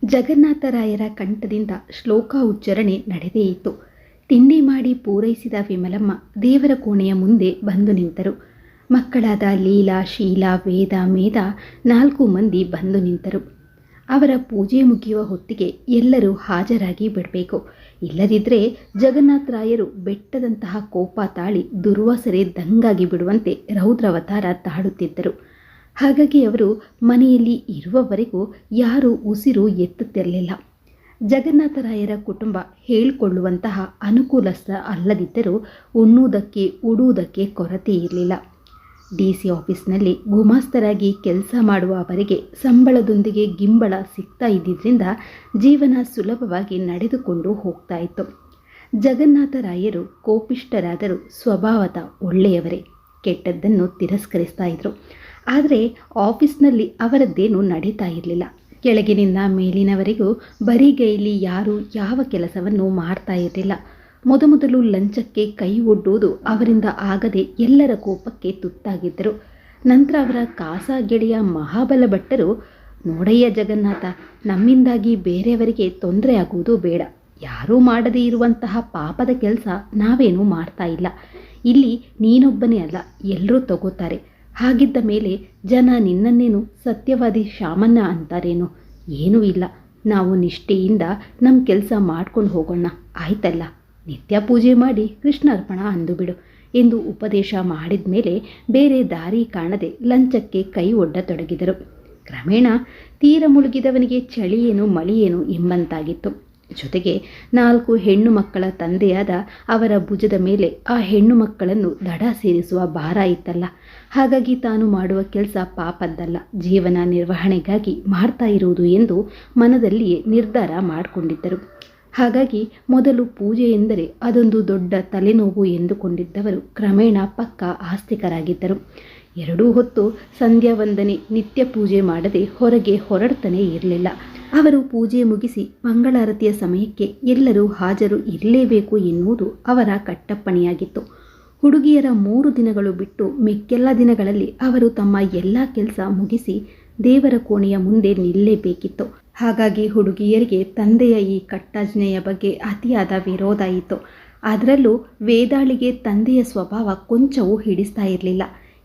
ಜಗನ್ನಾಥರಾಯರ ಕಂಠದಿಂದ ಶ್ಲೋಕ ಉಚ್ಚಾರಣೆ ನಡೆದೇ ಇತ್ತು. ತಿಂಡಿ ಮಾಡಿ ಪೂರೈಸಿದ ವಿಮಲಮ್ಮ ದೇವರ ಕೋಣೆಯ ಮುಂದೆ ಬಂದು ನಿಂತರು. ಮಕ್ಕಳಾದ ಲೀಲಾ, ಶೀಲಾ, ವೇದ, ಮೇಧ 4 ಮಂದಿ ಬಂದು ನಿಂತರು. ಅವರ ಪೂಜೆ ಮುಗಿಯುವ ಹೊತ್ತಿಗೆ ಎಲ್ಲರೂ ಹಾಜರಾಗಿ ಬಿಡಬೇಕು. ಇಲ್ಲದಿದ್ದರೆ ಜಗನ್ನಾಥರಾಯರು ಬೆಟ್ಟದಂತಹ ಕೋಪ ತಾಳಿ ದುರ್ವಾಸರೆ ದಂಗಾಗಿ ಬಿಡುವಂತೆ ರೌದ್ರಾವತಾರ ತಾಳುತ್ತಿದ್ದರು. ಹಾಗಾಗಿ ಅವರು ಮನೆಯಲ್ಲಿ ಇರುವವರೆಗೂ ಯಾರೂ ಉಸಿರು ಎತ್ತುತ್ತಿರಲಿಲ್ಲ. ಜಗನ್ನಾಥರಾಯರ ಕುಟುಂಬ ಹೇಳಿಕೊಳ್ಳುವಂತಹ ಅನುಕೂಲಸ್ಥ ಅಲ್ಲದಿದ್ದರೂ ಉಣ್ಣುವುದಕ್ಕೆ ಉಡುವುದಕ್ಕೆ ಕೊರತೆ ಇರಲಿಲ್ಲ. DC ಆಫೀಸ್ನಲ್ಲಿ ಗುಮಾಸ್ತರಾಗಿ ಕೆಲಸ ಮಾಡುವ ಅವರಿಗೆ ಸಂಬಳದೊಂದಿಗೆ ಗಿಂಬಳ ಸಿಗ್ತಾ ಇದ್ದಿದ್ದರಿಂದ ಜೀವನ ಸುಲಭವಾಗಿ ನಡೆದುಕೊಂಡು ಹೋಗ್ತಾ ಇತ್ತು. ಜಗನ್ನಾಥರಾಯರು ಕೋಪಿಷ್ಠರಾದರೂ ಸ್ವಭಾವದ ಒಳ್ಳೆಯವರೇ. ಕೆಟ್ಟದ್ದನ್ನು ತಿರಸ್ಕರಿಸ್ತಾ ಇದ್ರು. ಆದರೆ ಆಫೀಸ್ನಲ್ಲಿ ಅವರದ್ದೇನೂ ನಡೀತಾ ಇರಲಿಲ್ಲ. ಕೆಳಗಿನಿಂದ ಮೇಲಿನವರೆಗೂ ಬರಿಗೈಲಿ ಯಾರೂ ಯಾವ ಕೆಲಸವನ್ನು ಮಾಡ್ತಾ ಇರಲಿಲ್ಲ. ಮೊದಮೊದಲು ಲಂಚಕ್ಕೆ ಕೈ ಒಡ್ಡುವುದು ಅವರಿಂದ ಆಗದೆ ಎಲ್ಲರ ಕೋಪಕ್ಕೆ ತುತ್ತಾಗಿದ್ದರು. ನಂತರ ಅವರ ಕಾಸಾ ಗೆಳೆಯ ಮಹಾಬಲ ಭಟ್ಟರು, ನೋಡಯ್ಯ ಜಗನ್ನಾಥ, ನಮ್ಮಿಂದಾಗಿ ಬೇರೆಯವರಿಗೆ ತೊಂದರೆ ಆಗುವುದು ಬೇಡ. ಯಾರೂ ಮಾಡದೇ ಇರುವಂತಹ ಪಾಪದ ಕೆಲಸ ನಾವೇನೂ ಮಾಡ್ತಾ ಇಲ್ಲ. ಇಲ್ಲಿ ನೀನೊಬ್ಬನೇ ಅಲ್ಲ, ಎಲ್ಲರೂ ತಗೋತಾರೆ. ಹಾಗಿದ್ದ ಮೇಲೆ ಜನ ನಿನ್ನನ್ನೇನು ಸತ್ಯವಾದಿ ಶಾಮಣ್ಣ ಅಂತಾರೇನು? ಏನೂ ಇಲ್ಲ, ನಾವು ನಿಷ್ಠೆಯಿಂದ ನಮ್ಮ ಕೆಲಸ ಮಾಡ್ಕೊಂಡು ಹೋಗೋಣ, ಆಯ್ತಲ್ಲ? ನಿತ್ಯ ಪೂಜೆ ಮಾಡಿ ಕೃಷ್ಣಾರ್ಪಣ ಅಂದುಬಿಡು ಎಂದು ಉಪದೇಶ ಮಾಡಿದ ಮೇಲೆ ಬೇರೆ ದಾರಿ ಕಾಣದೆ ಲಂಚಕ್ಕೆ ಕೈ ಒಡ್ಡತೊಡಗಿದರು. ಕ್ರಮೇಣ ತೀರ ಮುಳುಗಿದವನಿಗೆ ಚಳಿಯೇನು ಮಳೆಯೇನು ಎಂಬಂತಾಗಿತ್ತು. ಜೊತೆಗೆ 4 ಹೆಣ್ಣು ಮಕ್ಕಳ ತಂದೆಯಾದ ಅವರ ಭುಜದ ಮೇಲೆ ಆ ಹೆಣ್ಣು ಮಕ್ಕಳನ್ನು ದಡ ಸೇರಿಸುವ ಭಾರ ಇತ್ತಲ್ಲ. ಹಾಗಾಗಿ ತಾನು ಮಾಡುವ ಕೆಲಸ ಪಾಪದ್ದಲ್ಲ, ಜೀವನ ನಿರ್ವಹಣೆಗಾಗಿ ಮಾಡ್ತಾ ಇರುವುದು ಎಂದು ಮನದಲ್ಲಿಯೇ ನಿರ್ಧಾರ ಮಾಡಿಕೊಂಡಿದ್ದರು. ಹಾಗಾಗಿ ಮೊದಲು ಪೂಜೆ ಎಂದರೆ ಅದೊಂದು ದೊಡ್ಡ ತಲೆನೋವು ಎಂದುಕೊಂಡಿದ್ದವರು ಕ್ರಮೇಣ ಪಕ್ಕಾ ಆಸ್ತಿಕರಾಗಿದ್ದರು. 2 ಹೊತ್ತು ಸಂಧ್ಯಾ ವಂದನೆ, ನಿತ್ಯ ಪೂಜೆ ಮಾಡದೆ ಹೊರಗೆ ಹೊರಡ್ತಾನೆ ಇರಲಿಲ್ಲ. ಅವರು ಪೂಜೆ ಮುಗಿಸಿ ಮಂಗಳಾರತಿಯ ಸಮಯಕ್ಕೆ ಎಲ್ಲರೂ ಹಾಜರು ಇರಲೇಬೇಕು ಎನ್ನುವುದು ಅವರ ಕಟ್ಟಪ್ಪಣೆಯಾಗಿತ್ತು. ಹುಡುಗಿಯರ 3 ದಿನಗಳು ಬಿಟ್ಟು ಮಿಕ್ಕೆಲ್ಲ ದಿನಗಳಲ್ಲಿ ಅವರು ತಮ್ಮ ಎಲ್ಲ ಕೆಲಸ ಮುಗಿಸಿ ದೇವರ ಕೋಣೆಯ ಮುಂದೆ ನಿಲ್ಲೇಬೇಕಿತ್ತು. ಹಾಗಾಗಿ ಹುಡುಗಿಯರಿಗೆ ತಂದೆಯ ಈ ಕಟ್ಟಾಜ್ಞೆಯ ಬಗ್ಗೆ ಅತಿಯಾದ ವಿರೋಧ ಇತ್ತು. ಅದರಲ್ಲೂ ವೇದಾಳಿಗೆ ತಂದೆಯ ಸ್ವಭಾವ ಕೊಂಚವೂ ಹಿಡಿಸ್ತಾ ಇರಲಿಲ್ಲ.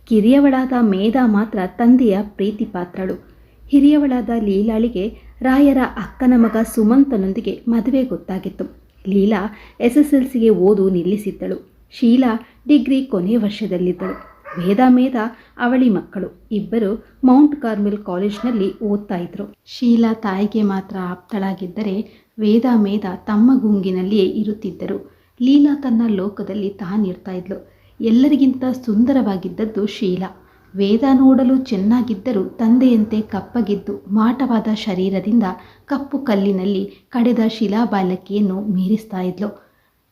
ಕಿರಿಯವಳಾದ ಮೇಧ ಮಾತ್ರ ತಂದೆಯ ಪ್ರೀತಿ ಪಾತ್ರಳು. ಹಿರಿಯವಳಾದ ಲೀಲಾಳಿಗೆ ರಾಯರ ಅಕ್ಕನ ಮಗ ಸುಮಂತನೊಂದಿಗೆ ಮದುವೆ ಗೊತ್ತಾಗಿತ್ತು. ಲೀಲಾ SSLCಗೆ ಓದು ನಿಲ್ಲಿಸಿದ್ದಳು. ಶೀಲಾ ಡಿಗ್ರಿ ಕೊನೆ ವರ್ಷದಲ್ಲಿದ್ದಳು. ವೇದ, ಮೇಧ ಅವಳಿ ಮಕ್ಕಳು. ಇಬ್ಬರು ಮೌಂಟ್ ಕಾರ್ಮೆಲ್ ಕಾಲೇಜ್ನಲ್ಲಿ ಓದ್ತಾ ಇದ್ರು. ಶೀಲಾ ತಾಯಿಗೆ ಮಾತ್ರ ಆಪ್ತಳಾಗಿದ್ದರೆ ವೇದ, ಮೇಧ ತಮ್ಮ ಗುಂಗಿನಲ್ಲಿಯೇ ಇರುತ್ತಿದ್ದರು. ಲೀಲಾ ತನ್ನ ಲೋಕದಲ್ಲಿ ತಾನಿರ್ತಾ ಇದ್ಲು. ಎಲ್ಲರಿಗಿಂತ ಸುಂದರವಾಗಿದ್ದದ್ದು ಶೀಲಾ. ವೇದ ನೋಡಲು ಚೆನ್ನಾಗಿದ್ದರೂ ತಂದೆಯಂತೆ ಕಪ್ಪಗಿದ್ದು ಮಾಟವಾದ ಶರೀರದಿಂದ ಕಪ್ಪು ಕಲ್ಲಿನಲ್ಲಿ ಕಡೆದ ಶಿಲಾಬಾಲಕಿಯನ್ನು ಮೀರಿಸ್ತಾ ಇದ್ಲು.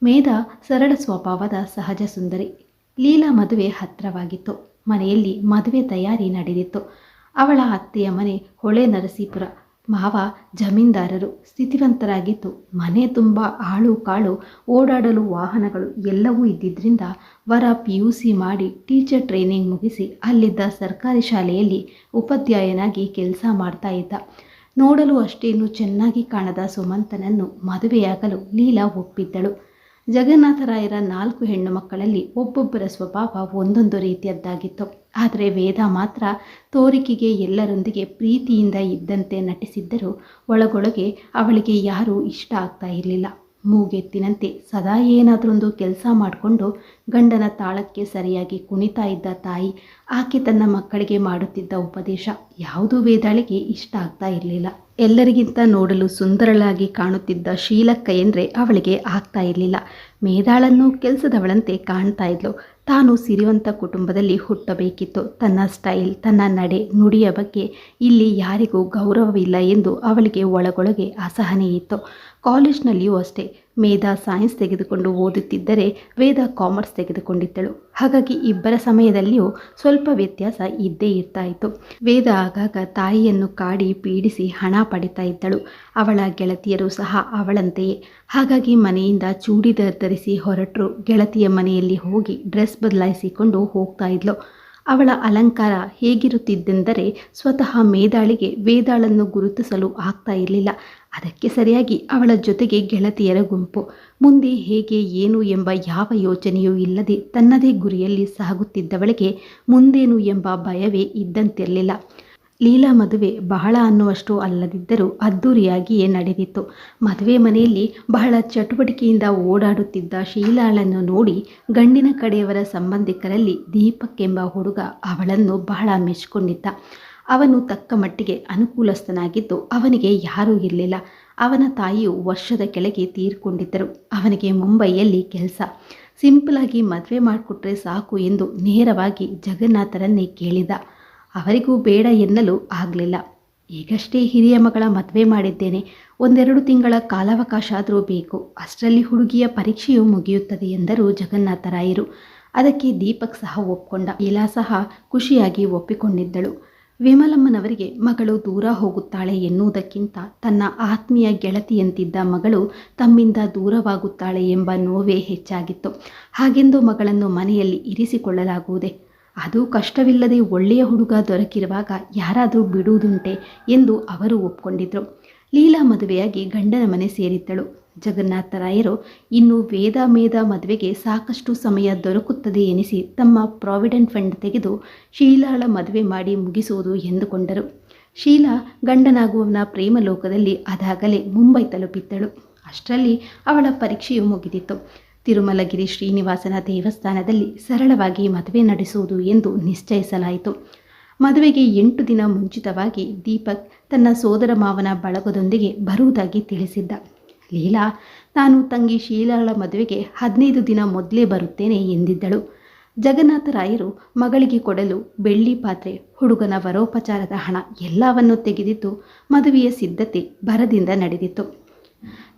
ಮೇಧ ಸರಳ ಸ್ವಭಾವದ ಸಹಜ ಸುಂದರಿ. ಲೀಲಾ ಮದುವೆ ಹತ್ತಿರವಾಗಿತ್ತು. ಮನೆಯಲ್ಲಿ ಮದುವೆ ತಯಾರಿ ನಡೆದಿತ್ತು. ಅವಳ ಅತ್ತೆಯ ಮನೆ ಹೊಳೆ ನರಸೀಪುರ. ಮಾವ ಜಮೀನ್ದಾರರು, ಸ್ಥಿತಿವಂತರಾಗಿದ್ದು ಮನೆ ತುಂಬ ಆಳು ಕಾಳು, ಓಡಾಡಲು ವಾಹನಗಳು ಎಲ್ಲವೂ ಇದ್ದಿದ್ದರಿಂದ ವರ PUC ಮಾಡಿ ಟೀಚರ್ ಟ್ರೈನಿಂಗ್ ಮುಗಿಸಿ ಅಲ್ಲಿದ್ದ ಸರ್ಕಾರಿ ಶಾಲೆಯಲ್ಲಿ ಉಪಾಧ್ಯಾಯನಾಗಿ ಕೆಲಸ ಮಾಡ್ತಾ ಇದ್ದ. ನೋಡಲು ಅಷ್ಟೇನು ಚೆನ್ನಾಗಿ ಕಾಣದ ಸುಮಂತನನ್ನು ಮದುವೆಯಾಗಲು ಲೀಲಾ ಒಪ್ಪಿದ್ದಳು. ಜಗನ್ನಾಥರಾಯರ 4 ಹೆಣ್ಣು ಮಕ್ಕಳಲ್ಲಿ ಒಬ್ಬೊಬ್ಬರ ಸ್ವಭಾವ ಒಂದೊಂದು ರೀತಿಯದ್ದಾಗಿತ್ತು. ಆದರೆ ವೇದ ಮಾತ್ರ ತೋರಿಕೆಗೆ ಎಲ್ಲರೊಂದಿಗೆ ಪ್ರೀತಿಯಿಂದ ಇದ್ದಂತೆ ನಟಿಸಿದ್ದರೂ ಒಳಗೊಳಗೆ ಅವಳಿಗೆ ಯಾರೂ ಇಷ್ಟ ಆಗ್ತಾ ಇರಲಿಲ್ಲ. ಮೂಗೆತ್ತಿನಂತೆ ಸದಾ ಏನಾದರೊಂದು ಕೆಲಸ ಮಾಡಿಕೊಂಡು ಗಂಡನ ತಾಳಕ್ಕೆ ಸರಿಯಾಗಿ ಕುಣಿತಾ ಇದ್ದ ತಾಯಿ. ಆಕೆ ತನ್ನ ಮಕ್ಕಳಿಗೆ ಮಾಡುತ್ತಿದ್ದ ಉಪದೇಶ ಯಾವುದೂ ವೇದಾಳಿಗೆ ಇಷ್ಟ ಆಗ್ತಾ ಇರಲಿಲ್ಲ. ಎಲ್ಲರಿಗಿಂತ ನೋಡಲು ಸುಂದರಳಾಗಿ ಕಾಣುತ್ತಿದ್ದ ಶೀಲಕ್ಕ ಎಂದರೆ ಅವಳಿಗೆ ಆಗ್ತಾ ಇರಲಿಲ್ಲ. ಮೇಧಾಳನ್ನು ಕೆಲಸದವಳಂತೆ ಕಾಣ್ತಾ ಇದ್ಲು. ತಾನು ಸಿರಿವಂತ ಕುಟುಂಬದಲ್ಲಿ ಹುಟ್ಟಬೇಕಿತ್ತು. ತನ್ನ ಸ್ಟೈಲ್, ತನ್ನ ನಡೆ ನುಡಿಯ ಬಗ್ಗೆ ಇಲ್ಲಿ ಯಾರಿಗೂ ಗೌರವವಿಲ್ಲ ಎಂದು ಅವಳಿಗೆ ಒಳಗೊಳಗೆ ಅಸಹನೆ ಇತ್ತು. ಕಾಲೇಜ್ನಲ್ಲಿಯೂ ಅಷ್ಟೇ. ಮೇಧ ಸೈನ್ಸ್ ತೆಗೆದುಕೊಂಡು ಓದುತ್ತಿದ್ದರೆ ವೇದ ಕಾಮರ್ಸ್ ತೆಗೆದುಕೊಂಡಿದ್ದಳು. ಹಾಗಾಗಿ ಇಬ್ಬರ ಸಮಯದಲ್ಲಿಯೂ ಸ್ವಲ್ಪ ವ್ಯತ್ಯಾಸ ಇದ್ದೇ ಇರ್ತಾ ಇತ್ತು. ವೇದ ಆಗಾಗ ತಾಯಿಯನ್ನು ಕಾಡಿ ಪೀಡಿಸಿ ಹಣ ಪಡಿತಾ ಇದ್ದಳು. ಅವಳ ಗೆಳತಿಯರು ಸಹ ಅವಳಂತೆಯೇ. ಹಾಗಾಗಿ ಮನೆಯಿಂದ ಚೂಡಿದಾರ್ ಧರಿಸಿ ಹೊರಟರು ಗೆಳತಿಯ ಮನೆಯಲ್ಲಿ ಹೋಗಿ ಡ್ರೆಸ್ ಬದಲಾಯಿಸಿಕೊಂಡು ಹೋಗ್ತಾ ಇದ್ಲು. ಅವಳ ಅಲಂಕಾರ ಹೇಗಿರುತ್ತಿದ್ದೆಂದರೆ ಸ್ವತಃ ಮೇದಾಳಿಗೆ ವೇದಾಳನ್ನು ಗುರುತಿಸಲು ಆಗ್ತಾ ಇರಲಿಲ್ಲ. ಅದಕ್ಕೆ ಸರಿಯಾಗಿ ಅವಳ ಜೊತೆಗೆ ಗೆಳತಿಯರ ಗುಂಪು. ಮುಂದೆ ಹೇಗೆ ಏನು ಎಂಬ ಯಾವ ಯೋಚನೆಯೂ ಇಲ್ಲದೆ ತನ್ನದೇ ಗುರಿಯಲ್ಲಿ ಸಾಗುತ್ತಿದ್ದವಳಿಗೆ ಮುಂದೇನು ಎಂಬ ಭಯವೇ ಇದ್ದಂತಿರಲಿಲ್ಲ. ಲೀಲಾ ಮದುವೆ ಬಹಳ ಅನ್ನುವಷ್ಟು ಅಲ್ಲದಿದ್ದರೂ ಅದ್ಧೂರಿಯಾಗಿಯೇ ನಡೆದಿತ್ತು. ಮದುವೆ ಮನೆಯಲ್ಲಿ ಬಹಳ ಚಟುವಟಿಕೆಯಿಂದ ಓಡಾಡುತ್ತಿದ್ದ ಶೀಲಾಳನ್ನು ನೋಡಿ ಗಂಡಿನ ಕಡೆಯವರ ಸಂಬಂಧಿಕರಲ್ಲಿ ದೀಪಕ್ ಎಂಬ ಹುಡುಗ ಅವಳನ್ನು ಬಹಳ ಮೆಚ್ಚಿಕೊಂಡಿದ್ದ. ಅವನು ತಕ್ಕ ಮಟ್ಟಿಗೆ ಅನುಕೂಲಸ್ಥನಾಗಿದ್ದು ಅವನಿಗೆ ಯಾರೂ ಇರಲಿಲ್ಲ. ಅವನ ತಾಯಿಯು ವರ್ಷದ ಕೆಳಗೆ ತೀರ್ಕೊಂಡಿದ್ದರು. ಅವನಿಗೆ ಮುಂಬೈಯಲ್ಲಿ ಕೆಲಸ. ಸಿಂಪಲಾಗಿ ಮದುವೆ ಮಾಡಿಕೊಟ್ರೆ ಸಾಕು ಎಂದು ನೇರವಾಗಿ ಜಗನ್ನಾಥರನ್ನೇ ಕೇಳಿದ. ಅವರಿಗೂ ಬೇಡ ಎನ್ನಲು ಆಗಲಿಲ್ಲ. ಈಗಷ್ಟೇ ಹಿರಿಯ ಮಗಳ ಮದುವೆ ಮಾಡಿದ್ದೇನೆ, 1-2 ತಿಂಗಳ ಕಾಲಾವಕಾಶ ಆದರೂ ಬೇಕು, ಅಷ್ಟರಲ್ಲಿ ಹುಡುಗಿಯ ಪರೀಕ್ಷೆಯು ಮುಗಿಯುತ್ತದೆ ಎಂದರು ಜಗನ್ನಾಥರಾಯರು. ಅದಕ್ಕೆ ದೀಪಕ್ ಸಹ ಒಪ್ಕೊಂಡ. ಲೀಲಾ ಸಹ ಖುಷಿಯಾಗಿ ಒಪ್ಪಿಕೊಂಡಿದ್ದಳು. ವಿಮಲಮ್ಮನವರಿಗೆ ಮಗಳು ದೂರ ಹೋಗುತ್ತಾಳೆ ಎನ್ನುವುದಕ್ಕಿಂತ ತನ್ನ ಆತ್ಮೀಯ ಗೆಳತಿಯಂತಿದ್ದ ಮಗಳು ತಮ್ಮಿಂದ ದೂರವಾಗುತ್ತಾಳೆ ಎಂಬ ನೋವೇ ಹೆಚ್ಚಾಗಿತ್ತು. ಹಾಗೆಂದು ಮಗಳನ್ನು ಮನೆಯಲ್ಲಿ ಇರಿಸಿಕೊಳ್ಳಲಾಗುವುದೇ? ಅದು ಕಷ್ಟವಿಲ್ಲದೆ ಒಳ್ಳೆಯ ಹುಡುಗ ದೊರಕಿರುವಾಗ ಯಾರಾದರೂ ಬಿಡುವುದುಂಟೆ ಎಂದು ಅವರು ಒಪ್ಕೊಂಡಿದ್ರು. ಲೀಲಾ ಮದುವೆಯಾಗಿ ಗಂಡನ ಮನೆ ಸೇರಿದ್ದಳು. ಜಗನ್ನಾಥರಾಯರು ಇನ್ನು ವೇದ ಮೇಧ ಮದುವೆಗೆ ಸಾಕಷ್ಟು ಸಮಯ ದೊರಕುತ್ತದೆ ಎನಿಸಿ ತಮ್ಮ ಪ್ರಾವಿಡೆಂಟ್ ಫಂಡ್ ತೆಗೆದು ಶೀಲಾಳ ಮದುವೆ ಮಾಡಿ ಮುಗಿಸುವುದು ಎಂದುಕೊಂಡರು. ಶೀಲಾ ಗಂಡನಾಗುವವನ ಪ್ರೇಮಲೋಕದಲ್ಲಿ ಅದಾಗಲೇ ಮುಂಬೈ ತಲುಪಿದ್ದಳು. ಅಷ್ಟರಲ್ಲಿ ಅವಳ ಪರೀಕ್ಷೆಯು ಮುಗಿದಿತ್ತು. ತಿರುಮಲಗಿರಿ ಶ್ರೀನಿವಾಸನ ದೇವಸ್ಥಾನದಲ್ಲಿ ಸರಳವಾಗಿ ಮದುವೆ ನಡೆಸುವುದು ಎಂದು ನಿಶ್ಚಯಿಸಲಾಯಿತು. ಮದುವೆಗೆ 8 ದಿನ ಮುಂಚಿತವಾಗಿ ದೀಪಕ್ ತನ್ನ ಸೋದರ ಮಾವನ ಬಳಗದೊಂದಿಗೆ ಬರುವುದಾಗಿ ತಿಳಿಸಿದ್ದ. ಲೀಲಾ ತಾನು ತಂಗಿ ಶೀಲಾಳ ಮದುವೆಗೆ 15 ದಿನ ಮೊದಲೇ ಬರುತ್ತೇನೆ ಎಂದಿದ್ದಳು. ಜಗನ್ನಾಥರಾಯರು ಮಗಳಿಗೆ ಕೊಡಲು ಬೆಳ್ಳಿ ಪಾತ್ರೆ, ಹುಡುಗನ ವರೋಪಚಾರದ ಹಣ ಎಲ್ಲವನ್ನೂ ತೆಗೆದಿದ್ದು ಮದುವೆಯ ಸಿದ್ಧತೆ ಭರದಿಂದ ನಡೆದಿತ್ತು.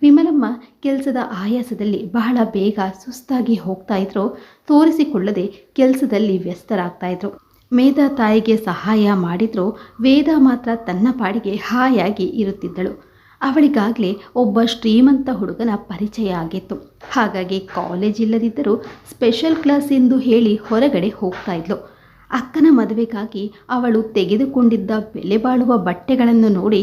ವಿಮಲಮ್ಮ ಕೆಲಸದ ಆಯಾಸದಲ್ಲಿ ಬಹಳ ಬೇಗ ಸುಸ್ತಾಗಿ ಹೋಗ್ತಾ ಇದ್ರು. ತೋರಿಸಿಕೊಳ್ಳದೆ ಕೆಲಸದಲ್ಲಿ ವ್ಯಸ್ತರಾಗ್ತಾ ಇದ್ರು. ಮೇಧ ತಾಯಿಗೆ ಸಹಾಯ ಮಾಡಿದ್ರು. ವೇದ ಮಾತ್ರ ತನ್ನ ಪಾಡಿಗೆ ಹಾಯಾಗಿ ಇರುತ್ತಿದ್ದಳು. ಅವಳಿಗಾಗಲೇ ಒಬ್ಬ ಶ್ರೀಮಂತ ಹುಡುಗನ ಪರಿಚಯ ಆಗಿತ್ತು. ಹಾಗಾಗಿ ಕಾಲೇಜ್ ಇಲ್ಲದಿದ್ದರೂ ಸ್ಪೆಷಲ್ ಕ್ಲಾಸ್ ಎಂದು ಹೇಳಿ ಹೊರಗಡೆ ಹೋಗ್ತಾ ಇದ್ಲು. ಅಕ್ಕನ ಮದುವೆಗಾಗಿ ಅವಳು ತೆಗೆದುಕೊಂಡಿದ್ದ ಬೆಲೆ ಬಾಳುವ ಬಟ್ಟೆಗಳನ್ನು ನೋಡಿ,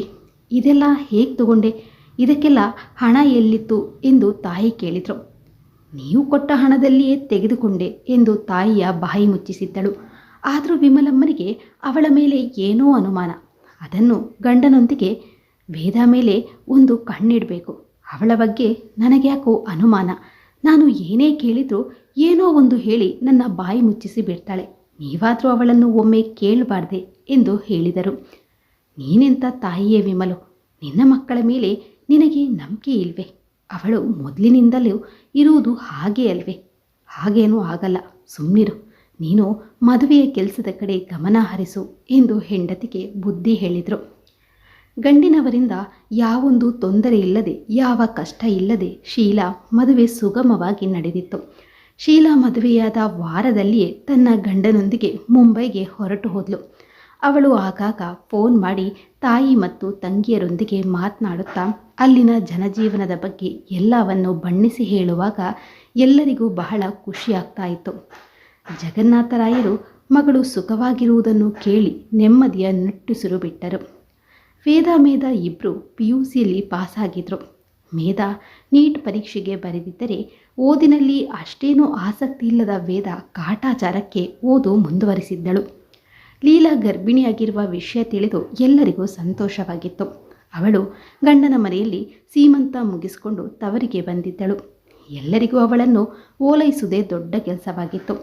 ಇದೆಲ್ಲ ಹೇಗೆ ತಗೊಂಡೆ, ಇದಕ್ಕೆಲ್ಲ ಹಣ ಎಲ್ಲಿತ್ತು ಎಂದು ತಾಯಿ ಕೇಳಿದರು. ನೀವು ಕೊಟ್ಟ ಹಣದಲ್ಲಿಯೇ ತೆಗೆದುಕೊಂಡೆ ಎಂದು ತಾಯಿಯ ಬಾಯಿ ಮುಚ್ಚಿಸಿದ್ದಳು. ಆದರೂ ವಿಮಲಮ್ಮನಿಗೆ ಅವಳ ಮೇಲೆ ಏನೋ ಅನುಮಾನ. ಅದನ್ನು ಗಂಡನೊಂದಿಗೆ ವೇದ ಮೇಲೆ ಒಂದು ಕಣ್ಣಿಡಬೇಕು, ಅವಳ ಬಗ್ಗೆ ನನಗ್ಯಾಕೋ ಅನುಮಾನ, ನಾನು ಏನೇ ಕೇಳಿದರೂ ಏನೋ ಒಂದು ಹೇಳಿ ನನ್ನ ಬಾಯಿ ಮುಚ್ಚಿಸಿ ಬಿಡ್ತಾಳೆ, ನೀವಾದರೂ ಅವಳನ್ನು ಒಮ್ಮೆ ಕೇಳಬಾರ್ದೆ ಎಂದು ಹೇಳಿದರು. ನೀನೆಂಥ ತಾಯಿಯೇ ವಿಮಲು, ನಿನ್ನ ಮಕ್ಕಳ ಮೇಲೆ ನಿನಗೆ ನಂಬಿಕೆ ಇಲ್ವೇ? ಅವಳು ಮೊದಲಿನಿಂದಲೂ ಇರುವುದು ಹಾಗೇ ಅಲ್ವೇ? ಹಾಗೇನೂ ಆಗಲ್ಲ, ಸುಮ್ಮನಿರು, ನೀನು ಮದುವೆಯ ಕೆಲಸದ ಕಡೆ ಗಮನ ಹರಿಸು ಎಂದು ಹೆಂಡತಿಗೆ ಬುದ್ಧಿ ಹೇಳಿದರು. ಗಂಡಿನವರಿಂದ ಯಾವೊಂದು ತೊಂದರೆ ಇಲ್ಲದೆ, ಯಾವ ಕಷ್ಟ ಇಲ್ಲದೆ ಶೀಲಾ ಮದುವೆ ಸುಗಮವಾಗಿ ನಡೆದಿತ್ತು. ಶೀಲಾ ಮದುವೆಯಾದ ವಾರದಲ್ಲಿಯೇ ತನ್ನ ಗಂಡನೊಂದಿಗೆ ಮುಂಬೈಗೆ ಹೊರಟು ಹೋದ್ಲು. ಅವಳು ಆಗಾಗ ಫೋನ್ ಮಾಡಿ ತಾಯಿ ಮತ್ತು ತಂಗಿಯರೊಂದಿಗೆ ಮಾತನಾಡುತ್ತಾ ಅಲ್ಲಿನ ಜನಜೀವನದ ಬಗ್ಗೆ ಎಲ್ಲವನ್ನು ಬಣ್ಣಿಸಿ ಹೇಳುವಾಗ ಎಲ್ಲರಿಗೂ ಬಹಳ ಖುಷಿಯಾಗ್ತಾ ಇತ್ತು. ಜಗನ್ನಾಥರಾಯರು ಮಗಳು ಸುಖವಾಗಿರುವುದನ್ನು ಕೇಳಿ ನೆಮ್ಮದಿಯ ನಿಟ್ಟುಸಿರು ಬಿಟ್ಟರು. ವೇದ ಮೇಧ ಇಬ್ಬರು PUCಯಲ್ಲಿ ಪಾಸಾಗಿದ್ರು. ಮೇಧ ನೀಟ್ ಪರೀಕ್ಷೆಗೆ ಬರೆದಿದ್ದರೆ ಓದಿನಲ್ಲಿ ಅಷ್ಟೇನೂ ಆಸಕ್ತಿ ಇಲ್ಲದ ವೇದ ಕಾಟಾಚಾರಕ್ಕೆ ಓದು ಮುಂದುವರಿಸಿದ್ದಳು. ಲೀಲಾ ಗರ್ಭಿಣಿಯಾಗಿರುವ ವಿಷಯ ತಿಳಿದು ಎಲ್ಲರಿಗೂ ಸಂತೋಷವಾಗಿತ್ತು. ಅವಳು ಗಂಡನ ಮನೆಯಲ್ಲಿ ಸೀಮಂತ ಮುಗಿಸಿಕೊಂಡು ತವರಿಗೆ ಬಂದಿದ್ದಳು. ಎಲ್ಲರಿಗೂ ಅವಳನ್ನು ಓಲೈಸುವುದೇ ದೊಡ್ಡ ಕೆಲಸವಾಗಿತ್ತು.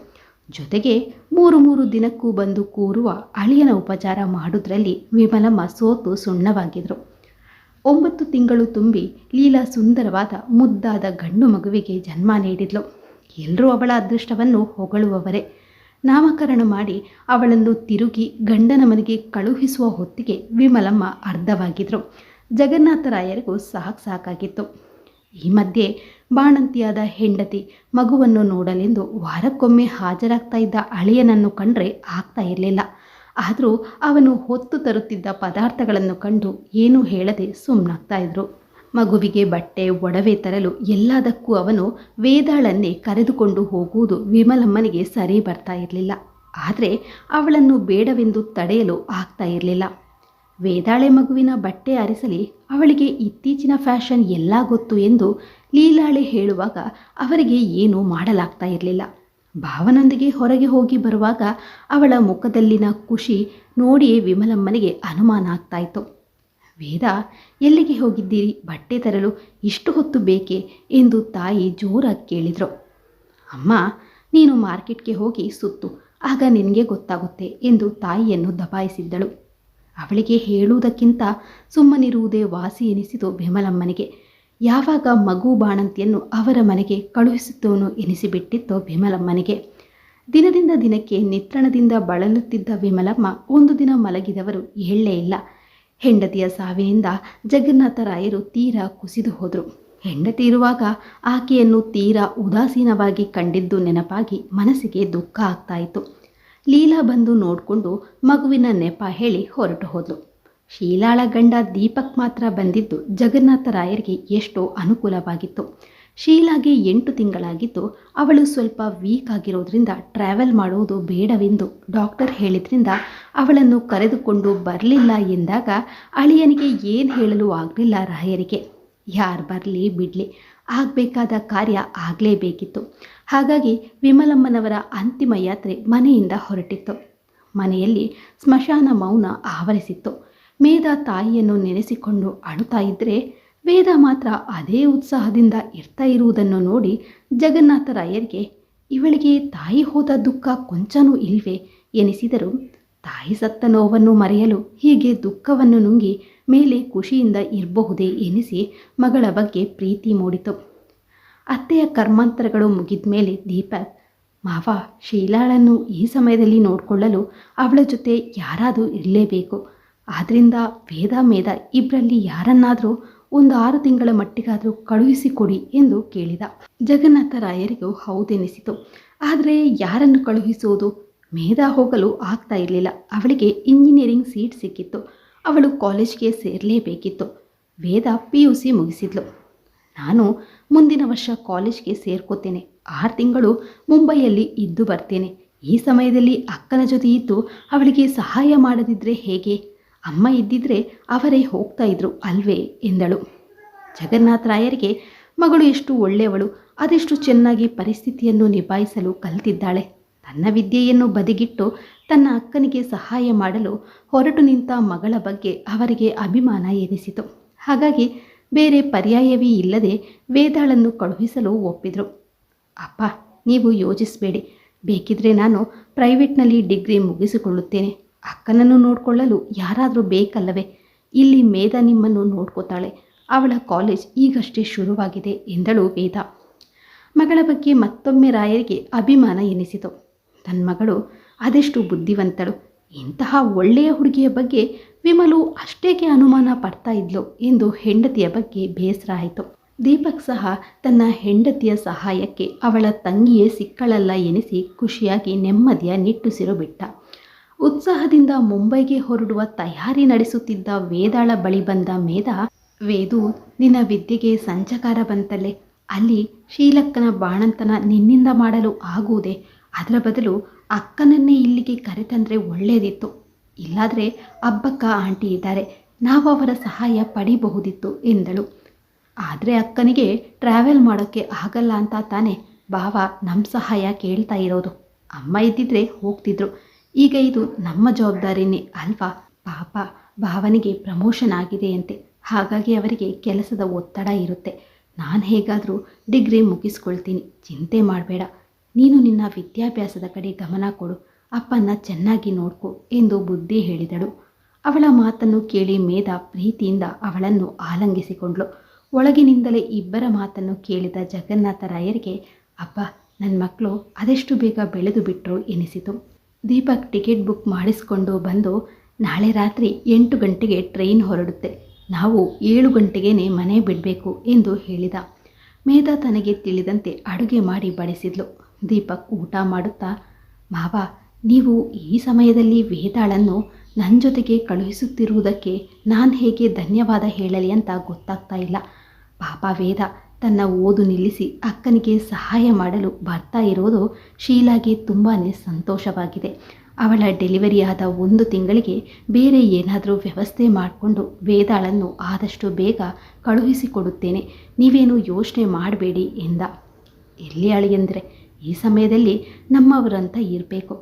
ಜೊತೆಗೆ 3 ದಿನಕ್ಕೂ ಬಂದು ಕೂರುವ ಅಳಿಯನ ಉಪಚಾರ ಮಾಡುವುದರಲ್ಲಿ ವಿಮಲಮ್ಮ ಸೋತು ಸುಣ್ಣವಾಗಿದ್ರು. 9 ತಿಂಗಳು ತುಂಬಿ ಲೀಲಾ ಸುಂದರವಾದ ಮುದ್ದಾದ ಗಂಡು ಮಗುವಿಗೆ ಜನ್ಮ ನೀಡಿದ್ಲು. ಎಲ್ಲರೂ ಅವಳ ಅದೃಷ್ಟವನ್ನು ಹೊಗಳುವವರೇ. ನಾಮಕರಣ ಮಾಡಿ ಅವಳನ್ನು ತಿರುಗಿ ಗಂಡನ ಮನೆಗೆ ಕಳುಹಿಸುವ ಹೊತ್ತಿಗೆ ವಿಮಲಮ್ಮ ಅರ್ಧವಾಗಿದ್ರು. ಜಗನ್ನಾಥರಾಯರಿಗೂ ಸಾಕಾಗಿತ್ತು. ಈ ಮಧ್ಯೆ ಬಾಣಂತಿಯಾದ ಹೆಂಡತಿ ಮಗುವನ್ನು ನೋಡಲೆಂದು ವಾರಕ್ಕೊಮ್ಮೆ ಹಾಜರಾಗ್ತಾ ಇದ್ದ ಅಳಿಯನನ್ನು ಕಂಡ್ರೆ ಆಗ್ತಾ ಇರಲಿಲ್ಲ. ಆದರೂ ಅವನು ಹೊತ್ತು ತರುತ್ತಿದ್ದ ಪದಾರ್ಥಗಳನ್ನು ಕಂಡು ಏನೂ ಹೇಳದೆ ಸುಮ್ಮನಾಗ್ತಾ ಇದ್ರು. ಮಗುವಿಗೆ ಬಟ್ಟೆ ಒಡವೆ ತರಲು ಎಲ್ಲದಕ್ಕೂ ಅವನು ವೇದಾಳನ್ನೇ ಕರೆದುಕೊಂಡು ಹೋಗುವುದು ವಿಮಲಮ್ಮನಿಗೆ ಸರಿ ಬರ್ತಾ ಇರಲಿಲ್ಲ. ಆದರೆ ಅವಳನ್ನು ಬೇಡವೆಂದು ತಡೆಯಲು ಆಗ್ತಾ ಇರಲಿಲ್ಲ. ವೇದಾಳೆ ಮಗುವಿನ ಬಟ್ಟೆ ಆರಿಸಲಿ, ಅವಳಿಗೆ ಇತ್ತೀಚಿನ ಫ್ಯಾಷನ್ ಎಲ್ಲ ಗೊತ್ತು ಎಂದು ಲೀಲಾಳೆ ಹೇಳುವಾಗ ಅವರಿಗೆ ಏನೂ ಮಾಡಲಾಗ್ತಾ ಇರಲಿಲ್ಲ. ಭಾವನೊಂದಿಗೆ ಹೊರಗೆ ಹೋಗಿ ಬರುವಾಗ ಅವಳ ಮುಖದಲ್ಲಿನ ಖುಷಿ ನೋಡಿಯೇ ವಿಮಲಮ್ಮನಿಗೆ ಅನುಮಾನ ಆಗ್ತಾಯಿತ್ತು. ವೇದ, ಎಲ್ಲಿಗೆ ಹೋಗಿದ್ದೀರಿ? ಬಟ್ಟೆ ತರಲು ಇಷ್ಟು ಹೊತ್ತು ಬೇಕೇ ಎಂದು ತಾಯಿ ಜೋರಾಗಿ ಕೇಳಿದರು. ಅಮ್ಮ, ನೀನು ಮಾರ್ಕೆಟ್ಗೆ ಹೋಗಿ ಸುತ್ತು, ಆಗ ನಿನಗೆ ಗೊತ್ತಾಗುತ್ತೆ ಎಂದು ತಾಯಿಯನ್ನು ದಬಾಯಿಸಿದ್ದಳು. ಅವಳಿಗೆ ಹೇಳುವುದಕ್ಕಿಂತ ಸುಮ್ಮನಿರುವುದೇ ವಾಸಿ ಎನಿಸಿತು ವಿಮಲಮ್ಮನಿಗೆ. ಯಾವಾಗ ಮಗು ಬಾಣಂತಿಯನ್ನು ಅವರ ಮನೆಗೆ ಕಳುಹಿಸುತ್ತವನು ಎನಿಸಿಬಿಟ್ಟಿತ್ತೋ ವಿಮಲಮ್ಮನಿಗೆ. ದಿನದಿಂದ ದಿನಕ್ಕೆ ನಿತ್ರಣದಿಂದ ಬಳಲುತ್ತಿದ್ದ ವಿಮಲಮ್ಮ ಒಂದು ದಿನ ಮಲಗಿದವರು ಹೇಳಲೇ ಇಲ್ಲ. ಹೆಂಡತಿಯ ಸಾವಿನಿಂದ ಜಗನ್ನಾಥರಾಯರು ತೀರಾ ಕುಸಿದು ಹೋದರು. ಹೆಂಡತಿ ಇರುವಾಗ ಆಕೆಯನ್ನು ತೀರಾ ಉದಾಸೀನವಾಗಿ ಕಂಡಿದ್ದು ನೆನಪಾಗಿ ಮನಸ್ಸಿಗೆ ದುಃಖ ಆಗ್ತಾಯಿತ್ತು. ಲೀಲಾ ಬಂದು ನೋಡಿಕೊಂಡು ಮಗುವಿನ ನೆಪ ಹೇಳಿ ಹೊರಟು ಹೋದ್ಲು. ಶೀಲಾಳ ಗಂಡ ದೀಪಕ್ ಮಾತ್ರ ಬಂದಿದ್ದು ಜಗನ್ನಾಥರಾಯರಿಗೆ ಎಷ್ಟೋ ಅನುಕೂಲವಾಗಿತ್ತು. ಶೀಲಾಗೆ 8 ತಿಂಗಳಾಗಿದ್ದು ಅವಳು ಸ್ವಲ್ಪ ವೀಕ್ ಆಗಿರೋದ್ರಿಂದ ಟ್ರಾವೆಲ್ ಮಾಡುವುದು ಬೇಡವೆಂದು ಡಾಕ್ಟರ್ ಹೇಳಿದ್ರಿಂದ ಅವಳನ್ನು ಕರೆದುಕೊಂಡು ಬರಲಿಲ್ಲ ಎಂದಾಗ ಅಳಿಯನಿಗೆ ಏನು ಹೇಳಲು ಆಗಲಿಲ್ಲ ರಾಯರಿಗೆ. ಯಾರು ಬರಲಿ ಬಿಡಲಿ, ಆಗಬೇಕಾದ ಕಾರ್ಯ ಆಗಲೇಬೇಕಿತ್ತು. ಹಾಗಾಗಿ ವಿಮಲಮ್ಮನವರ ಅಂತಿಮ ಯಾತ್ರೆ ಮನೆಯಿಂದ ಹೊರಟಿತ್ತು. ಮನೆಯಲ್ಲಿ ಸ್ಮಶಾನ ಮೌನ ಆವರಿಸಿತ್ತು. ಮೇಧ ತಾಯಿಯನ್ನು ನೆನೆಸಿಕೊಂಡು ಅಳುತ್ತಾ ಇದ್ದರೆ ವೇದ ಮಾತ್ರ ಅದೇ ಉತ್ಸಾಹದಿಂದ ಇರ್ತಾ ಇರುವುದನ್ನು ನೋಡಿ ಜಗನ್ನಾಥರಾಯರಿಗೆ ಇವಳಿಗೆ ತಾಯಿ ಹೋದ ದುಃಖ ಕೊಂಚನೂ ಇಲ್ವೇ ಎನಿಸಿದರು. ತಾಯಿ ಸತ್ತ ನೋವನ್ನು ಮರೆಯಲು ಹೀಗೆ ದುಃಖವನ್ನು ನುಂಗಿ ಮೇಲೆ ಖುಷಿಯಿಂದ ಇರಬಹುದೇ ಎನಿಸಿ ಮಗಳ ಬಗ್ಗೆ ಪ್ರೀತಿ ಮೂಡಿತು. ಅತ್ತೆಯ ಕರ್ಮಾಂತರಗಳು ಮುಗಿದ ಮೇಲೆ ದೀಪಕ್, ಮಾವ, ಶೀಲಾಳನ್ನು ಈ ಸಮಯದಲ್ಲಿ ನೋಡಿಕೊಳ್ಳಲು ಅವಳ ಜೊತೆ ಯಾರಾದರೂ ಇರಲೇಬೇಕು. ಆದ್ದರಿಂದ ವೇದ ಮೇಧ ಇಬ್ಬರಲ್ಲಿ ಯಾರನ್ನಾದರೂ ಒಂದು 6 ತಿಂಗಳ ಮಟ್ಟಿಗಾದರೂ ಕಳುಹಿಸಿಕೊಡಿ ಎಂದು ಕೇಳಿದ. ಜಗನ್ನಾಥರಾಯರಿಗೂ ಹೌದೆನಿಸಿತು. ಆದರೆ ಯಾರನ್ನು ಕಳುಹಿಸುವುದು? ಮೇಧ ಹೋಗಲು ಆಗ್ತಾ ಇರಲಿಲ್ಲ. ಅವಳಿಗೆ ಇಂಜಿನಿಯರಿಂಗ್ ಸೀಟ್ ಸಿಕ್ಕಿತ್ತು. ಅವಳು ಕಾಲೇಜ್ಗೆ ಸೇರಲೇಬೇಕಿತ್ತು. ವೇದ PUC ಮುಗಿಸಿದ್ಲು. ನಾನು ಮುಂದಿನ ವರ್ಷ ಕಾಲೇಜ್ಗೆ ಸೇರ್ಕೋತೇನೆ. 6 ತಿಂಗಳು ಮುಂಬೈಯಲ್ಲಿ ಇದ್ದು ಬರ್ತೇನೆ. ಈ ಸಮಯದಲ್ಲಿ ಅಕ್ಕನ ಜೊತೆ ಇದ್ದು ಅವಳಿಗೆ ಸಹಾಯ ಮಾಡದಿದ್ದರೆ ಹೇಗೆ? ಅಮ್ಮ ಇದ್ದಿದ್ರೆ ಅವರೇ ಹೋಗ್ತಾ ಇದ್ರು ಅಲ್ವೇ ಎಂದಳು. ಜಗನ್ನಾಥರಾಯರಿಗೆ ಮಗಳು ಎಷ್ಟು ಒಳ್ಳೆಯವಳು, ಅದೆಷ್ಟು ಚೆನ್ನಾಗಿ ಪರಿಸ್ಥಿತಿಯನ್ನು ನಿಭಾಯಿಸಲು ಕಲಿತಿದ್ದಾಳೆ. ತನ್ನ ವಿದ್ಯೆಯನ್ನು ಬದಿಗಿಟ್ಟು ತನ್ನ ಅಕ್ಕನಿಗೆ ಸಹಾಯ ಮಾಡಲು ಹೊರಟು ನಿಂತ ಮಗಳ ಬಗ್ಗೆ ಅವರಿಗೆ ಅಭಿಮಾನ ಎನಿಸಿತು. ಹಾಗಾಗಿ ಬೇರೆ ಪರ್ಯಾಯವೇ ಇಲ್ಲದೆ ವೇದಾಳನ್ನು ಕಳುಹಿಸಲು ಒಪ್ಪಿದರು. ಅಪ್ಪ, ನೀವು ಯೋಚಿಸಬೇಡಿ. ಬೇಕಿದ್ರೆ ನಾನು ಪ್ರೈವೇಟ್ನಲ್ಲಿ ಡಿಗ್ರಿ ಮುಗಿಸಿಕೊಳ್ಳುತ್ತೇನೆ. ಅಕ್ಕನನ್ನು ನೋಡಿಕೊಳ್ಳಲು ಯಾರಾದರೂ ಬೇಕಲ್ಲವೇ? ಇಲ್ಲಿ ಮೇಧ ನಿಮ್ಮನ್ನು ನೋಡ್ಕೋತಾಳೆ. ಅವಳ ಕಾಲೇಜ್ ಈಗಷ್ಟೇ ಶುರುವಾಗಿದೆ ಎಂದಳು ವೇದ. ಮಗಳ ಬಗ್ಗೆ ಮತ್ತೊಮ್ಮೆ ರಾಯರಿಗೆ ಅಭಿಮಾನ ಎನಿಸಿತು. ತನ್ನ ಮಗಳು ಅದೆಷ್ಟು ಬುದ್ಧಿವಂತಳು, ಇಂತಹ ಒಳ್ಳೆಯ ಹುಡುಗಿಯ ಬಗ್ಗೆ ವಿಮಲು ಅಷ್ಟೇಕೆ ಅನುಮಾನ ಪಡ್ತಾ ಇದ್ಲು ಎಂದು ಹೆಂಡತಿಯ ಬಗ್ಗೆ ಬೇಸರ ಆಯಿತು. ದೀಪಕ್ ಸಹ ತನ್ನ ಹೆಂಡತಿಯ ಸಹಾಯಕ್ಕೆ ಅವಳ ತಂಗಿಯೇ ಸಿಕ್ಕಳಲ್ಲ ಎನಿಸಿ ಖುಷಿಯಾಗಿ ನೆಮ್ಮದಿಯ ನಿಟ್ಟುಸಿರು ಬಿಟ್ಟ. ಉತ್ಸಾಹದಿಂದ ಮುಂಬೈಗೆ ಹೊರಡುವ ತಯಾರಿ ನಡೆಸುತ್ತಿದ್ದ ವೇದಾಳ ಬಳಿ ಬಂದ ಮೇಧ, ವೇದು, ನಿನ್ನ ವಿದ್ಯೆಗೆ ಸಂಚಕಾರ ಬಂತಲ್ಲೇ, ಅಲ್ಲಿ ಶೀಲಕ್ಕನ ಬಾಣಂತನ ನಿನ್ನಿಂದ ಮಾಡಲು ಆಗುವುದೇ? ಅದರ ಬದಲು ಅಕ್ಕನನ್ನೇ ಇಲ್ಲಿಗೆ ಕರೆತಂದರೆ ಒಳ್ಳೆಯದಿತ್ತು. ಇಲ್ಲಾದರೆ ಅಬ್ಬಕ್ಕ ಆಂಟಿ ಇದ್ದಾರೆ, ನಾವು ಅವರ ಸಹಾಯ ಪಡಿಬಹುದಿತ್ತು ಎಂದಳು. ಆದರೆ ಅಕ್ಕನಿಗೆ ಟ್ರಾವೆಲ್ ಮಾಡೋಕ್ಕೆ ಆಗಲ್ಲ ಅಂತ ತಾನೇ ಭಾವ ನಮ್ಮ ಸಹಾಯ ಕೇಳ್ತಾ ಇರೋದು. ಅಮ್ಮ ಇದ್ದಿದ್ರೆ ಹೋಗ್ತಿದ್ರು. ಈಗ ಇದು ನಮ್ಮ ಜವಾಬ್ದಾರಿನೇ ಅಲ್ವಾ? ಪಾಪ ಭಾವನಿಗೆ ಪ್ರಮೋಷನ್ ಆಗಿದೆಯಂತೆ. ಹಾಗಾಗಿ ಅವರಿಗೆ ಕೆಲಸದ ಒತ್ತಡ ಇರುತ್ತೆ. ನಾನು ಹೇಗಾದರೂ ಡಿಗ್ರಿ ಮುಗಿಸ್ಕೊಳ್ತೀನಿ, ಚಿಂತೆ ಮಾಡಬೇಡ. ನೀನು ನಿನ್ನ ವಿದ್ಯಾಭ್ಯಾಸದ ಕಡೆ ಗಮನ ಕೊಡು, ಅಪ್ಪನ ಚೆನ್ನಾಗಿ ನೋಡ್ಕೊ ಎಂದು ಬುದ್ಧಿ ಹೇಳಿದಳು. ಅವಳ ಮಾತನ್ನು ಕೇಳಿ ಮೇಧ ಪ್ರೀತಿಯಿಂದ ಅವಳನ್ನು ಆಲಂಗಿಸಿಕೊಂಡ್ಳು. ಒಳಗಿನಿಂದಲೇ ಇಬ್ಬರ ಮಾತನ್ನು ಕೇಳಿದ ಜಗನ್ನಾಥರಾಯರಿಗೆ, ಅಪ್ಪ, ನನ್ನ ಮಕ್ಕಳು ಅದೆಷ್ಟು ಬೇಗ ಬೆಳೆದು ಬಿಟ್ಟರು ಎನಿಸಿತು. ದೀಪಕ್ ಟಿಕೆಟ್ ಬುಕ್ ಮಾಡಿಸ್ಕೊಂಡು ಬಂದು, ನಾಳೆ ರಾತ್ರಿ 8 ಗಂಟೆಗೆ ಟ್ರೈನ್ ಹೊರಡುತ್ತೆ, ನಾವು 7 ಗಂಟೆಗೇ ಮನೆ ಬಿಡಬೇಕು ಎಂದು ಹೇಳಿದ. ಮೇಧ ತನಗೆ ತಿಳಿದಂತೆ ಅಡುಗೆ ಮಾಡಿ ಬಡಿಸಿದ್ಲು. ದೀಪಕ್ ಊಟ ಮಾಡುತ್ತಾ, ಮಾವ, ನೀವು ಈ ಸಮಯದಲ್ಲಿ ವೇದಾಳನ್ನು ನನ್ನ ಜೊತೆಗೆ ಕಳುಹಿಸುತ್ತಿರುವುದಕ್ಕೆ ನಾನು ಹೇಗೆ ಧನ್ಯವಾದ ಹೇಳಲಿ ಅಂತ ಗೊತ್ತಾಗ್ತಾ ಇಲ್ಲ. ಪಾಪ ವೇದ ತನ್ನ ಓದು ನಿಲ್ಲಿಸಿ ಅಕ್ಕನಿಗೆ ಸಹಾಯ ಮಾಡಲು ಬರ್ತಾ ಇರೋದು ಶೀಲಾಗೆ ತುಂಬಾ ಸಂತೋಷವಾಗಿದೆ. ಅವಳ ಡೆಲಿವರಿಯಾದ 1 ತಿಂಗಳಿಗೆ ಬೇರೆ ಏನಾದರೂ ವ್ಯವಸ್ಥೆ ಮಾಡಿಕೊಂಡು ವೇದಾಳನ್ನು ಆದಷ್ಟು ಬೇಗ ಕಳುಹಿಸಿಕೊಡುತ್ತೇನೆ, ನೀವೇನು ಯೋಚನೆ ಮಾಡಬೇಡಿ ಎಂದ. ಎಲ್ಲಿ ಅಳಿಯಂದ್ರೆ, ಈ ಸಮಯದಲ್ಲಿ ನಮ್ಮವರಂತ ಇರಬೇಕು,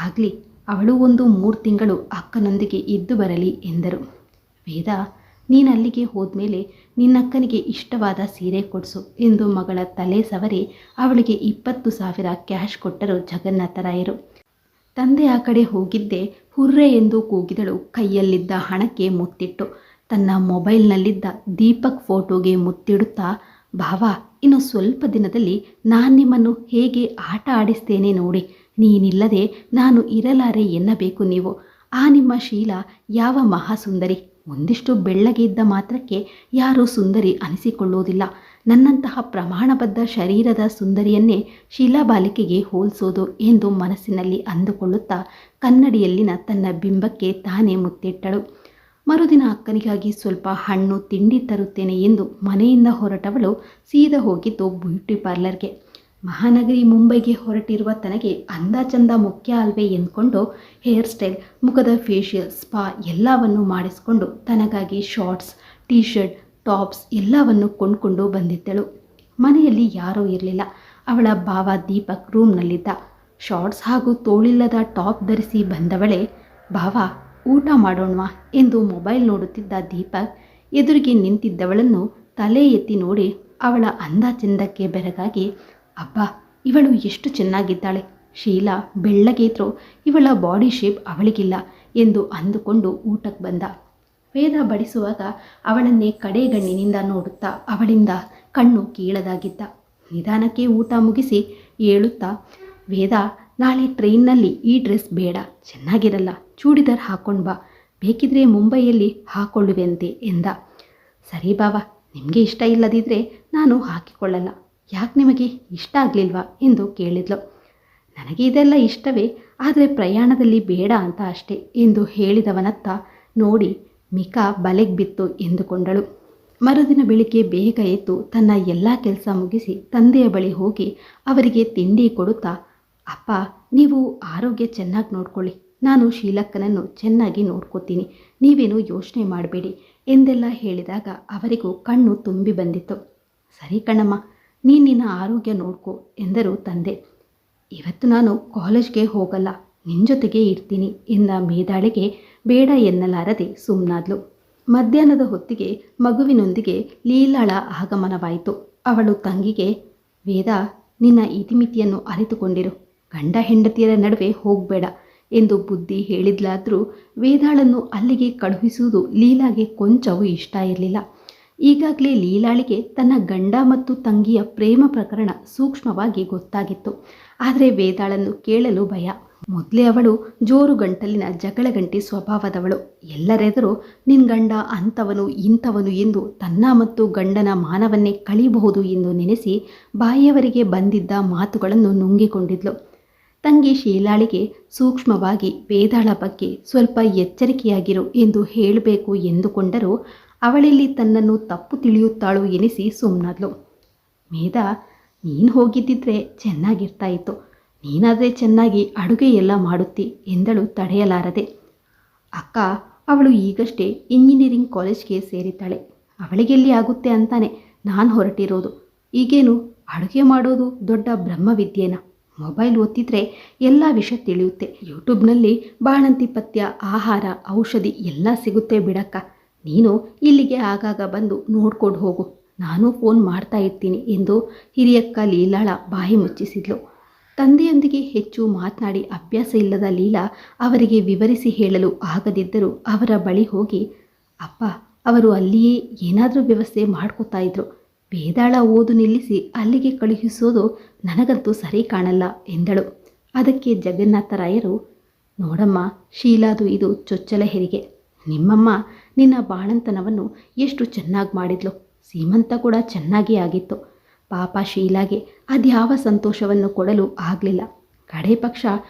ಆಗಲಿ ಅವಳು ಒಂದು 3 ತಿಂಗಳು ಅಕ್ಕನೊಂದಿಗೆ ಇದ್ದು ಬರಲಿ ಎಂದರು. ವೇದ, ನೀನು ಅಲ್ಲಿಗೆ ಹೋದ್ಮೇಲೆ ನಿನ್ನಕ್ಕನಿಗೆ ಇಷ್ಟವಾದ ಸೀರೆ ಕೊಡಿಸು ಎಂದು ಮಗಳ ತಲೆ ಸವರಿ ಅವಳಿಗೆ 20,000 ಕ್ಯಾಶ್ ಕೊಟ್ಟರು ಜಗನ್ನಾಥರಾಯರು. ತಂದೆ ಆ ಕಡೆ ಹೋಗಿದ್ದೆ ಹುರ್ರೆ ಎಂದು ಕೂಗಿದಳು. ಕೈಯಲ್ಲಿದ್ದ ಹಣಕ್ಕೆ ಮುತ್ತಿಟ್ಟು ತನ್ನ ಮೊಬೈಲ್ನಲ್ಲಿದ್ದ ದೀಪಕ್ ಫೋಟೋಗೆ ಮುತ್ತಿಡುತ್ತಾ, ಭಾವ, ಇನ್ನು ಸ್ವಲ್ಪ ದಿನದಲ್ಲಿ ನಾನು ನಿಮ್ಮನ್ನು ಹೇಗೆ ಆಟ ಆಡಿಸ್ತೇನೆ ನೋಡಿ, ನೀನಿಲ್ಲದೆ ನಾನು ಇರಲಾರೆ ಎನ್ನಬೇಕು ನೀವು. ಆ ನಿಮ್ಮ ಶೀಲಾ ಯಾವ ಮಹಾಸುಂದರಿ, ಒಂದಿಷ್ಟು ಬೆಳ್ಳಗೆ ಇದ್ದ ಮಾತ್ರಕ್ಕೆ ಯಾರೂ ಸುಂದರಿ ಅನಿಸಿಕೊಳ್ಳುವುದಿಲ್ಲ. ನನ್ನಂತಹ ಪ್ರಮಾಣಬದ್ಧ ಶರೀರದ ಸುಂದರಿಯನ್ನೇ ಶೀಲಾಬಾಲಿಕೆಗೆ ಹೋಲಿಸೋದು ಎಂದು ಮನಸ್ಸಿನಲ್ಲಿ ಅಂದುಕೊಳ್ಳುತ್ತಾ ಕನ್ನಡಿಯಲ್ಲಿನ ತನ್ನ ಬಿಂಬಕ್ಕೆ ತಾನೇ ಮುತ್ತಿಟ್ಟಳು. ಮರುದಿನ ಅಕ್ಕನಿಗಾಗಿ ಸ್ವಲ್ಪ ಹಣ್ಣು ತಿಂಡಿ ತರುತ್ತೇನೆ ಎಂದು ಮನೆಯಿಂದ ಹೊರಟವಳು ಸೀದಾ ಹೋಗಿದ್ದು ಬ್ಯೂಟಿ ಪಾರ್ಲರ್ಗೆ. ಮಹಾನಗರಿ ಮುಂಬೈಗೆ ಹೊರಟಿರುವ ತನಗೆ ಅಂದ ಚಂದ ಮುಖ್ಯ ಅಲ್ವೇ ಎಂದ್ಕೊಂಡು ಹೇರ್ ಸ್ಟೈಲ್, ಮುಖದ ಫೇಶಿಯಲ್, ಸ್ಪಾ ಎಲ್ಲವನ್ನು ಮಾಡಿಸಿಕೊಂಡು ತನಗಾಗಿ ಶಾರ್ಟ್ಸ್, ಟೀ ಶರ್ಟ್, ಟಾಪ್ಸ್ ಎಲ್ಲವನ್ನು ಕೊಂಡ್ಕೊಂಡು ಬಂದಿದ್ದಳು. ಮನೆಯಲ್ಲಿ ಯಾರೂ ಇರಲಿಲ್ಲ. ಅವಳ ಭಾವ ದೀಪಕ್ ರೂಮ್ನಲ್ಲಿದ್ದ. ಶಾರ್ಟ್ಸ್ ಹಾಗೂ ತೋಳಿಲ್ಲದ ಟಾಪ್ ಧರಿಸಿ ಬಂದವಳೆ, ಭಾವ ಊಟ ಮಾಡೋಣವಾ ಎಂದು ಮೊಬೈಲ್ ನೋಡುತ್ತಿದ್ದ ದೀಪಕ್ ಎದುರಿಗೆ ನಿಂತಿದ್ದವಳನ್ನು ತಲೆ ಎತ್ತಿ ನೋಡಿ ಅವಳ ಅಂದ ಚೆಂದಕ್ಕೆ ಬೆರಗಾಗಿ, ಅಬ್ಬಾ ಇವಳು ಎಷ್ಟು ಚೆನ್ನಾಗಿದ್ದಾಳೆ, ಶೀಲಾ ಬೆಳ್ಳಗಿದ್ರೂ ಇವಳ ಬಾಡಿ ಶೇಪ್ ಅವಳಿಗಿಲ್ಲ ಎಂದು ಅಂದುಕೊಂಡು ಊಟಕ್ಕೆ ಬಂದ. ವೇದ ಬಡಿಸುವಾಗ ಅವಳನ್ನೇ ಕಡೆಗಣ್ಣಿನಿಂದ ನೋಡುತ್ತಾ ಅವಳಿಂದ ಕಣ್ಣು ಕೀಳದಾಗಿದ್ದ. ನಿಧಾನಕ್ಕೆ ಊಟ ಮುಗಿಸಿ ಹೇಳುತ್ತಾ, ವೇದ, ನಾಳೆ ಟ್ರೈನ್ನಲ್ಲಿ ಈ ಡ್ರೆಸ್ ಬೇಡ, ಚೆನ್ನಾಗಿರಲ್ಲ, ಚೂಡಿದಾರ್ ಹಾಕೊಂಡು ಬಾ, ಬೇಕಿದ್ರೆ ಮುಂಬೈಯಲ್ಲಿ ಹಾಕೊಳ್ಳುವೆಂತೆ ಎಂದ. ಸರಿ ಬಾವ, ನಿಮಗೆ ಇಷ್ಟ ಇಲ್ಲದಿದ್ದರೆ ನಾನು ಹಾಕಿಕೊಳ್ಳಲ್ಲ, ಯಾಕೆ ನಿಮಗೆ ಇಷ್ಟ ಆಗಲಿಲ್ವಾ ಎಂದು ಕೇಳಿದ್ಲು. ನನಗೆ ಇದೆಲ್ಲ ಇಷ್ಟವೇ, ಆದರೆ ಪ್ರಯಾಣದಲ್ಲಿ ಬೇಡ ಅಂತ ಅಷ್ಟೇ ಎಂದು ಹೇಳಿದವನತ್ತ ನೋಡಿ ಮಿಕಾ ಬಲೆಗೆ ಬಿತ್ತು ಎಂದುಕೊಂಡಳು. ಮರುದಿನ ಬೆಳಿಗ್ಗೆ ಬೇಗ ಎದ್ದು ತನ್ನ ಎಲ್ಲ ಕೆಲಸ ಮುಗಿಸಿ ತಂದೆಯ ಬಳಿ ಹೋಗಿ ಅವರಿಗೆ ತಿಂಡಿ ಕೊಡುತ್ತಾ, ಅಪ್ಪ ನೀವು ಆರೋಗ್ಯ ಚೆನ್ನಾಗಿ ನೋಡ್ಕೊಳ್ಳಿ, ನಾನು ಶೀಲಕ್ಕನನ್ನು ಚೆನ್ನಾಗಿ ನೋಡ್ಕೋತೀನಿ, ನೀವೇನು ಯೋಚನೆ ಮಾಡಬೇಡಿ ಎಂದೆಲ್ಲ ಹೇಳಿದಾಗ ಅವರಿಗೂ ಕಣ್ಣು ತುಂಬಿ ಬಂದಿತ್ತು. ಸರಿ ಕಣಮ್ಮ, ನೀನು ನಿನ್ನ ಆರೋಗ್ಯ ನೋಡ್ಕೋ ಎಂದರು ತಂದೆ. ಇವತ್ತು ನಾನು ಕಾಲೇಜ್ಗೆ ಹೋಗಲ್ಲ, ನಿನ್ನ ಜೊತೆಗೆ ಇರ್ತೀನಿ ಎಂದ ಮೇದಾಳಿಗೆ ಬೇಡ ಎನ್ನಲಾರದೆ ಸುಮ್ಮನಾದ್ಲು. ಮಧ್ಯಾಹ್ನದ ಹೊತ್ತಿಗೆ ಮಗುವಿನೊಂದಿಗೆ ಲೀಲಾಳ ಆಗಮನವಾಯಿತು. ಅವಳು ತಂಗಿಗೆ, ವೇದ, ನಿನ್ನ ಇತಿಮಿತಿಯನ್ನು ಅರಿತುಕೊಂಡಿರು, ಗಂಡ ಹೆಂಡತಿಯರ ನಡುವೆ ಹೋಗಬೇಡ ಎಂದು ಬುದ್ಧಿ ಹೇಳಿದ್ಲಾದರೂ ವೇದಾಳನ್ನು ಅಲ್ಲಿಗೆ ಕಳುಹಿಸುವುದು ಲೀಲಾಗೆ ಕೊಂಚವೂ ಇಷ್ಟ ಇರಲಿಲ್ಲ. ಈಗಾಗಲೇ ಲೀಲಾಳಿಗೆ ತನ್ನ ಗಂಡ ಮತ್ತು ತಂಗಿಯ ಪ್ರೇಮ ಪ್ರಕರಣ ಸೂಕ್ಷ್ಮವಾಗಿ ಗೊತ್ತಾಗಿತ್ತು. ಆದರೆ ವೇದಾಳನ್ನು ಕೇಳಲು ಭಯ. ಮೊದಲೇ ಅವಳು ಜೋರು ಗಂಟಲಿನ ಜಗಳಗಂಟಿ ಸ್ವಭಾವದವಳು. ಎಲ್ಲರೆದುರು ನಿನ್ನ ಗಂಡ ಅಂಥವನು ಇಂಥವನು ಎಂದು ತನ್ನ ಮತ್ತು ಗಂಡನ ಮಾನವನ್ನೇ ಕಳೆಯಬಹುದು ಎಂದು ನೆನೆಸಿ ಬಾಯಿಯವರಿಗೆ ಬಂದಿದ್ದ ಮಾತುಗಳನ್ನು ನುಂಗಿಕೊಂಡಿದ್ಲು. ತಂಗಿ ಶೀಲಾಳಿಗೆ ಸೂಕ್ಷ್ಮವಾಗಿ ವೇದಾಳ ಬಗ್ಗೆ ಸ್ವಲ್ಪ ಎಚ್ಚರಿಕೆಯಾಗಿರು ಎಂದು ಹೇಳಬೇಕು ಎಂದುಕೊಂಡರೂ ಅವಳಲ್ಲಿ ತನ್ನನ್ನು ತಪ್ಪು ತಿಳಿಯುತ್ತಾಳು ಎನಿಸಿ ಸುಮ್ಮನಾದ್ಲು. ಮೇದ, ನೀನು ಹೋಗಿದ್ದಿದ್ರೆ ಚೆನ್ನಾಗಿರ್ತಾ ಇತ್ತು, ನೀನಾದರೆ ಚೆನ್ನಾಗಿ ಅಡುಗೆ ಎಲ್ಲ ಮಾಡುತ್ತಿ ಎಂದಳು ತಡೆಯಲಾರದೆ. ಅಕ್ಕ, ಅವಳು ಈಗಷ್ಟೇ ಇಂಜಿನಿಯರಿಂಗ್ ಕಾಲೇಜ್ಗೆ ಸೇರಿದ್ದಾಳೆ, ಅವಳಿಗೆಲ್ಲಿ ಆಗುತ್ತೆ ಅಂತಾನೆ ನಾನು ಹೊರಟಿರೋದು. ಈಗೇನು ಅಡುಗೆ ಮಾಡೋದು ದೊಡ್ಡ ಬ್ರಹ್ಮವಿದ್ಯೇನ? ಮೊಬೈಲ್ ಒತ್ತಿದ್ರೆ ಎಲ್ಲ ವಿಷಯ ತಿಳಿಯುತ್ತೆ. ಯೂಟ್ಯೂಬ್ನಲ್ಲಿ ಬಾಣಂತಿ ಪಥ್ಯ, ಆಹಾರ, ಔಷಧಿ ಎಲ್ಲ ಸಿಗುತ್ತೆ ಬಿಡಕ್ಕ. ನೀನು ಇಲ್ಲಿಗೆ ಆಗಾಗ ಬಂದು ನೋಡ್ಕೊಂಡು ಹೋಗು, ನಾನು ಫೋನ್ ಮಾಡ್ತಾ ಇರ್ತೀನಿ ಎಂದು ಹಿರಿಯಕ್ಕ ಲೀಲಾಳ ಬಾಯಿ ಮುಚ್ಚಿಸಿದ್ಲು. ತಂದೆಯೊಂದಿಗೆ ಹೆಚ್ಚು ಮಾತನಾಡಿ ಅಭ್ಯಾಸ ಇಲ್ಲದ ಲೀಲಾ ಅವರಿಗೆ ವಿವರಿಸಿ ಹೇಳಲು ಆಗದಿದ್ದರೂ ಅವರ ಬಳಿ ಹೋಗಿ, ಅಪ್ಪ ಅವರು ಅಲ್ಲಿಯೇ ಏನಾದರೂ ವ್ಯವಸ್ಥೆ ಮಾಡ್ಕೋತಾ ಇದ್ರು, ವೇದಾಳ ಓದು ನಿಲ್ಲಿಸಿ ಅಲ್ಲಿಗೆ ಕಳುಹಿಸೋದು ನನಗಂತೂ ಸರಿ ಕಾಣಲ್ಲ ಎಂದಳು. ಅದಕ್ಕೆ ಜಗನ್ನಾಥರಾಯರು, ನೋಡಮ್ಮ, ಶೀಲಾದು ಇದು ಚೊಚ್ಚಲ ಹೆರಿಗೆ. ನಿಮ್ಮಮ್ಮ ನಿನ್ನ ಬಾಣಂತನವನ್ನು ಎಷ್ಟು ಚೆನ್ನಾಗಿ ಮಾಡಿದ್ಲು, ಸೀಮಂತ ಕೂಡ ಚೆನ್ನಾಗೇ ಆಗಿತ್ತು. ಪಾಪ ಶೀಲಾಗೆ ಅದ್ಯಾವ ಸಂತೋಷವನ್ನು ಕೊಡಲು ಆಗಲಿಲ್ಲ. ಕಡೆ ಪಕ್ಷ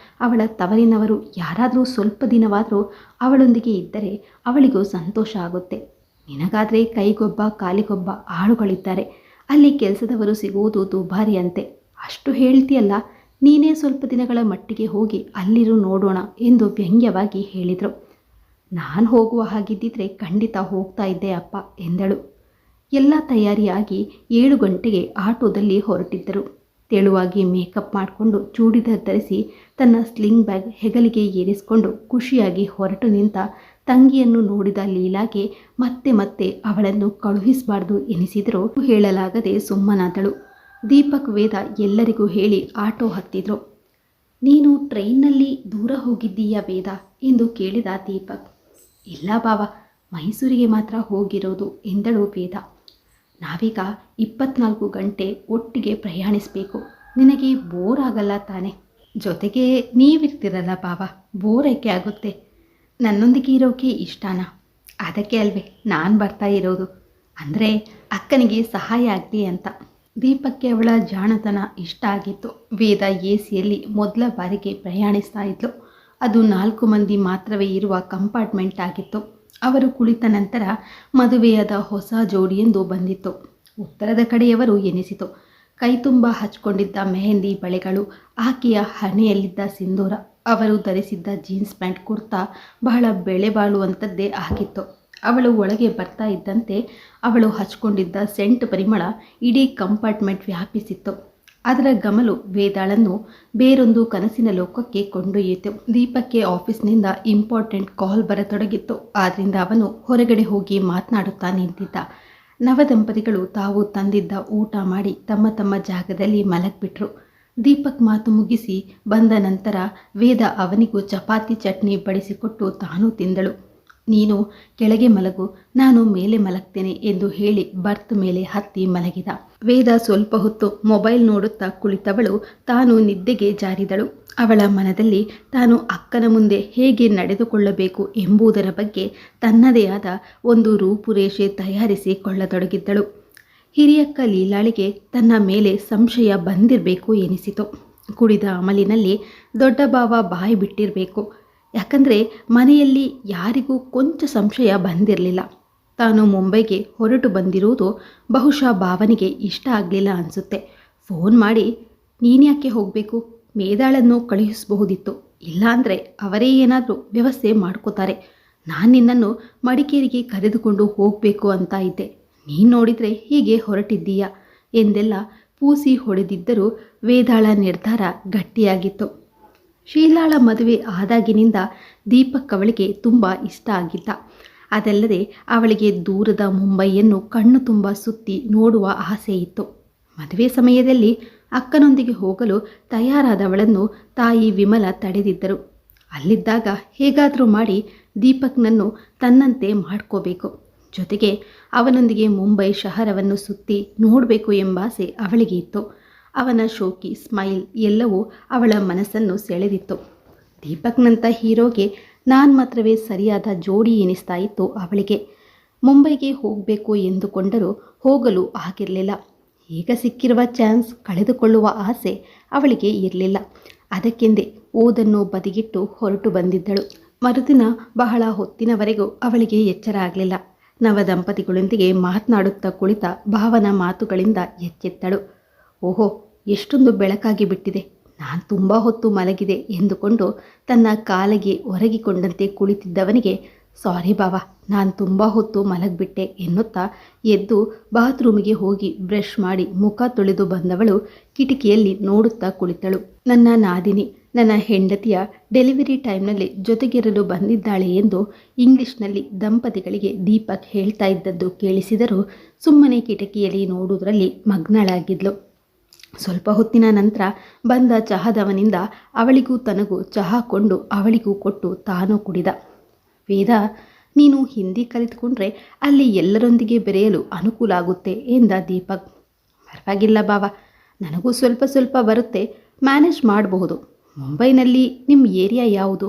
ಅವಳ ತವರಿನವರು ಯಾರಾದರೂ ಸ್ವಲ್ಪ ದಿನವಾದರೂ ಅವಳೊಂದಿಗೆ ಇದ್ದರೆ ಅವಳಿಗೂ ಸಂತೋಷ ಆಗುತ್ತೆ. ನಿನಗಾದರೆ ಕೈಗೊಬ್ಬ ಕಾಲಿಗೊಬ್ಬ ಆಳುಗಳಿದ್ದಾರೆ, ಅಲ್ಲಿ ಕೆಲಸದವರು ಸಿಗುವುದು ದುಬಾರಿಯಂತೆ. ಅಷ್ಟು ಹೇಳ್ತೀಯಲ್ಲ, ನೀನೇ ಸ್ವಲ್ಪ ದಿನಗಳ ಮಟ್ಟಿಗೆ ಹೋಗಿ ಅಲ್ಲಿರು ನೋಡೋಣ ಎಂದು ವ್ಯಂಗ್ಯವಾಗಿ ಹೇಳಿದರು. ನಾನು ಹೋಗುವ ಹಾಗಿದ್ದಿದ್ರೆ ಖಂಡಿತ ಹೋಗ್ತಾ ಇದ್ದೆ ಅಪ್ಪ ಎಂದಳು. ಎಲ್ಲ ತಯಾರಿಯಾಗಿ 7 ಗಂಟೆಗೆ ಆಟೋದಲ್ಲಿ ಹೊರಟಿದ್ದರು. ತೆಳುವಾಗಿ ಮೇಕಪ್ ಮಾಡಿಕೊಂಡು ಚೂಡಿದಾರ್ ಧರಿಸಿ ತನ್ನ ಸ್ಲಿಂಗ್ ಬ್ಯಾಗ್ ಹೆಗಲಿಗೆ ಏರಿಸಿಕೊಂಡು ಖುಷಿಯಾಗಿ ಹೊರಟು ನಿಂತ ತಂಗಿಯನ್ನು ನೋಡಿದ ಲೀಲಾಗೆ ಮತ್ತೆ ಮತ್ತೆ ಅವಳನ್ನು ಕಳುಹಿಸಬಾರ್ದು ಎನಿಸಿದರೂ ಹೇಳಲಾಗದೆ ಸುಮ್ಮನಾದಳು. ದೀಪಕ್, ವೇದ ಎಲ್ಲರಿಗೂ ಹೇಳಿ ಆಟೋ ಹತ್ತಿದ್ರು. ನೀನು ಟ್ರೈನ್ನಲ್ಲಿ ದೂರ ಹೋಗಿದ್ದೀಯಾ ವೇದ ಎಂದು ಕೇಳಿದ ದೀಪಕ್. ಇಲ್ಲ ಬಾವ, ಮೈಸೂರಿಗೆ ಮಾತ್ರ ಹೋಗಿರೋದು ಎಂದಳು ವೇದ. ನಾವೀಗ 24 ಗಂಟೆ ಒಟ್ಟಿಗೆ ಪ್ರಯಾಣಿಸಬೇಕು, ನಿನಗೆ ಬೋರ್ ಆಗಲ್ಲ ತಾನೆ? ಜೊತೆಗೆ ನೀವಿರ್ತಿರಲ್ಲ ಬಾವ, ಬೋರ್ ಏಕೆ ಆಗುತ್ತೆ? ನನ್ನೊಂದಿಗೆ ಇರೋಕೆ ಇಷ್ಟನಾ? ಅದಕ್ಕೆ ಅಲ್ವೇ ನಾನು ಬರ್ತಾ ಇರೋದು, ಅಂದರೆ ಅಕ್ಕನಿಗೆ ಸಹಾಯ ಆಗಲಿ ಅಂತ. ದೀಪಕ್ಕೆ ಅವಳ ಜಾಣತನ ಇಷ್ಟ ಆಗಿತ್ತು. ವೇದ ಎಸಿಯಲ್ಲಿ ಮೊದಲ ಬಾರಿಗೆ ಪ್ರಯಾಣಿಸ್ತಾ ಇದ್ಲು. ಅದು 4 ಮಂದಿ ಮಾತ್ರವೇ ಇರುವ ಕಂಪಾರ್ಟ್ಮೆಂಟ್ ಆಗಿತ್ತು. ಅವರು ಕುಳಿತ ನಂತರ ಮದುವೆಯಾದ ಹೊಸ ಜೋಡಿಯೆಂದು ಬಂದಿತ್ತು. ಉತ್ತರದ ಕಡೆಯವರು ಎನಿಸಿತು. ಕೈ ತುಂಬ ಹಚ್ಕೊಂಡಿದ್ದ ಮೆಹಂದಿ ಬಳೆಗಳು, ಆಕೆಯ ಹಣೆಯಲ್ಲಿದ್ದ ಸಿಂಧೂರ, ಅವರು ಧರಿಸಿದ್ದ ಜೀನ್ಸ್ ಪ್ಯಾಂಟ್ ಕುರ್ತಾ ಬಹಳ ಬೆಲೆ ಬಾಳುವಂಥದ್ದೇ ಆಗಿತ್ತು. ಅವಳು ಒಳಗೆ ಬರ್ತಾ ಇದ್ದಂತೆ ಅವಳು ಹಚ್ಕೊಂಡಿದ್ದ ಸೆಂಟ್ ಪರಿಮಳ ಇಡೀ ಕಂಪಾರ್ಟ್ಮೆಂಟ್ ವ್ಯಾಪಿಸಿತ್ತು. ಅದರ ಗಮಲು ವೇದಾಳನ್ನು ಬೇರೊಂದು ಕನಸಿನ ಲೋಕಕ್ಕೆ ಕೊಂಡೊಯ್ಯಿತು. ದೀಪಕ್ಕೆ ಆಫೀಸ್ನಿಂದ ಇಂಪಾರ್ಟೆಂಟ್ ಕಾಲ್ ಬರತೊಡಗಿತ್ತು. ಆದ್ದರಿಂದ ಅವನು ಹೊರಗಡೆ ಹೋಗಿ ಮಾತನಾಡುತ್ತಾ ನಿಂತಿದ್ದ. ನವದಂಪತಿಗಳು ತಾವು ತಂದಿದ್ದ ಊಟ ಮಾಡಿ ತಮ್ಮ ತಮ್ಮ ಜಾಗದಲ್ಲಿ ಮಲಗಿಬಿಟ್ರು. ದೀಪಕ್ ಮಾತು ಮುಗಿಸಿ ಬಂದ ನಂತರ ವೇದ ಅವನಿಗೂ ಚಪಾತಿ ಚಟ್ನಿ ಬಡಿಸಿಕೊಟ್ಟು ತಾನೂ ತಿಂದಳು. ನೀನು ಕೆಳಗೆ ಮಲಗು, ನಾನು ಮೇಲೆ ಮಲಗ್ತೇನೆ ಎಂದು ಹೇಳಿ ಬರ್ತ್ ಮೇಲೆ ಹತ್ತಿ ಮಲಗಿದ. ವೇದ ಸ್ವಲ್ಪ ಹೊತ್ತು ಮೊಬೈಲ್ ನೋಡುತ್ತಾ ಕುಳಿತವಳು ತಾನು ನಿದ್ದೆಗೆ ಜಾರಿದಳು. ಅವಳ ಮನದಲ್ಲಿ ತಾನು ಅಕ್ಕನ ಮುಂದೆ ಹೇಗೆ ನಡೆದುಕೊಳ್ಳಬೇಕು ಎಂಬುದರ ಬಗ್ಗೆ ತನ್ನದೇ ಆದ ಒಂದು ರೂಪುರೇಷೆ ತಯಾರಿಸಿಕೊಳ್ಳತೊಡಗಿದ್ದಳು. ಹಿರಿಯಕ್ಕ ಲೀಲಾಳಿಗೆ ತನ್ನ ಮೇಲೆ ಸಂಶಯ ಬಂದಿರಬೇಕು ಎನಿಸಿತು. ಕುಡಿದ ಅಮಲಿನಲ್ಲಿ ದೊಡ್ಡ ಭಾವ ಬಾಯಿ ಬಿಟ್ಟಿರಬೇಕು. ಯಾಕಂದರೆ ಮನೆಯಲ್ಲಿ ಯಾರಿಗೂ ಕೊಂಚ ಸಂಶಯ ಬಂದಿರಲಿಲ್ಲ. ತಾನು ಮುಂಬೈಗೆ ಹೊರಟು ಬಂದಿರುವುದು ಬಹುಶಃ ಭಾವನಿಗೆ ಇಷ್ಟ ಆಗಲಿಲ್ಲ ಅನಿಸುತ್ತೆ. ಫೋನ್ ಮಾಡಿ, ನೀನ್ಯಾಕೆ ಹೋಗಬೇಕು, ಮೇದಾಳನ್ನು ಕಳುಹಿಸಬಹುದಿತ್ತು, ಇಲ್ಲಾಂದರೆ ಅವರೇ ಏನಾದರೂ ವ್ಯವಸ್ಥೆ ಮಾಡ್ಕೋತಾರೆ. ನಾನು ನಿನ್ನನ್ನು ಮಡಿಕೇರಿಗೆ ಕರೆದುಕೊಂಡು ಹೋಗಬೇಕು ಅಂತ ಇದ್ದೆ, ನೀನು ನೋಡಿದರೆ ಹೀಗೆ ಹೊರಟಿದ್ದೀಯಾ ಎಂದೆಲ್ಲ ಪೂಸಿ ಹೊಡೆದಿದ್ದರೂ ವೇದಾಳ ನಿರ್ಧಾರ ಗಟ್ಟಿಯಾಗಿತ್ತು. ಶೀಲಾಳ ಮದುವೆ ಆದಾಗಿನಿಂದ ದೀಪಕ್ ಅವಳಿಗೆ ತುಂಬ ಇಷ್ಟ ಆಗಿದ್ದ. ಅದಲ್ಲದೆ ಅವಳಿಗೆ ದೂರದ ಮುಂಬೈಯನ್ನು ಕಣ್ಣು ತುಂಬ ಸುತ್ತಿ ನೋಡುವ ಆಸೆ ಇತ್ತು. ಮದುವೆ ಸಮಯದಲ್ಲಿ ಅಕ್ಕನೊಂದಿಗೆ ಹೋಗಲು ತಯಾರಾದವಳನ್ನು ತಾಯಿ ವಿಮಲ ತಡೆದಿದ್ದರು. ಅಲ್ಲಿದ್ದಾಗ ಹೇಗಾದರೂ ಮಾಡಿ ದೀಪಕ್ನನ್ನು ತನ್ನಂತೆ ಮಾಡ್ಕೋಬೇಕು, ಜೊತೆಗೆ ಅವನೊಂದಿಗೆ ಮುಂಬೈ ಶಹರವನ್ನು ಸುತ್ತಿ ನೋಡಬೇಕು ಎಂಬಾಸೆ ಅವಳಿಗೆ ಇತ್ತು. ಅವನ ಶೋಕಿ ಸ್ಮೈಲ್ ಎಲ್ಲವೂ ಅವಳ ಮನಸ್ಸನ್ನು ಸೆಳೆದಿತ್ತು. ದೀಪಕ್ನಂಥ ಹೀರೋಗೆ ನಾನು ಮಾತ್ರವೇ ಸರಿಯಾದ ಜೋಡಿ ಎನಿಸ್ತಾ ಇತ್ತು ಅವಳಿಗೆ. ಮುಂಬೈಗೆ ಹೋಗಬೇಕು ಎಂದುಕೊಂಡರೂ ಹೋಗಲು ಆಗಿರಲಿಲ್ಲ. ಈಗ ಸಿಕ್ಕಿರುವ ಚಾನ್ಸ್ ಕಳೆದುಕೊಳ್ಳುವ ಆಸೆ ಅವಳಿಗೆ ಇರಲಿಲ್ಲ. ಅದಕ್ಕೆಂದೇ ಓದನ್ನು ಬದಿಗಿಟ್ಟು ಹೊರಟು ಬಂದಿದ್ದಳು. ಮರುದಿನ ಬಹಳ ಹೊತ್ತಿನವರೆಗೂ ಅವಳಿಗೆ ಎಚ್ಚರ ಆಗಲಿಲ್ಲ. ನವದಂಪತಿಗಳೊಂದಿಗೆ ಮಾತನಾಡುತ್ತಾ ಕುಳಿತ ಭಾವನ ಮಾತುಗಳಿಂದ ಎಚ್ಚೆತ್ತಳು. ಓಹೋ, ಎಷ್ಟೊಂದು ಬೆಳಕಾಗಿ ಬಿಟ್ಟಿದೆ, ನಾನು ತುಂಬ ಹೊತ್ತು ಮಲಗಿದೆ ಎಂದುಕೊಂಡು ತನ್ನ ಕಾಲಿಗೆ ಒರಗಿಕೊಂಡಂತೆ ಕುಳಿತಿದ್ದವನಿಗೆ, ಸಾರಿ ಬಾವ, ನಾನು ತುಂಬ ಹೊತ್ತು ಮಲಗಿಬಿಟ್ಟೆ ಎನ್ನುತ್ತಾ ಎದ್ದು ಬಾತ್ರೂಮಿಗೆ ಹೋಗಿ ಬ್ರಷ್ ಮಾಡಿ ಮುಖ ತೊಳೆದು ಬಂದವಳು ಕಿಟಕಿಯಲ್ಲಿ ನೋಡುತ್ತಾ ಕುಳಿತಳು. ನನ್ನ ನಾದಿನಿ ನನ್ನ ಹೆಂಡತಿಯ ಡೆಲಿವರಿ ಟೈಮ್ನಲ್ಲಿ ಜೊತೆಗಿರಲು ಬಂದಿದ್ದಾಳೆ ಎಂದು ಇಂಗ್ಲಿಷ್ನಲ್ಲಿ ದಂಪತಿಗಳಿಗೆ ದೀಪಕ್ ಹೇಳ್ತಾ ಇದ್ದದ್ದು ಕೇಳಿಸಿದರೂ ಸುಮ್ಮನೆ ಕಿಟಕಿಯಲ್ಲಿ ನೋಡುವುದರಲ್ಲಿ ಮಗ್ನಳಾಗಿದ್ಲು. ಸ್ವಲ್ಪ ಹೊತ್ತಿನ ನಂತರ ಬಂದ ಚಹಾದವನಿಂದ ಅವಳಿಗೂ ತನಗೂ ಚಹಾ ಕೊಂಡು ಅವಳಿಗೂ ಕೊಟ್ಟು ತಾನೂ ಕುಡಿದ. ವೇದ, ನೀನು ಹಿಂದಿ ಕಲಿತುಕೊಂಡ್ರೆ ಅಲ್ಲಿ ಎಲ್ಲರೊಂದಿಗೆ ಬೆರೆಯಲು ಅನುಕೂಲ ಆಗುತ್ತೆ ಎಂದ ದೀಪಕ್. ಪರವಾಗಿಲ್ಲ ಬಾವ, ನನಗೂ ಸ್ವಲ್ಪ ಸ್ವಲ್ಪ ಬರುತ್ತೆ, ಮ್ಯಾನೇಜ್ ಮಾಡಬಹುದು. ಮುಂಬೈನಲ್ಲಿ ನಿಮ್ಮ ಏರಿಯಾ ಯಾವುದು?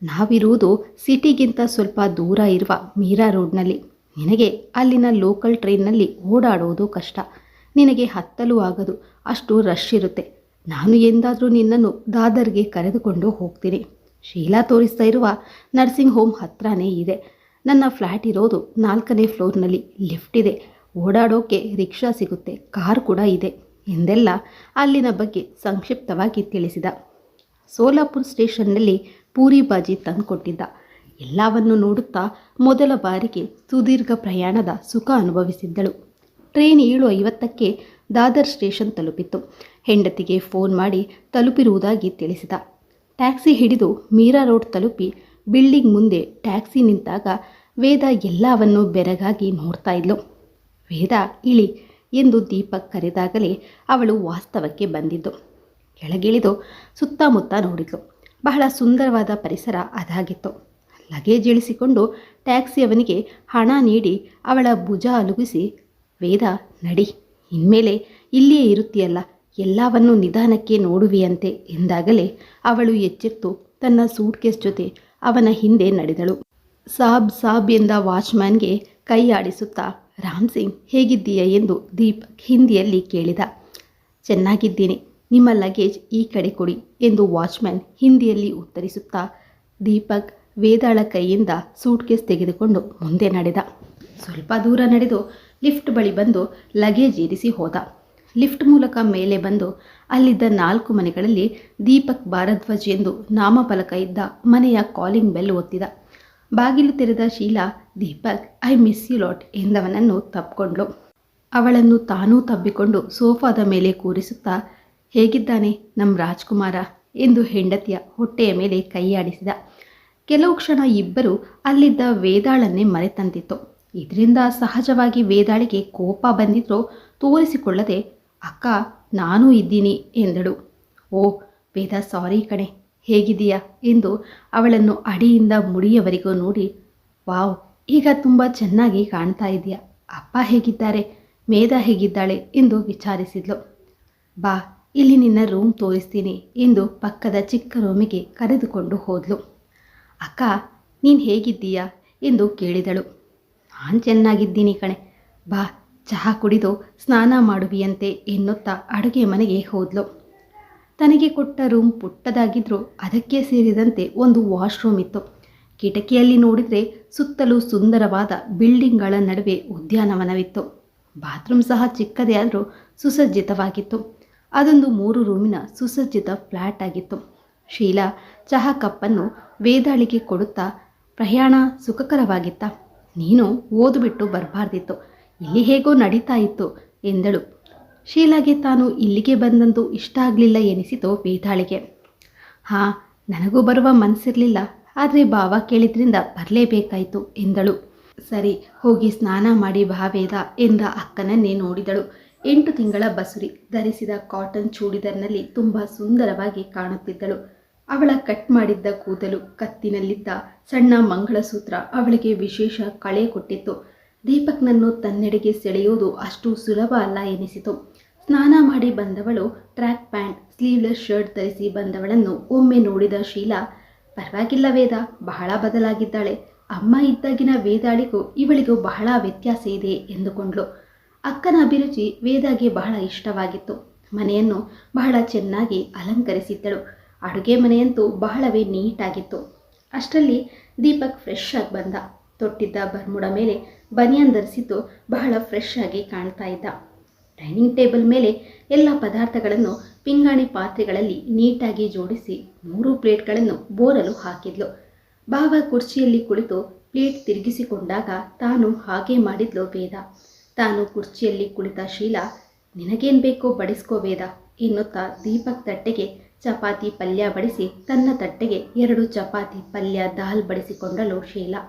ನಾವಿರುವುದು ಸಿಟಿಗಿಂತ ಸ್ವಲ್ಪ ದೂರ ಇರುವ ಮೀರಾ ರೋಡ್ನಲ್ಲಿ. ನಿನಗೆ ಅಲ್ಲಿನ ಲೋಕಲ್ ಟ್ರೈನ್ನಲ್ಲಿ ಓಡಾಡುವುದು ಕಷ್ಟ, ನಿನಗೆ ಹತ್ತಲು ಆಗದು, ಅಷ್ಟು ರಶ್ ಇರುತ್ತೆ. ನಾನು ಎಂದಾದರೂ ನಿನ್ನನ್ನು ದಾದರ್ಗೆ ಕರೆದುಕೊಂಡು ಹೋಗ್ತೀನಿ. ಶೀಲಾ ತೋರಿಸ್ತಾ ಇರುವ ನರ್ಸಿಂಗ್ ಹೋಮ್ ಹತ್ರನೇ ಇದೆ. ನನ್ನ ಫ್ಲ್ಯಾಟ್ ಇರೋದು 4ನೇ ಫ್ಲೋರ್ನಲ್ಲಿ, ಲಿಫ್ಟ್ ಇದೆ. ಓಡಾಡೋಕೆ ರಿಕ್ಷಾ ಸಿಗುತ್ತೆ, ಕಾರ್ ಕೂಡ ಇದೆ ಎಂದೆಲ್ಲ ಅಲ್ಲಿನ ಬಗ್ಗೆ ಸಂಕ್ಷಿಪ್ತವಾಗಿ ತಿಳಿಸಿದ. ಸೋಲಾಪುರ್ ಸ್ಟೇಷನ್ನಲ್ಲಿ ಪೂರಿ ಬಾಜಿ ತಂದುಕೊಟ್ಟಿದ್ದ. ಎಲ್ಲವನ್ನು ನೋಡುತ್ತಾ ಮೊದಲ ಬಾರಿಗೆ ಸುದೀರ್ಘ ಪ್ರಯಾಣದ ಸುಖ ಅನುಭವಿಸಿದ್ದಳು. ಟ್ರೈನ್ 7:50ಕ್ಕೆ ದಾದರ್ ಸ್ಟೇಷನ್ ತಲುಪಿತ್ತು. ಹೆಂಡತಿಗೆ ಫೋನ್ ಮಾಡಿ ತಲುಪಿರುವುದಾಗಿ ತಿಳಿಸಿದ. ಟ್ಯಾಕ್ಸಿ ಹಿಡಿದು ಮೀರಾ ರೋಡ್ ತಲುಪಿ ಬಿಲ್ಡಿಂಗ್ ಮುಂದೆ ಟ್ಯಾಕ್ಸಿ ನಿಂತಾಗ ವೇದ ಎಲ್ಲವನ್ನೂ ಬೆರಗಾಗಿ ನೋಡ್ತಾ ಇದ್ಲು. ವೇದ ಇಳಿ ಎಂದು ದೀಪಕ್ ಕರೆದಾಗಲೇ ಅವಳು ವಾಸ್ತವಕ್ಕೆ ಬಂದಿದ್ದು. ಕೆಳಗಿಳಿದು ಸುತ್ತಮುತ್ತ ನೋಡಿದ್ಲು. ಬಹಳ ಸುಂದರವಾದ ಪರಿಸರ ಅದಾಗಿತ್ತು. ಲಗೇಜ್ ಇಳಿಸಿಕೊಂಡು ಟ್ಯಾಕ್ಸಿಯವನಿಗೆ ಹಣ ನೀಡಿ ಅವಳ ಭುಜ ಅಲುಗಿಸಿ, ವೇದ ನಡಿ, ಇನ್ಮೇಲೆ ಇಲ್ಲಿಯೇ ಇರುತ್ತೀಯಲ್ಲ, ಎಲ್ಲವನ್ನೂ ನಿಧಾನಕ್ಕೆ ನೋಡುವಿಯಂತೆ ಎಂದಾಗಲೇ ಅವಳು ಎಚ್ಚೆತ್ತು ತನ್ನ ಸೂಟ್ಕೇಸ್ ಜೊತೆ ಅವನ ಹಿಂದೆ ನಡೆದಳು. ಸಾಬ್ ಎಂದ ವಾಚ್ಮ್ಯಾನ್ಗೆ ಕೈ ಆಡಿಸುತ್ತಾ, ರಾಮ್ ಸಿಂಗ್ ಹೇಗಿದ್ದೀಯ ಎಂದು ದೀಪಕ್ ಹಿಂದಿಯಲ್ಲಿ ಕೇಳಿದ. ಚೆನ್ನಾಗಿದ್ದೀನಿ, ನಿಮ್ಮ ಲಗೇಜ್ ಈ ಕಡೆ ಕೊಡಿ ಎಂದು ವಾಚ್ಮ್ಯಾನ್ ಹಿಂದಿಯಲ್ಲಿ ಉತ್ತರಿಸುತ್ತಾ ದೀಪಕ್ ವೇದಾಳ ಕೈಯಿಂದ ಸೂಟ್ಕೇಸ್ ತೆಗೆದುಕೊಂಡು ಮುಂದೆ ನಡೆದ. ಸ್ವಲ್ಪ ದೂರ ನಡೆದು ಲಿಫ್ಟ್ ಬಳಿ ಬಂದು ಲಗೇಜ್ ಇರಿಸಿ ಹೋದ. ಲಿಫ್ಟ್ ಮೂಲಕ ಮೇಲೆ ಬಂದು ಅಲ್ಲಿದ್ದ 4 ಮನೆಗಳಲ್ಲಿ ದೀಪಕ್ ಭಾರದ್ವಾಜ್ ಎಂದು ನಾಮಫಲಕ ಇದ್ದ ಮನೆಯ ಕಾಲಿಂಗ್ ಬೆಲ್ ಒತ್ತಿದ. ಬಾಗಿಲು ತೆರೆದ Sheela, Deepak I miss you lot ಎಂದವನನ್ನು ತಬ್ಕೊಂಡ್ಳು. ಅವಳನ್ನು ತಾನೂ ತಬ್ಬಿಕೊಂಡು ಸೋಫಾದ ಮೇಲೆ ಕೂರಿಸುತ್ತಾ, ಹೇಗಿದ್ದಾನೆ ನಮ್ಮ ರಾಜ್ಕುಮಾರ ಎಂದು ಹೆಂಡತಿಯ ಹೊಟ್ಟೆಯ ಮೇಲೆ ಕೈಯಾಡಿಸಿದ. ಕೆಲವು ಕ್ಷಣ ಇಬ್ಬರು ಅಲ್ಲಿದ್ದ ವೇದಾಳನ್ನೇ ಮರೆತಂತಿತ್ತು. ಇದರಿಂದ ಸಹಜವಾಗಿ ವೇದಾಳಿಗೆ ಕೋಪ ಬಂದಿದ್ರೂ ತೋರಿಸಿಕೊಳ್ಳದೆ, ಅಕ್ಕ ನಾನೂ ಇದ್ದೀನಿ ಎಂದಳು. ಓ ವೇದ, ಸಾರಿ ಕಣೆ, ಹೇಗಿದೀಯಾ ಎಂದು ಅವಳನ್ನು ಅಡಿಯಿಂದ ಮುಡಿಯವರೆಗೂ ನೋಡಿ, ವಾವ್, ಈಗ ತುಂಬ ಚೆನ್ನಾಗಿ ಕಾಣ್ತಾ ಇದೆಯಾ, ಅಪ್ಪ ಹೇಗಿದ್ದಾರೆ, ಮೇಧ ಹೇಗಿದ್ದಾಳೆ ಎಂದು ವಿಚಾರಿಸಿದ್ಲು. ಬಾ, ಇಲ್ಲಿ ನಿನ್ನ ರೂಮ್ ತೋರಿಸ್ತೀನಿ ಎಂದು ಪಕ್ಕದ ಚಿಕ್ಕ ರೂಮಿಗೆ ಕರೆದುಕೊಂಡು ಹೋದ್ಲು. ಅಕ್ಕ ನೀನು ಹೇಗಿದ್ದೀಯಾ ಎಂದು ಕೇಳಿದಳು. ನಾನು ಚೆನ್ನಾಗಿದ್ದೀನಿ ಕಣೆ, ಬಾ ಚಹಾ ಕುಡಿದು ಸ್ನಾನ ಮಾಡುವಿಯಂತೆ ಎನ್ನುತ್ತಾ ಅಡುಗೆ ಮನೆಗೆ ಹೋದ್ಲು. ತನಗೆ ಕೊಟ್ಟ ರೂಮ್ ಪುಟ್ಟದಾಗಿದ್ದರೂ ಅದಕ್ಕೆ ಸೇರಿದಂತೆ ಒಂದು ವಾಶ್ರೂಮ್ ಇತ್ತು. ಕಿಟಕಿಯಲ್ಲಿ ನೋಡಿದರೆ ಸುತ್ತಲೂ ಸುಂದರವಾದ ಬಿಲ್ಡಿಂಗ್ಗಳ ನಡುವೆ ಉದ್ಯಾನವನವಿತ್ತು. ಬಾತ್ರೂಮ್ ಸಹ ಚಿಕ್ಕದೇ ಆದರೂ ಸುಸಜ್ಜಿತವಾಗಿತ್ತು. ಅದೊಂದು 3 ರೂಮಿನ ಸುಸಜ್ಜಿತ ಫ್ಲ್ಯಾಟ್ ಆಗಿತ್ತು. ಶೀಲಾ ಚಹಾ ಕಪ್ಪನ್ನು ವೇದಾಳಿಗೆ ಕೊಡುತ್ತಾ, ಪ್ರಯಾಣ ಸುಖಕರವಾಗಿತ್ತ, ನೀನು ಓದುಬಿಟ್ಟು ಬರಬಾರ್ದಿತ್ತು, ಇಲ್ಲಿ ಹೇಗೋ ನಡೀತಾ ಇತ್ತು ಎಂದಳು. ಶೀಲಾಗೆ ತಾನು ಇಲ್ಲಿಗೆ ಬಂದಂತೂ ಇಷ್ಟ ಆಗಲಿಲ್ಲ ಎನಿಸಿತು ವೇದಾಳಿಗೆ. ಹಾಂ, ನನಗೂ ಬರುವ ಮನಸ್ಸಿರಲಿಲ್ಲ, ಆದರೆ ಭಾವ ಕೇಳಿದ್ರಿಂದ ಬರಲೇಬೇಕಾಯಿತು ಎಂದಳು. ಸರಿ, ಹೋಗಿ ಸ್ನಾನ ಮಾಡಿ ಬಾ ವೇದ ಎಂದ ಅಕ್ಕನನ್ನೇ ನೋಡಿದಳು. 8 ತಿಂಗಳ ಬಸುರಿ ಧರಿಸಿದ ಕಾಟನ್ ಚೂಡಿದರ್ನಲ್ಲಿ ತುಂಬ ಸುಂದರವಾಗಿ ಕಾಣುತ್ತಿದ್ದಳು. ಅವಳ ಕಟ್ ಮಾಡಿದ್ದ ಕೂದಲು, ಕತ್ತಿನಲ್ಲಿದ್ದ ಸಣ್ಣ ಮಂಗಳಸೂತ್ರ ಅವಳಿಗೆ ವಿಶೇಷ ಕಳೆ ಕೊಟ್ಟಿತ್ತು. ದೀಪಕ್ನನ್ನು ತನ್ನೆಡೆಗೆ ಸೆಳೆಯುವುದು ಅಷ್ಟು ಸುಲಭ ಅಲ್ಲ ಎನಿಸಿತು. ಸ್ನಾನ ಮಾಡಿ ಬಂದವಳು ಟ್ರ್ಯಾಕ್ ಪ್ಯಾಂಟ್, ಸ್ಲೀವ್ಲೆಸ್ ಶರ್ಟ್ ಧರಿಸಿ ಬಂದವಳನ್ನು ಒಮ್ಮೆ ನೋಡಿದ ಶೀಲಾ, ಪರವಾಗಿಲ್ಲ ವೇದ, ಬಹಳ ಬದಲಾಗಿದ್ದಾಳೆ, ಅಮ್ಮ ಇದ್ದಾಗಿನ ವೇದಾಳಿಗೂ ಇವಳಿಗೂ ಬಹಳ ವ್ಯತ್ಯಾಸ ಇದೆ ಎಂದುಕೊಂಡ್ಳು. ಅಕ್ಕನ ಅಭಿರುಚಿ ವೇದಾಗೆ ಬಹಳ ಇಷ್ಟವಾಗಿತ್ತು. ಮನೆಯನ್ನು ಬಹಳ ಚೆನ್ನಾಗಿ ಅಲಂಕರಿಸಿದ್ದಳು. ಅಡುಗೆ ಮನೆಯಂತೂ ಬಹಳವೇ ನೀಟಾಗಿತ್ತು. ಅಷ್ಟರಲ್ಲಿ ದೀಪಕ್ ಫ್ರೆಶ್ ಆಗಿ ಬಂದ. ತೊಟ್ಟಿದ್ದ ಬರ್ಮುಡ ಮೇಲೆ ಬನಿಯನ್ ಧರಿಸಿದ್ದು ಬಹಳ ಫ್ರೆಶ್ ಆಗಿ ಕಾಣ್ತಾ ಇದ್ದ. ಡೈನಿಂಗ್ ಟೇಬಲ್ ಮೇಲೆ ಎಲ್ಲ ಪದಾರ್ಥಗಳನ್ನು ಪಿಂಗಾಣಿ ಪಾತ್ರೆಗಳಲ್ಲಿ ನೀಟಾಗಿ ಜೋಡಿಸಿ 3 ಪ್ಲೇಟ್ಗಳನ್ನು ಬೋರಲು ಹಾಕಿದ್ಲು. ಭಾವ ಕುರ್ಚಿಯಲ್ಲಿ ಕುಳಿತು ಪ್ಲೇಟ್ ತಿರುಗಿಸಿಕೊಂಡಾಗ ತಾನು ಹಾಗೆ ಮಾಡಿದ್ಲು ವೇದ. ತಾನು ಕುರ್ಚಿಯಲ್ಲಿ ಕುಳಿತ ಶೀಲಾ, ನಿನಗೇನು ಬೇಕೋ ಬಡಿಸ್ಕೋ ವೇದ ಎನ್ನುತ್ತಾ ದೀಪಕ್ ತಟ್ಟೆಗೆ ಚಪಾತಿ ಪಲ್ಯ ಬಡಿಸಿ ತನ್ನ ತಟ್ಟೆಗೆ 2 ಚಪಾತಿ ಪಲ್ಯ ದಾಲ್ ಬಡಿಸಿಕೊಂಡಳು ಶೀಲಾ.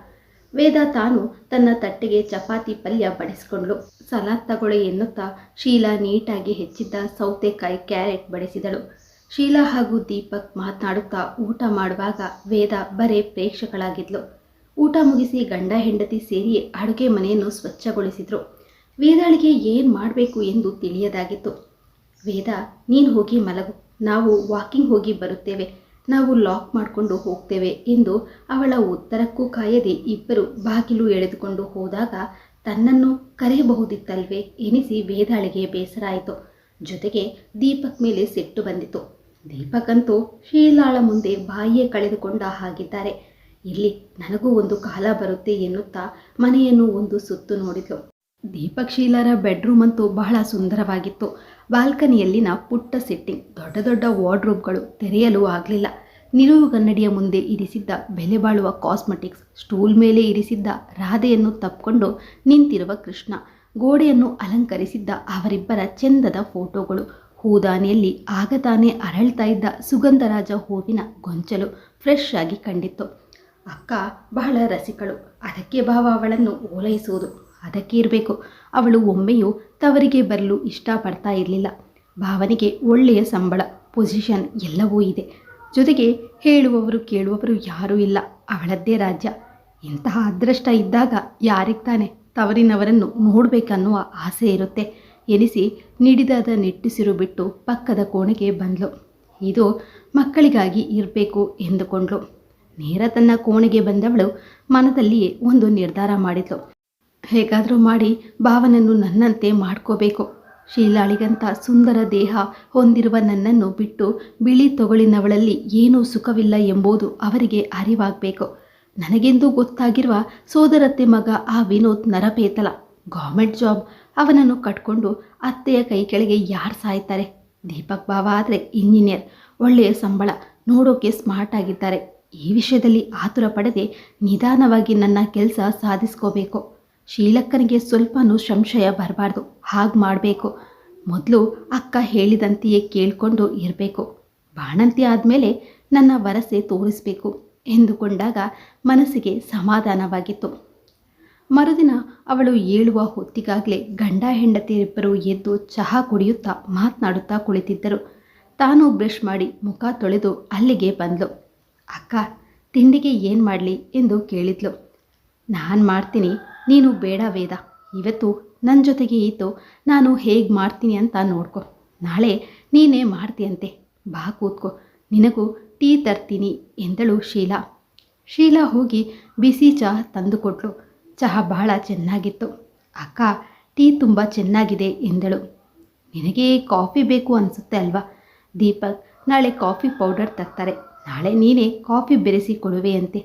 ವೇದ ತಾನು ತನ್ನ ತಟ್ಟೆಗೆ ಚಪಾತಿ ಪಲ್ಯ ಬಡಿಸಿಕೊಂಡ್ಳು. ಸಲಾದ್ ತಗೊಳ್ಳಿ ಎನ್ನುತ್ತಾ ಶೀಲಾ ನೀಟಾಗಿ ಹೆಚ್ಚಿದ್ದ ಸೌತೆಕಾಯಿ, ಕ್ಯಾರೆಟ್ ಬಡಿಸಿದಳು. ಶೀಲಾ ಹಾಗೂ ದೀಪಕ್ ಮಾತನಾಡುತ್ತಾ ಊಟ ಮಾಡುವಾಗ ವೇದ ಬರೇ ಪ್ರೇಕ್ಷಕಳಾಗಿದ್ಲು. ಊಟ ಮುಗಿಸಿ ಗಂಡ ಹೆಂಡತಿ ಸೇರಿ ಅಡುಗೆ ಮನೆಯನ್ನು ಸ್ವಚ್ಛಗೊಳಿಸಿದ್ರು. ವೇದಾಳಿಗೆ ಏನು ಮಾಡಬೇಕು ಎಂದು ತಿಳಿಯದಾಗಿತ್ತು. ವೇದ, ನೀನು ಹೋಗಿ ಮಲಗು, ನಾವು ವಾಕಿಂಗ್ ಹೋಗಿ ಬರುತ್ತೇವೆ, ನಾವು ಲಾಕ್ ಮಾಡಿಕೊಂಡು ಹೋಗ್ತೇವೆ ಎಂದು ಅವಳ ಉತ್ತರಕ್ಕೂ ಕಾಯದೆ ಇಬ್ಬರು ಬಾಗಿಲು ಎಳೆದುಕೊಂಡು ಹೋದಾಗ ತನ್ನನ್ನು ಕರೆಯಬಹುದಿತ್ತಲ್ವೇ ಎನಿಸಿ ವೇದಾಳಿಗೆ ಬೇಸರ ಆಯಿತು. ಜೊತೆಗೆ ದೀಪಕ್ ಮೇಲೆ ಸಿಟ್ಟು ಬಂದಿತು. ದೀಪಕ್ ಅಂತೂ ಶೀಲಾಳ ಮುಂದೆ ಬಾಯಿಯೇ ಕಳೆದುಕೊಂಡ ಹಾಗಿದ್ದಾರೆ. ಇಲ್ಲಿ ನನಗೂ ಒಂದು ಕಾಲ ಬರುತ್ತೆ ಎನ್ನುತ್ತಾ ಮನೆಯನ್ನು ಒಂದು ಸುತ್ತು ನೋಡಿದ್ಲು. ದೀಪಕ್ ಶೀಲಾರ ಬೆಡ್ರೂಮ್ ಅಂತೂ ಬಹಳ ಸುಂದರವಾಗಿತ್ತು. ಬಾಲ್ಕನಿಯಲ್ಲಿನ ಪುಟ್ಟ ಸೆಟ್ಟಿಂಗ್, ದೊಡ್ಡ ದೊಡ್ಡ ವಾರ್ಡ್ರೋಬ್ಗಳು ತೆರೆಯಲು ಆಗಲಿಲ್ಲ. ನಿಲುವುಗನ್ನಡಿಯ ಮುಂದೆ ಇರಿಸಿದ್ದ ಬೆಲೆ ಬಾಳುವ ಕಾಸ್ಮೆಟಿಕ್ಸ್, ಸ್ಟೂಲ್ ಮೇಲೆ ಇರಿಸಿದ್ದ ರಾಧೆಯನ್ನು ತಪ್ಪಿಕೊಂಡು ನಿಂತಿರುವ ಕೃಷ್ಣ, ಗೋಡೆಯನ್ನು ಅಲಂಕರಿಸಿದ್ದ ಅವರಿಬ್ಬರ ಚೆಂದದ ಫೋಟೋಗಳು, ಹೂದಾನಿಯಲ್ಲಿ ಆಗತಾನೆ ಅರಳ್ತಾ ಇದ್ದ ಸುಗಂಧರಾಜ ಹೂವಿನ ಗೊಂಚಲು ಫ್ರೆಶ್ ಆಗಿ ಕಂಡಿತ್ತು. ಅಕ್ಕ ಬಹಳ ರಸಿಕಳು, ಅದಕ್ಕೆ ಭಾವ ಅವಳನ್ನು ಓಲೈಸುವುದು. ಅದಕ್ಕೆ ಇರಬೇಕು, ಅವಳು ಒಮ್ಮೆಯೂ ತವರಿಗೆ ಬರಲು ಇಷ್ಟಪಡ್ತಾ ಇರಲಿಲ್ಲ. ಭಾವನಿಗೆ ಒಳ್ಳೆಯ ಸಂಬಳ, ಪೊಸಿಷನ್ ಎಲ್ಲವೂ ಇದೆ. ಜೊತೆಗೆ ಹೇಳುವವರು ಕೇಳುವವರು ಯಾರೂ ಇಲ್ಲ. ಅವಳದ್ದೇ ರಾಜ್ಯ. ಇಂತಹ ಅದೃಷ್ಟ ಇದ್ದಾಗ ಯಾರಿಗೆ ತಾನೆ ತವರಿನವರನ್ನು ನೋಡಬೇಕನ್ನುವ ಆಸೆ ಇರುತ್ತೆ ಎನಿಸಿ ನಿಡಿದಾದ ನಿಟ್ಟುಸಿರು ಬಿಟ್ಟು ಪಕ್ಕದ ಕೋಣೆಗೆ ಬಂದಳು. ಇದು ಮಕ್ಕಳಿಗಾಗಿ ಇರಬೇಕು ಎಂದುಕೊಂಡ್ಳು. ನೇರ ತನ್ನ ಕೋಣೆಗೆ ಬಂದವಳು ಮನದಲ್ಲಿಯೇ ಒಂದು ನಿರ್ಧಾರ ಮಾಡಿದ್ಳು. ಹೇಗಾದರೂ ಮಾಡಿ ಭಾವನನ್ನು ನನ್ನಂತೆ ಮಾಡ್ಕೋಬೇಕು. ಶೀಲಾಳಿಗಂತ ಸುಂದರ ದೇಹ ಹೊಂದಿರುವ ನನ್ನನ್ನು ಬಿಟ್ಟು ಬಿಳಿ ತೊಗಳಿನವಳಲ್ಲಿ ಏನೂ ಸುಖವಿಲ್ಲ ಎಂಬುದು ಅವರಿಗೆ ಅರಿವಾಗಬೇಕು. ನನಗೆಂದು ಗೊತ್ತಾಗಿರುವ ಸೋದರತ್ತೆ ಮಗ ಆ ವಿನೋದ್ ನರಪೇತಲ, ಗೌರ್ಮೆಂಟ್ ಜಾಬ್. ಅವನನ್ನು ಕಟ್ಕೊಂಡು ಅತ್ತೆಯ ಕೈ ಕೆಳಗೆ ಯಾರು ಸಾಯ್ತಾರೆ? ದೀಪಕ್ ಭಾವ ಆದರೆ ಇಂಜಿನಿಯರ್, ಒಳ್ಳೆಯ ಸಂಬಳ, ನೋಡೋಕೆ ಸ್ಮಾರ್ಟ್ ಆಗಿದ್ದಾರೆ. ಈ ವಿಷಯದಲ್ಲಿ ಆತುರ ಪಡದೆ ನಿಧಾನವಾಗಿ ನನ್ನ ಕೆಲಸ ಸಾಧಿಸ್ಕೋಬೇಕು. ಶೀಲಕ್ಕನಿಗೆ ಸ್ವಲ್ಪನೂ ಸಂಶಯ ಬರಬಾರ್ದು. ಹಾಗೆ ಮಾಡಬೇಕು. ಮೊದಲು ಅಕ್ಕ ಹೇಳಿದಂತೆಯೇ ಕೇಳಿಕೊಂಡು ಇರಬೇಕು. ಬಾಣಂತಿ ಆದಮೇಲೆ ನನ್ನ ವರಸೆ ತೋರಿಸಬೇಕು ಎಂದುಕೊಂಡಾಗ ಮನಸ್ಸಿಗೆ ಸಮಾಧಾನವಾಗಿತ್ತು. ಮರುದಿನ ಅವಳು ಏಳುವ ಹೊತ್ತಿಗಾಗಲೇ ಗಂಡ ಹೆಂಡತಿಯರಿಬ್ಬರು ಎದ್ದು ಚಹಾ ಕುಡಿಯುತ್ತಾ ಮಾತನಾಡುತ್ತಾ ಕುಳಿತಿದ್ದರು. ತಾನು ಬ್ರಷ್ ಮಾಡಿ ಮುಖ ತೊಳೆದು ಅಲ್ಲಿಗೆ ಬಂದಳು. ಅಕ್ಕ, ತಿಂಡಿಗೆ ಏನು ಮಾಡಲಿ ಎಂದು ಕೇಳಿದ್ಲು. ನಾನು ಮಾಡ್ತೀನಿ, ನೀನು ಬೇಡ ವೇದ. ಇವತ್ತು ನನ್ನ ಜೊತೆಗೆ ಇದ್ದು ನಾನು ಹೇಗೆ ಮಾಡ್ತೀನಿ ಅಂತ ನೋಡ್ಕೊ. ನಾಳೆ ನೀನೇ ಮಾಡ್ತೀಯಂತೆ. ಬಾ ಕೂತ್ಕೋ, ನಿನಗೂ ಟೀ ತರ್ತೀನಿ ಎಂದಳು ಶೀಲಾ. ಶೀಲಾ ಹೋಗಿ ಬಿಸಿ ಚಹಾ ತಂದುಕೊಟ್ಲು. ಚಹಾ ಬಹಳ ಚೆನ್ನಾಗಿತ್ತು. ಅಕ್ಕ, ಟೀ ತುಂಬ ಚೆನ್ನಾಗಿದೆ ಎಂದಳು. ನಿನಗೆ ಕಾಫಿ ಬೇಕು ಅನಿಸುತ್ತೆ ಅಲ್ವಾ? ದೀಪಕ್ ನಾಳೆ ಕಾಫಿ ಪೌಡರ್ ತರ್ತಾರೆ. ನಾಳೆ ನೀನೇ ಕಾಫಿ ಬೆರೆಸಿ ಕೊಡುವೆಯಂತೆ.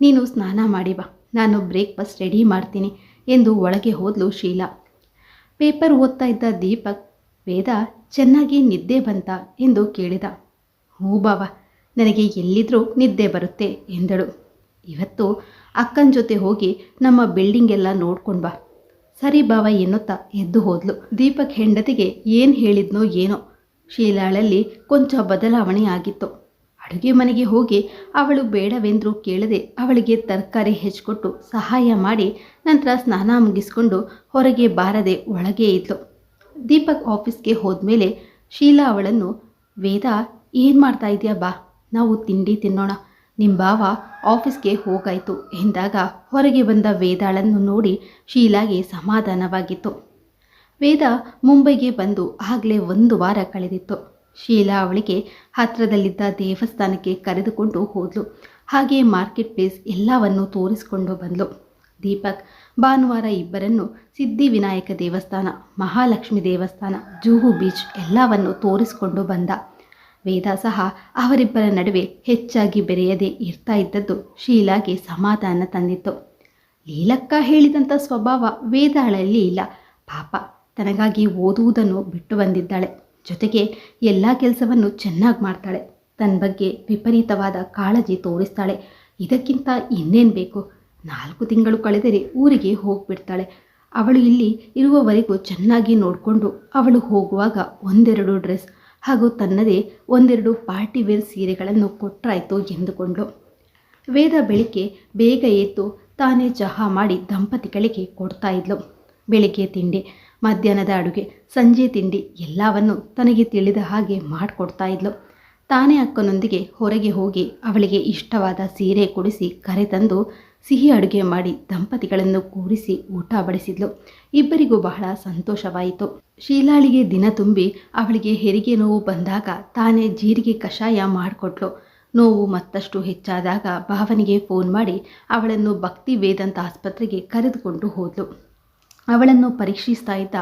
ನೀನು ಸ್ನಾನ ಮಾಡಿ ಬಾ, ನಾನು ಬ್ರೇಕ್ಫಾಸ್ಟ್ ರೆಡಿ ಮಾಡ್ತೀನಿ ಎಂದು ಒಳಗೆ ಹೋದ್ಲು ಶೀಲಾ. ಪೇಪರ್ ಓದ್ತಾ ಇದ್ದ ದೀಪಕ್, ವೇದ ಚೆನ್ನಾಗಿ ನಿದ್ದೆ ಬಂತ ಎಂದು ಕೇಳಿದ. ಹ್ಞೂ ಬಾವ, ನನಗೆ ಎಲ್ಲಿದ್ರೂ ನಿದ್ದೆ ಬರುತ್ತೆ ಎಂದಳು. ಇವತ್ತು ಅಕ್ಕನ ಜೊತೆ ಹೋಗಿ ನಮ್ಮ ಬಿಲ್ಡಿಂಗ್ ಎಲ್ಲ ನೋಡ್ಕೊಂಡು ಬಾ. ಸರಿ ಬಾವ ಎನ್ನುತ್ತಾ ಎದ್ದು ಹೋದ್ಲು. ದೀಪಕ್ ಹೆಂಡತಿಗೆ ಏನು ಹೇಳಿದ್ನೋ ಏನೋ, ಶೀಲಾಳಲ್ಲಿ ಕೊಂಚ ಬದಲಾವಣೆ ಆಗಿತ್ತು. ಅಡುಗೆ ಮನೆಗೆ ಹೋಗಿ ಅವಳು ಬೇಡವೆಂದರೂ ಕೇಳದೆ ಅವಳಿಗೆ ತರಕಾರಿ ಹೆಚ್ಚಿಕೊಟ್ಟು ಸಹಾಯ ಮಾಡಿ ನಂತರ ಸ್ನಾನ ಮುಗಿಸ್ಕೊಂಡು ಹೊರಗೆ ಬಾರದೆ ಒಳಗೆ ಇದ್ಲು. ದೀಪಕ್ ಆಫೀಸ್ಗೆ ಹೋದ್ಮೇಲೆ ಶೀಲಾ ಅವಳನ್ನು, ವೇದ ಏನು ಮಾಡ್ತಾ ಇದೆಯಾ ಬಾ, ನಾವು ತಿಂಡಿ ತಿನ್ನೋಣ, ನಿಮ್ಮ ಭಾವ ಆಫೀಸ್ಗೆ ಹೋಗಾಯಿತು ಎಂದಾಗ ಹೊರಗೆ ಬಂದ ವೇದಾಳನ್ನು ನೋಡಿ ಶೀಲಾಗೆ ಸಮಾಧಾನವಾಗಿತ್ತು. ವೇದ ಮುಂಬೈಗೆ ಬಂದು ಆಗಲೇ 1 ವಾರ ಕಳೆದಿತ್ತು. ಶೀಲಾ ಅವಳಿಗೆ ಹತ್ತಿರದಲ್ಲಿದ್ದ ದೇವಸ್ಥಾನಕ್ಕೆ ಕರೆದುಕೊಂಡು ಹೋದ್ಲು. ಹಾಗೆ ಮಾರ್ಕೆಟ್ ಪ್ಲೇಸ್ ಎಲ್ಲವನ್ನು ತೋರಿಸಿಕೊಂಡು ಬಂದಳು. ದೀಪಕ್ ಭಾನುವಾರ ಇಬ್ಬರನ್ನು ಸಿದ್ಧಿವಿನಾಯಕ ದೇವಸ್ಥಾನ, ಮಹಾಲಕ್ಷ್ಮಿ ದೇವಸ್ಥಾನ, ಜೂಹು ಬೀಚ್ ಎಲ್ಲವನ್ನು ತೋರಿಸಿಕೊಂಡು ಬಂದ. ವೇದ ಸಹ ಅವರಿಬ್ಬರ ನಡುವೆ ಹೆಚ್ಚಾಗಿ ಬೆರೆಯದೆ ಇರ್ತಾ ಇದ್ದದ್ದು ಶೀಲಾಗೆ ಸಮಾಧಾನ ತಂದಿತ್ತು. ಲೀಲಕ್ಕ ಹೇಳಿದಂಥ ಸ್ವಭಾವ ವೇದಾಳಲ್ಲಿ ಇಲ್ಲ. ಪಾಪ, ತನಗಾಗಿ ಓದುವುದನ್ನು ಬಿಟ್ಟು ಬಂದಿದ್ದಾಳೆ. ಜೊತೆಗೆ ಎಲ್ಲ ಕೆಲಸವನ್ನು ಚೆನ್ನಾಗಿ ಮಾಡ್ತಾಳೆ. ತನ್ನ ಬಗ್ಗೆ ವಿಪರೀತವಾದ ಕಾಳಜಿ ತೋರಿಸ್ತಾಳೆ. ಇದಕ್ಕಿಂತ ಇನ್ನೇನು ಬೇಕು? 4 ತಿಂಗಳು ಕಳೆದರೆ ಊರಿಗೆ ಹೋಗಿಬಿಡ್ತಾಳೆ. ಅವಳು ಇಲ್ಲಿ ಇರುವವರೆಗೂ ಚೆನ್ನಾಗಿ ನೋಡಿಕೊಂಡು ಅವಳು ಹೋಗುವಾಗ 1-2 ಡ್ರೆಸ್ ಹಾಗೂ ತನ್ನದೇ 1-2 ಪಾರ್ಟಿ ವೇರ್ ಸೀರೆಗಳನ್ನು ಕೊಟ್ಟರಾಯ್ತು ಎಂದುಕೊಂಡ್ಳು. ವೇದ ಬೆಳಿಗ್ಗೆ ಬೇಗ ಎದ್ದು ತಾನೇ ಚಹಾ ಮಾಡಿ ದಂಪತಿಗಳಿಗೆ ಕೊಡ್ತಾ ಇದ್ಲು. ಬೆಳಿಗ್ಗೆ ತಿಂಡಿ, ಮಧ್ಯಾಹ್ನದ ಅಡುಗೆ, ಸಂಜೆ ತಿಂಡಿ ಎಲ್ಲವನ್ನು ತನಗೆ ತಿಳಿದ ಹಾಗೆ ಮಾಡಿಕೊಡ್ತಾ ಇದ್ಲು. ತಾನೇ ಅಕ್ಕನೊಂದಿಗೆ ಹೊರಗೆ ಹೋಗಿ ಅವಳಿಗೆ ಇಷ್ಟವಾದ ಸೀರೆ ಕೊಡಿಸಿ ಕರೆತಂದು ಸಿಹಿ ಅಡುಗೆ ಮಾಡಿ ದಂಪತಿಗಳನ್ನು ಕೂರಿಸಿ ಊಟ ಬಡಿಸಿದ್ಲು. ಇಬ್ಬರಿಗೂ ಬಹಳ ಸಂತೋಷವಾಯಿತು. ಶೀಲಾಳಿಗೆ ದಿನ ತುಂಬಿ ಅವಳಿಗೆ ಹೆರಿಗೆ ನೋವು ಬಂದಾಗ ತಾನೇ ಜೀರಿಗೆ ಕಷಾಯ ಮಾಡಿಕೊಟ್ಲು. ನೋವು ಮತ್ತಷ್ಟು ಹೆಚ್ಚಾದಾಗ ಭಾವನಿಗೆ ಫೋನ್ ಮಾಡಿ ಅವಳನ್ನು ಭಕ್ತಿ ವೇದಾಂತ ಆಸ್ಪತ್ರೆಗೆ ಕರೆದುಕೊಂಡು ಹೋದ್ಲು. ಅವಳನ್ನು ಪರೀಕ್ಷಿಸ್ತಾ ಇದ್ದ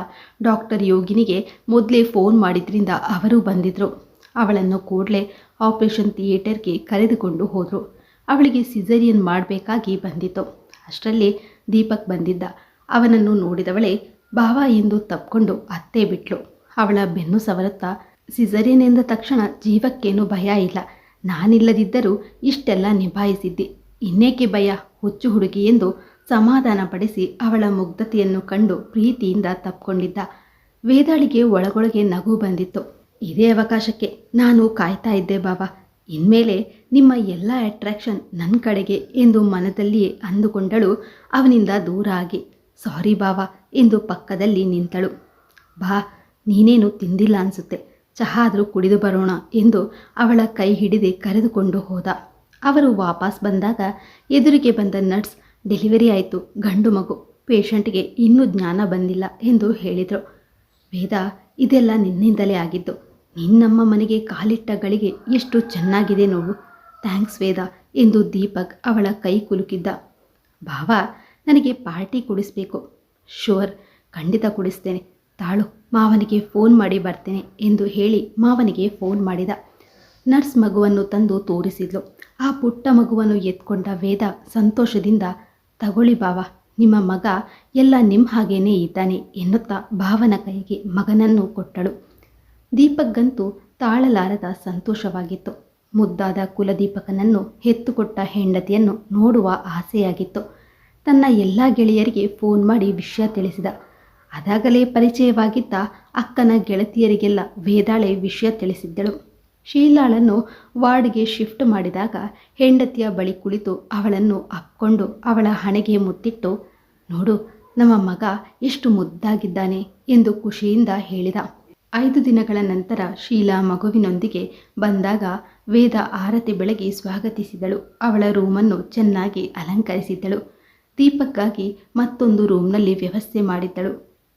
ಡಾಕ್ಟರ್ ಯೋಗಿನಿಗೆ ಮೊದಲೇ ಫೋನ್ ಮಾಡಿದ್ರಿಂದ ಅವರು ಬಂದಿದ್ದರು. ಅವಳನ್ನು ಕೂಡಲೇ ಆಪರೇಷನ್ ಥಿಯೇಟರ್ಗೆ ಕರೆದುಕೊಂಡು ಹೋದರು. ಅವಳಿಗೆ ಸಿಸೇರಿಯನ್ ಮಾಡಬೇಕಾಗಿ ಬಂದಿತ್ತು. ಅಷ್ಟರಲ್ಲಿ ದೀಪಕ್ ಬಂದಿದ್ದ. ಅವನನ್ನು ನೋಡಿದವಳೆ, ಭಾವ ಎಂದು ತಪ್ಕೊಂಡು ಅತ್ತೇ ಬಿಟ್ಲು. ಅವಳ ಬೆನ್ನು ಸವರುತ್ತಾ, ಸಿಸರಿಯನ್ ಎಂದ ತಕ್ಷಣ ಜೀವಕ್ಕೇನು ಭಯ ಇಲ್ಲ, ನಾನಿಲ್ಲದಿದ್ದರೂ ಇಷ್ಟೆಲ್ಲ ನಿಭಾಯಿಸಿದ್ದಿ, ಇನ್ನೇಕೆ ಭಯ, ಹುಚ್ಚು ಹುಡುಗಿ ಎಂದು ಸಮಾಧಾನಪಡಿಸಿ ಅವಳ ಮುಗ್ಧತೆಯನ್ನು ಕಂಡು ಪ್ರೀತಿಯಿಂದ ತಪ್ಕೊಂಡಿದ್ದ. ವೇದಾಳಿಗೆ ಒಳಗೊಳಗೆ ನಗು ಬಂದಿತ್ತು. ಇದೇ ಅವಕಾಶಕ್ಕೆ ನಾನು ಕಾಯ್ತಾ ಇದ್ದೆ ಬಾಬಾ, ಇನ್ಮೇಲೆ ನಿಮ್ಮ ಎಲ್ಲ ಅಟ್ರಾಕ್ಷನ್ ನನ್ನ ಕಡೆಗೆ ಎಂದು ಮನದಲ್ಲಿಯೇ ಅಂದುಕೊಂಡಳು. ಅವನಿಂದ ದೂರ ಆಗಿ, ಸಾರಿ ಬಾವಾ ಎಂದು ಪಕ್ಕದಲ್ಲಿ ನಿಂತಳು. ಬಾ, ನೀನೇನು ತಿಂದಿಲ್ಲ ಅನಿಸುತ್ತೆ, ಚಹಾ ಆದರೂ ಕುಡಿದು ಬರೋಣ ಎಂದು ಅವಳ ಕೈ ಹಿಡಿದು ಕರೆದುಕೊಂಡು ಹೋದ. ಅವರು ವಾಪಸ್ ಬಂದಾಗ ಎದುರಿಗೆ ಬಂದ ನರ್ಸ್, ಡೆಲಿವರಿ ಆಯಿತು, ಗಂಡು ಮಗು, ಪೇಷಂಟ್ಗೆ ಇನ್ನೂ ಜ್ಞಾನ ಬಂದಿಲ್ಲ ಎಂದು ಹೇಳಿದರು. ವೇದ, ಇದೆಲ್ಲ ನಿನ್ನಿಂದಲೇ ಆಗಿದ್ದು, ನಿನ್ನಮ್ಮ ಮನೆಗೆ ಕಾಲಿಟ್ಟ ಗಳಿಗೆ ಎಷ್ಟು ಚೆನ್ನಾಗಿದೆ ನೋಡು. ಥ್ಯಾಂಕ್ಸ್ ವೇದ ಎಂದು ದೀಪಕ್ ಅವಳ ಕೈ ಕುಲುಕಿದ್ದ. ಭಾವ, ನನಗೆ ಪಾರ್ಟಿ ಕುಡಿಸ್ಬೇಕು. ಶೋರ್, ಖಂಡಿತ ಕುಡಿಸ್ತೇನೆ, ತಾಳು, ಮಾವನಿಗೆ ಫೋನ್ ಮಾಡಿ ಬರ್ತೇನೆ ಎಂದು ಹೇಳಿ ಮಾವನಿಗೆ ಫೋನ್ ಮಾಡಿದ. ನರ್ಸ್ ಮಗುವನ್ನು ತಂದು ತೋರಿಸಿದ್ಲು. ಆ ಪುಟ್ಟ ಮಗುವನ್ನು ಎತ್ಕೊಂಡ ವೇದ ಸಂತೋಷದಿಂದ, ತಗೊಳ್ಳಿ ಭಾವ, ನಿಮ್ಮ ಮಗ ಎಲ್ಲ ನಿಮ್ಮ ಹಾಗೇನೇ ಇದ್ದಾನೆ ಎನ್ನುತ್ತಾ ಭಾವನ ಕೈಗೆ ಮಗನನ್ನು ಕೊಟ್ಟಳು. ದೀಪಕ್ಗಂತೂ ತಾಳಲಾರದ ಸಂತೋಷವಾಗಿತ್ತು. ಮುದ್ದಾದ ಕುಲದೀಪಕನನ್ನು ಹೆತ್ತುಕೊಟ್ಟ ಹೆಂಡತಿಯನ್ನು ನೋಡುವ ಆಸೆಯಾಗಿತ್ತು. ತನ್ನ ಎಲ್ಲ ಗೆಳೆಯರಿಗೆ ಫೋನ್ ಮಾಡಿ ವಿಷಯ ತಿಳಿಸಿದ. ಅದಾಗಲೇ ಪರಿಚಯವಾಗಿದ್ದ ಅಕ್ಕನ ಗೆಳತಿಯರಿಗೆಲ್ಲ ವೇದಾಳೆ ವಿಷಯ ತಿಳಿಸಿದ್ದಳು. ಶೀಲಾಳನ್ನು ವಾರ್ಡ್ಗೆ ಶಿಫ್ಟ್ ಮಾಡಿದಾಗ ಹೆಂಡತಿಯ ಬಳಿ ಕುಳಿತು ಅವಳನ್ನು ಅಪ್ಕೊಂಡು ಅವಳ ಹಣೆಗೆ ಮುತ್ತಿಟ್ಟು, ನೋಡು ನಮ್ಮ ಮಗ ಎಷ್ಟು ಮುದ್ದಾಗಿದ್ದಾನೆ ಎಂದು ಖುಷಿಯಿಂದ ಹೇಳಿದ. 5 ದಿನಗಳ ನಂತರ ಶೀಲಾ ಮಗುವಿನೊಂದಿಗೆ ಬಂದಾಗ ವೇದ ಆರತಿ ಬೆಳಗಿ ಸ್ವಾಗತಿಸಿದಳು. ಅವಳ ರೂಮನ್ನು ಚೆನ್ನಾಗಿ ಅಲಂಕರಿಸಿದ್ದಳು. ದೀಪಕ್ಕಾಗಿ ಮತ್ತೊಂದು ರೂಮ್ನಲ್ಲಿ ವ್ಯವಸ್ಥೆ ಮಾಡಿದ್ದಳು.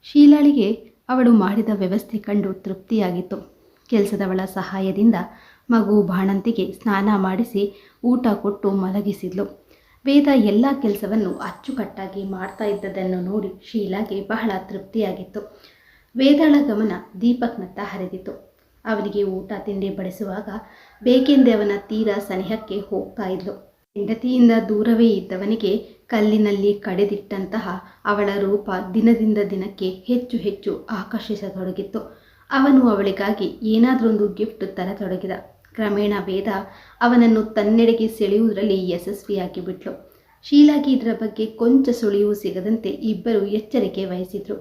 ಶೀಲಾಳಿಗೆ ಅವಳು ಮಾಡಿದ ವ್ಯವಸ್ಥೆ ಕಂಡು ತೃಪ್ತಿಯಾಗಿತ್ತು. ಕೆಲಸದವಳ ಸಹಾಯದಿಂದ ಮಗು ಬಾಣಂತಿಗೆ ಸ್ನಾನ ಮಾಡಿಸಿ ಊಟ ಕೊಟ್ಟು ಮಲಗಿಸಿದ್ಲು. ವೇದ ಎಲ್ಲ ಕೆಲಸವನ್ನು ಅಚ್ಚುಕಟ್ಟಾಗಿ ಮಾಡ್ತಾ ಇದ್ದದನ್ನು ನೋಡಿ ಶೀಲಾಗೆ ಬಹಳ ತೃಪ್ತಿಯಾಗಿತ್ತು. ವೇದಾಳ ಗಮನ ದೀಪಕ್ನತ್ತ ಹರಿದಿತ್ತು. ಅವನಿಗೆ ಊಟ ತಿಂಡಿ ಬಡಿಸುವಾಗ ಬೇಕೆಂದೇ ಅವನ ತೀರಾ ಸನಿಹಕ್ಕೆ ಹೋಗ್ತಾ ಇದ್ಲು. ಹೆಂಡತಿಯಿಂದ ದೂರವೇ ಇದ್ದವನಿಗೆ ಕಲ್ಲಿನಲ್ಲಿ ಕಡೆದಿಟ್ಟಂತಹ ಅವಳ ರೂಪ ದಿನದಿಂದ ದಿನಕ್ಕೆ ಹೆಚ್ಚು ಹೆಚ್ಚು ಆಕರ್ಷಿಸತೊಡಗಿತ್ತು. ಅವನು ಅವಳಿಗಾಗಿ ಏನಾದರೊಂದು ಗಿಫ್ಟ್ ತರತೊಡಗಿದ. ಕ್ರಮೇಣ ವೇದ ಅವನನ್ನು ತನ್ನೆಡೆಗೆ ಸೆಳೆಯುವುದರಲ್ಲಿ ಯಶಸ್ವಿಯಾಗಿ ಬಿಟ್ಲು. ಶೀಲಾಗಿ ಇದರ ಬಗ್ಗೆ ಕೊಂಚ ಸುಳಿವು ಸಿಗದಂತೆ ಇಬ್ಬರು ಎಚ್ಚರಿಕೆ ವಹಿಸಿದ್ರು.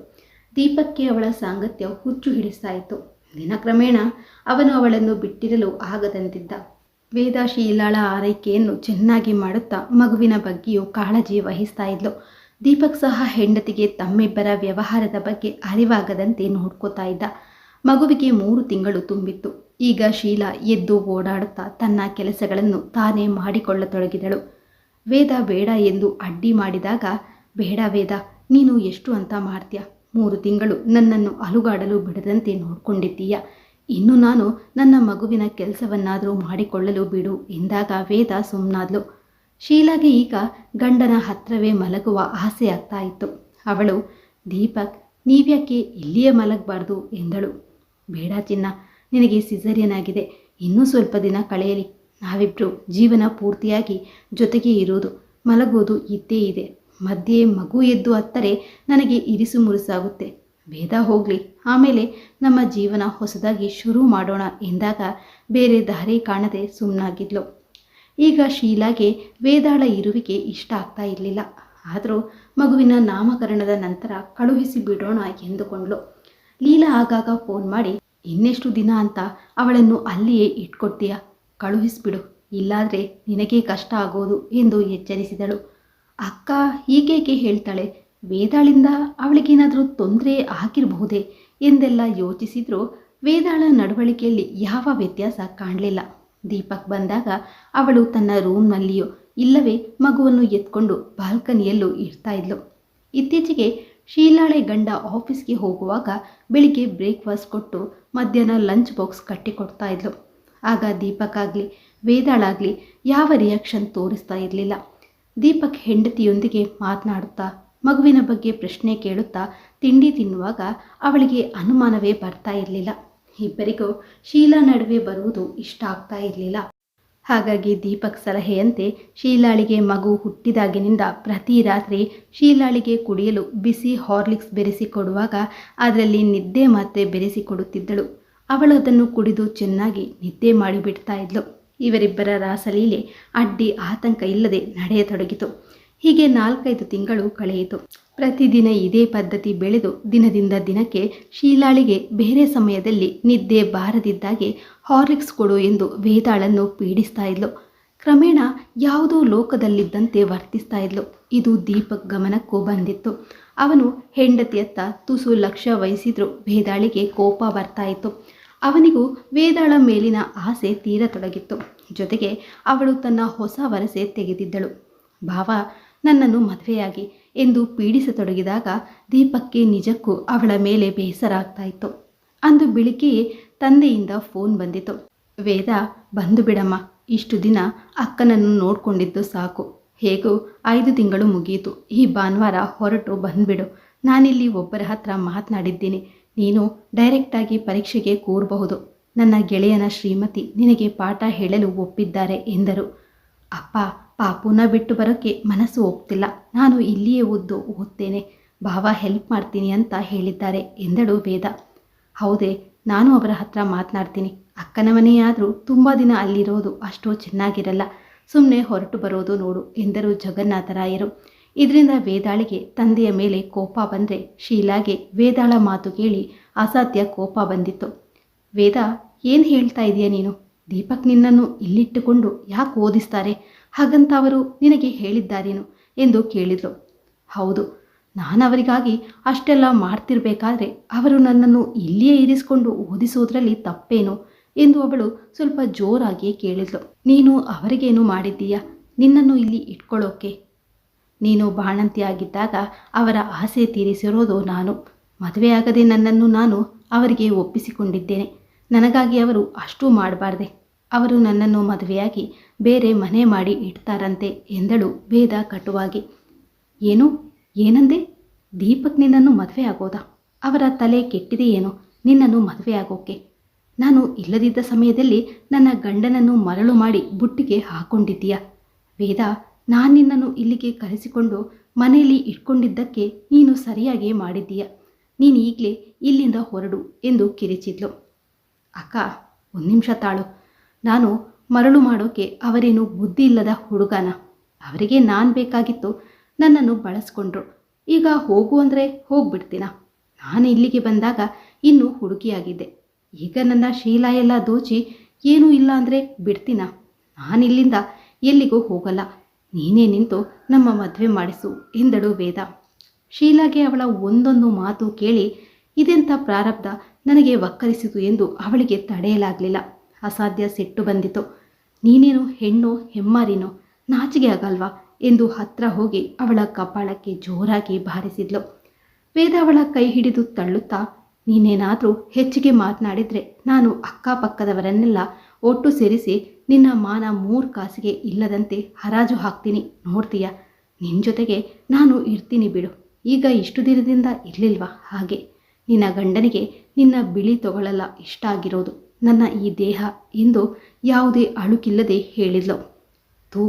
ದೀಪಕ್ಕೆ ಅವಳ ಸಾಂಗತ್ಯ ಹುಚ್ಚು ಹಿಡಿಸ್ತಾ ಇತ್ತು. ದಿನಕ್ರಮೇಣ ಅವನು ಅವಳನ್ನು ಬಿಟ್ಟಿರಲು ಆಗದಂತಿದ್ದ. ವೇದ ಶೀಲಾಳ ಆರೈಕೆಯನ್ನು ಚೆನ್ನಾಗಿ ಮಾಡುತ್ತಾ ಮಗುವಿನ ಬಗ್ಗೆಯೂ ಕಾಳಜಿ ವಹಿಸ್ತಾ ಇದ್ಲು. ದೀಪಕ್ ಸಹ ಹೆಂಡತಿಗೆ ತಮ್ಮಿಬ್ಬರ ವ್ಯವಹಾರದ ಬಗ್ಗೆ ಅರಿವಾಗದಂತೆ ನೋಡ್ಕೋತಾ ಇದ್ದ. ಮಗುವಿಗೆ 3 ತಿಂಗಳು ತುಂಬಿತ್ತು. ಈಗ ಶೀಲಾ ಎದ್ದು ಓಡಾಡುತ್ತಾ ತನ್ನ ಕೆಲಸಗಳನ್ನು ತಾನೇ ಮಾಡಿಕೊಳ್ಳತೊಡಗಿದಳು. ವೇದ ಬೇಡ ಎಂದು ಅಡ್ಡಿ ಮಾಡಿದಾಗ, ಬೇಡ ವೇದ, ನೀನು ಎಷ್ಟು ಅಂತ ಮಾಡ್ತೀಯ, 3 ತಿಂಗಳು ನನ್ನನ್ನು ಅಲುಗಾಡಲು ಬಿಡದಂತೆ ನೋಡ್ಕೊಂಡಿದ್ದೀಯ, ಇನ್ನು ನಾನು ನನ್ನ ಮಗುವಿನ ಕೆಲಸವನ್ನಾದರೂ ಮಾಡಿಕೊಳ್ಳಲು ಬಿಡು ಎಂದಾಗ ವೇದ ಸುಮ್ಮನಾದ್ಲು. ಶೀಲಾಗೆ ಈಗ ಗಂಡನ ಹತ್ರವೇ ಮಲಗುವ ಆಸೆ ಆಗ್ತಾ ಇತ್ತು. ಅವಳು, ದೀಪಕ್, ನೀವ್ಯಾಕೆ ಇಲ್ಲಿಯೇ ಮಲಗಬಾರ್ದು ಎಂದಳು. ಬೇಡ ಚಿನ್ನ, ನಿನಗೆ ಸಿಸರಿಯನ್ ಆಗಿದೆ, ಇನ್ನೂ ಸ್ವಲ್ಪ ದಿನ ಕಳೆಯಲಿ, ನಾವಿಬ್ಬರು ಜೀವನ ಪೂರ್ತಿಯಾಗಿ ಜೊತೆಗೆ ಇರೋದು, ಮಲಗೋದು ಇದ್ದೇ ಇದೆ, ಮಧ್ಯೆ ಮಗು ಎದ್ದು ಹತ್ತರೆ ನನಗೆ ಇರಿಸು ಮುರುಸಾಗುತ್ತೆ, ಭೇದ ಹೋಗಲಿ, ಆಮೇಲೆ ನಮ್ಮ ಜೀವನ ಹೊಸದಾಗಿ ಶುರು ಮಾಡೋಣ ಎಂದಾಗ ಬೇರೆ ದಾರಿ ಕಾಣದೆ ಸುಮ್ಮನಾಗಿದ್ಲು. ಈಗ ಶೀಲಾಗೆ ವೇದಾಳ ಇರುವಿಕೆ ಇಷ್ಟ ಆಗ್ತಾ ಇರಲಿಲ್ಲ. ಆದರೂ ಮಗುವಿನ ನಾಮಕರಣದ ನಂತರ ಕಳುಹಿಸಿ ಬಿಡೋಣ ಎಂದುಕೊಂಡ್ಳು. ಲೀಲಾ ಆಗಾಗ ಫೋನ್ ಮಾಡಿ, ಇನ್ನೆಷ್ಟು ದಿನ ಅಂತ ಅವಳನ್ನು ಅಲ್ಲಿಯೇ ಇಟ್ಕೊಡ್ತೀಯ, ಕಳುಹಿಸ್ಬಿಡು, ಇಲ್ಲಾದರೆ ನಿನಗೇ ಕಷ್ಟ ಆಗೋದು ಎಂದು ಎಚ್ಚರಿಸಿದಳು. ಅಕ್ಕ ಹೀಗೇಕೆ ಹೇಳ್ತಾಳೆ, ವೇದಾಳಿಂದ ಅವಳಿಗೇನಾದರೂ ತೊಂದರೆ ಆಗಿರಬಹುದೇ ಎಂದೆಲ್ಲ ಯೋಚಿಸಿದರೂ ವೇದಾಳ ನಡವಳಿಕೆಯಲ್ಲಿ ಯಾವ ವ್ಯತ್ಯಾಸ ಕಾಣಲಿಲ್ಲ. ದೀಪಕ್ ಬಂದಾಗ ಅವಳು ತನ್ನ ರೂಮ್ನಲ್ಲಿಯೋ ಇಲ್ಲವೇ ಮಗುವನ್ನು ಎತ್ಕೊಂಡು ಬಾಲ್ಕನಿಯಲ್ಲೂ ಇರ್ತಾ ಇದ್ಲು. ಇತ್ತೀಚೆಗೆ ಶೀಲಾಳೆ ಗಂಡ ಆಫೀಸ್ಗೆ ಹೋಗುವಾಗ ಬೆಳಿಗ್ಗೆ ಬ್ರೇಕ್ಫಾಸ್ಟ್ ಕೊಟ್ಟು ಮಧ್ಯಾಹ್ನ ಲಂಚ್ ಬಾಕ್ಸ್ ಕಟ್ಟಿಕೊಡ್ತಾ ಇದ್ಲು. ಆಗ ದೀಪಕ್ ಆಗಲಿ ವೇದಾಳಾಗಲಿ ಯಾವ ರಿಯಾಕ್ಷನ್ ತೋರಿಸ್ತಾ ಇರಲಿಲ್ಲ. ದೀಪಕ್ ಹೆಂಡತಿಯೊಂದಿಗೆ ಮಾತನಾಡುತ್ತಾ ಮಗುವಿನ ಬಗ್ಗೆ ಪ್ರಶ್ನೆ ಕೇಳುತ್ತಾ ತಿಂಡಿ ತಿನ್ನುವಾಗ ಅವಳಿಗೆ ಅನುಮಾನವೇ ಬರ್ತಾ ಇರಲಿಲ್ಲ. ಇಬ್ಬರಿಗೂ ಶೀಲಾ ನಡುವೆ ಬರುವುದು ಇಷ್ಟ ಆಗ್ತಾ ಇರಲಿಲ್ಲ. ಹಾಗಾಗಿ ದೀಪಕ್ ಸಲಹೆಯಂತೆ ಶೀಲಾಳಿಗೆ ಮಗು ಹುಟ್ಟಿದಾಗಿನಿಂದ ಪ್ರತಿ ರಾತ್ರಿ ಶೀಲಾಳಿಗೆ ಕುಡಿಯಲು ಬಿಸಿ ಹಾರ್ಲಿಕ್ಸ್ ಬೆರೆಸಿ ಕೊಡುವಾಗ ಅದರಲ್ಲಿ ನಿದ್ದೆ ಮಾತ್ರೆ ಬೆರೆಸಿ ಕೊಡುತ್ತಿದ್ದಳು. ಅವಳು ಅದನ್ನು ಕುಡಿದು ಚೆನ್ನಾಗಿ ನಿದ್ದೆ ಮಾಡಿಬಿಡ್ತಾ ಇದ್ಲು. ಇವರಿಬ್ಬರ ರಾಸಲೀಲೆ ಅಡ್ಡಿ ಆತಂಕ ಇಲ್ಲದೆ ನಡೆಯತೊಡಗಿತು. ಹೀಗೆ 4-5 ತಿಂಗಳು ಕಳೆಯಿತು. ಪ್ರತಿದಿನ ಇದೇ ಪದ್ಧತಿ ಬೆಳೆದು ದಿನದಿಂದ ದಿನಕ್ಕೆ ಶೀಲಾಳಿಗೆ ಬೇರೆ ಸಮಯದಲ್ಲಿ ನಿದ್ದೆ ಬಾರದಿದ್ದಾಗೆ ಹಾರ್ಲಿಕ್ಸ್ ಕೊಡು ಎಂದು ವೇದಾಳನ್ನು ಪೀಡಿಸ್ತಾ ಇದ್ಲು. ಕ್ರಮೇಣ ಯಾವುದೋ ಲೋಕದಲ್ಲಿದ್ದಂತೆ ವರ್ತಿಸ್ತಾ ಇದ್ಲು. ಇದು ದೀಪಕ್ ಗಮನಕ್ಕೂ ಬಂದಿತ್ತು. ಅವನು ಹೆಂಡತಿಯತ್ತ ತುಸು ಲಕ್ಷ್ಯ ವಹಿಸಿದ್ರೂ ವೇದಾಳಿಗೆ ಕೋಪ ಬರ್ತಾ ಇತ್ತು. ಅವನಿಗೂ ವೇದಾಳ ಮೇಲಿನ ಆಸೆ ತೀರತೊಡಗಿತ್ತು. ಜೊತೆಗೆ ಅವಳು ತನ್ನ ಹೊಸ ವರಸೆ ತೆಗೆದಿದ್ದಳು. ಭಾವ, ನನ್ನನ್ನು ಮದುವೆಯಾಗಿ ಎಂದು ಪೀಡಿಸತೊಡಗಿದಾಗ ದೀಪಕ್ಗೆ ನಿಜಕ್ಕೂ ಅವಳ ಮೇಲೆ ಬೇಸರ ಆಗ್ತಾ ಇತ್ತು. ಅಂದು ಬೆಳಿಗ್ಗೆಯೇ ತಂದೆಯಿಂದ ಫೋನ್ ಬಂದಿತು. ವೇದ, ಬಂದು ಬಿಡಮ್ಮ, ಇಷ್ಟು ದಿನ ಅಕ್ಕನನ್ನು ನೋಡ್ಕೊಂಡಿದ್ದು ಸಾಕು. ಹೇಗೂ 5 ತಿಂಗಳು ಮುಗಿಯಿತು. ಈ ಭಾನುವಾರ ಹೊರಟು ಬಂದುಬಿಡು. ನಾನಿಲ್ಲಿ ಒಬ್ಬರ ಹತ್ರ ಮಾತನಾಡಿದ್ದೀನಿ. ನೀನು ಡೈರೆಕ್ಟಾಗಿ ಪರೀಕ್ಷೆಗೆ ಕೂರಬಹುದು. ನನ್ನ ಗೆಳೆಯನ ಶ್ರೀಮತಿ ನಿನಗೆ ಪಾಠ ಹೇಳಲು ಒಪ್ಪಿದ್ದಾರೆ ಎಂದರು. ಅಪ್ಪ, ಪಾಪುನ ಬಿಟ್ಟು ಬರೋಕ್ಕೆ ಮನಸ್ಸು ಒಪ್ತಿಲ್ಲ. ನಾನು ಇಲ್ಲಿಯೇ ಓದ್ತೇನೆ. ಭಾವ ಹೆಲ್ಪ್ ಮಾಡ್ತೀನಿ ಅಂತ ಹೇಳಿದ್ದಾರೆ ಎಂದಳು ವೇದ. ಹೌದೇ, ನಾನು ಅವರ ಹತ್ರ ಮಾತನಾಡ್ತೀನಿ. ಅಕ್ಕನ ಮನೆಯಾದರೂ ತುಂಬ ದಿನ ಅಲ್ಲಿರೋದು ಅಷ್ಟೋ ಚೆನ್ನಾಗಿರಲ್ಲ. ಸುಮ್ಮನೆ ಹೊರಟು ಬರೋದು ನೋಡು ಎಂದರು ಜಗನ್ನಾಥರಾಯರು. ಇದರಿಂದ ವೇದಾಳಿಗೆ ತಂದೆಯ ಮೇಲೆ ಕೋಪ ಬಂದರೆ ಶೀಲಾಗೆ ವೇದಾಳ ಮಾತು ಕೇಳಿ ಅಸಾಧ್ಯ ಕೋಪ ಬಂದಿತ್ತು. ವೇದ, ಏನು ಹೇಳ್ತಾ ಇದೆಯಾ ನೀನು? ದೀಪಕ್ ನಿನ್ನನ್ನು ಇಲ್ಲಿಟ್ಟುಕೊಂಡು ಯಾಕೆ ಓದಿಸ್ತಾರೆ? ಹಾಗಂತ ಅವರು ನಿನಗೆ ಹೇಳಿದ್ದಾರೇನು ಎಂದು ಕೇಳಿದ್ಲು. ಹೌದು, ನಾನು ಅವರಿಗಾಗಿ ಅಷ್ಟೆಲ್ಲ ಮಾಡ್ತಿರ್ಬೇಕಾದ್ರೆ ಅವರು ನನ್ನನ್ನು ಇಲ್ಲಿಯೇ ಇರಿಸ್ಕೊಂಡು ಓದಿಸೋದ್ರಲ್ಲಿ ತಪ್ಪೇನು ಎಂದು ಅವಳು ಸ್ವಲ್ಪ ಜೋರಾಗಿಯೇ ಕೇಳಿದ್ಲು. ನೀನು ಅವರಿಗೇನು ಮಾಡಿದ್ದೀಯಾ ನಿನ್ನನ್ನು ಇಲ್ಲಿ ಇಟ್ಕೊಳ್ಳೋಕೆ? ನೀನು ಬಾಣಂತಿಯಾಗಿದ್ದಾಗ ಅವರ ಆಸೆ ತೀರಿಸಿರೋದು ನಾನು. ಮದುವೆಯಾಗದೆ ನನ್ನನ್ನು ನಾನು ಅವರಿಗೆ ಒಪ್ಪಿಸಿಕೊಂಡಿದ್ದೇನೆ. ನನಗಾಗಿ ಅವರು ಅಷ್ಟೂ ಮಾಡಬಾರ್ದೆ. ಅವರು ನನ್ನನ್ನು ಮದುವೆಯಾಗಿ ಬೇರೆ ಮನೆ ಮಾಡಿ ಇಡ್ತಾರಂತೆ ಎಂದಳು ವೇದ ಕಟುವಾಗಿ. ಏನಂದೆ? ದೀಪಕ್ ನಿನ್ನನ್ನು ಮದುವೆ ಆಗೋದಾ? ಅವರ ತಲೆ ಕೆಟ್ಟಿದೆಯೇನೋ ನಿನ್ನನ್ನು ಮದುವೆಯಾಗೋಕೆ? ನಾನು ಇಲ್ಲದಿದ್ದ ಸಮಯದಲ್ಲಿ ನನ್ನ ಗಂಡನನ್ನು ಮರಳು ಮಾಡಿ ಬುಟ್ಟಿಗೆ ಹಾಕೊಂಡಿದ್ದೀಯಾ? ವೇದ, ನಾನು ನಿನ್ನನ್ನು ಇಲ್ಲಿಗೆ ಕರೆಸಿಕೊಂಡು ಮನೆಯಲ್ಲಿ ಇಟ್ಕೊಂಡಿದ್ದಕ್ಕೆ ನೀನು ಸರಿಯಾಗಿ ಮಾಡಿದ್ದೀಯ. ನೀನು ಈಗಲೇ ಇಲ್ಲಿಂದ ಹೊರಡು ಎಂದು ಕಿರಿಚಿದ್ಲು. ಅಕ್ಕ, 1 ನಿಮಿಷ ತಾಳು. ನಾನು ಮರಳು ಮಾಡೋಕೆ ಅವರೇನು ಬುದ್ಧಿ ಇಲ್ಲದ ಹುಡುಗನ? ಅವರಿಗೆ ನಾನು ಬೇಕಾಗಿತ್ತು, ನನ್ನನ್ನು ಬಳಸ್ಕೊಂಡ್ರು. ಈಗ ಹೋಗು ಅಂದರೆ ಹೋಗ್ಬಿಡ್ತೀನ? ನಾನು ಇಲ್ಲಿಗೆ ಬಂದಾಗ ಇನ್ನೂ ಹುಡುಗಿಯಾಗಿದ್ದೆ. ಈಗ ನನ್ನ ಶೀಲ ಎಲ್ಲ ದೋಚಿ ಏನೂ ಇಲ್ಲ ಅಂದರೆ ಬಿಡ್ತೀನ? ನಾನಿಲ್ಲಿಂದ ಎಲ್ಲಿಗೂ ಹೋಗಲ್ಲ. ನೀನೇ ನಿಂತು ನಮ್ಮ ಮದುವೆ ಮಾಡಿಸು ಎಂದಳು ವೇದ. ಶೀಲಾಗೆ ಅವಳ ಒಂದೊಂದು ಮಾತು ಕೇಳಿ ಇದೆಂಥ ಪ್ರಾರಬ್ಧ ನನಗೆ ವಕ್ಕರಿಸಿತು ಎಂದು ಅವಳಿಗೆ ತಡೆಯಲಾಗಲಿಲ್ಲ. ಅಸಾಧ್ಯ ಸಿಟ್ಟು ಬಂದಿತು. ನೀನೇನು ಹೆಣ್ಣು ಹೆಮ್ಮಾರಿನೋ? ನಾಚಿಗೆ ಆಗಲ್ವಾ ಎಂದು ಹತ್ರ ಹೋಗಿ ಅವಳ ಕಪಾಳಕ್ಕೆ ಜೋರಾಗಿ ಬಾರಿಸಿದ್ಲು. ವೇದ ಅವಳ ಕೈ ಹಿಡಿದು ತಳ್ಳುತ್ತಾ, ನೀನೇನಾದರೂ ಹೆಚ್ಚಿಗೆ ಮಾತನಾಡಿದರೆ ನಾನು ಅಕ್ಕಪಕ್ಕದವರನ್ನೆಲ್ಲ ಒಟ್ಟು ಸೇರಿಸಿ ನಿನ್ನ ಮಾನ 3 ಕಾಸಿಗೆ ಇಲ್ಲದಂತೆ ಹರಾಜು ಹಾಕ್ತೀನಿ, ನೋಡ್ತೀಯ? ನಿನ್ನ ಜೊತೆಗೆ ನಾನು ಇರ್ತೀನಿ ಬಿಡು. ಈಗ ಇಷ್ಟು ದಿನದಿಂದ ಇರಲಿಲ್ವಾ ಹಾಗೆ? ನಿನ್ನ ಗಂಡನಿಗೆ ನಿನ್ನ ಬಿಳಿ ತೊಗೊಳಲ್ಲ ಇಷ್ಟ ಆಗಿರೋದು, ನನ್ನ ಈ ದೇಹ ಎಂದು ಯಾವುದೇ ಅಳುಕಿಲ್ಲದೆ ಹೇಳಿದ್ಲು. ತೂ,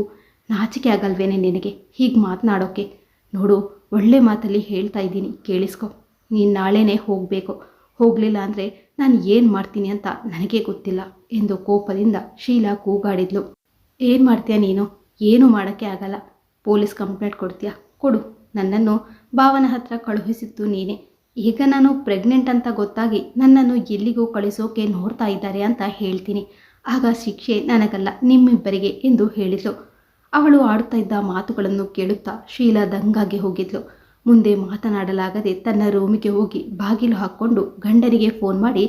ನಾಚಿಕೆ ಆಗಲ್ವೇನೆ ನಿನಗೆ ಹೀಗೆ ಮಾತನಾಡೋಕ್ಕೆ? ನೋಡು, ಒಳ್ಳೆ ಮಾತಲ್ಲಿ ಹೇಳ್ತಾ ಇದ್ದೀನಿ, ಕೇಳಿಸ್ಕೊ. ನೀನು ನಾಳೆನೇ ಹೋಗಬೇಕು. ಹೋಗಲಿಲ್ಲ ಅಂದರೆ ನಾನು ಏನು ಮಾಡ್ತೀನಿ ಅಂತ ನನಗೆ ಗೊತ್ತಿಲ್ಲ ಎಂದು ಕೋಪದಿಂದ ಶೀಲಾ ಕೂಗಾಡಿದ್ಲು. ಏನು ಮಾಡ್ತೀಯ ನೀನು? ಏನೂ ಮಾಡೋಕ್ಕೆ ಆಗಲ್ಲ. ಪೊಲೀಸ್ ಕಂಪ್ಲೇಂಟ್ ಕೊಡ್ತೀಯಾ? ಕೊಡು. ನನ್ನನ್ನು ಭಾವನ ಹತ್ರ ಕಳುಹಿಸಿದ್ದು ನೀನೇ. ಈಗ ನಾನು ಪ್ರೆಗ್ನೆಂಟ್ ಅಂತ ಗೊತ್ತಾಗಿ ನನ್ನನ್ನು ಎಲ್ಲಿಗೂ ಕಳಿಸೋಕೆ ನೋಡ್ತಾ ಇದ್ದಾರೆ ಅಂತ ಹೇಳ್ತೀನಿ. ಆಗ ಶಿಕ್ಷೆ ನನಗಲ್ಲ, ನಿಮ್ಮಿಬ್ಬರಿಗೆ ಎಂದು ಹೇಳಿದ್ಲು. ಅವಳು ಆಡುತ್ತಾ ಇದ್ದ ಮಾತುಗಳನ್ನು ಕೇಳುತ್ತಾ ಶೀಲಾ ದಂಗಾಗಿ ಹೋಗಿದ್ಲು. ಮುಂದೆ ಮಾತನಾಡಲಾಗದೆ ತನ್ನ ರೂಮಿಗೆ ಹೋಗಿ ಬಾಗಿಲು ಹಾಕ್ಕೊಂಡು ಗಂಡನಿಗೆ ಫೋನ್ ಮಾಡಿ,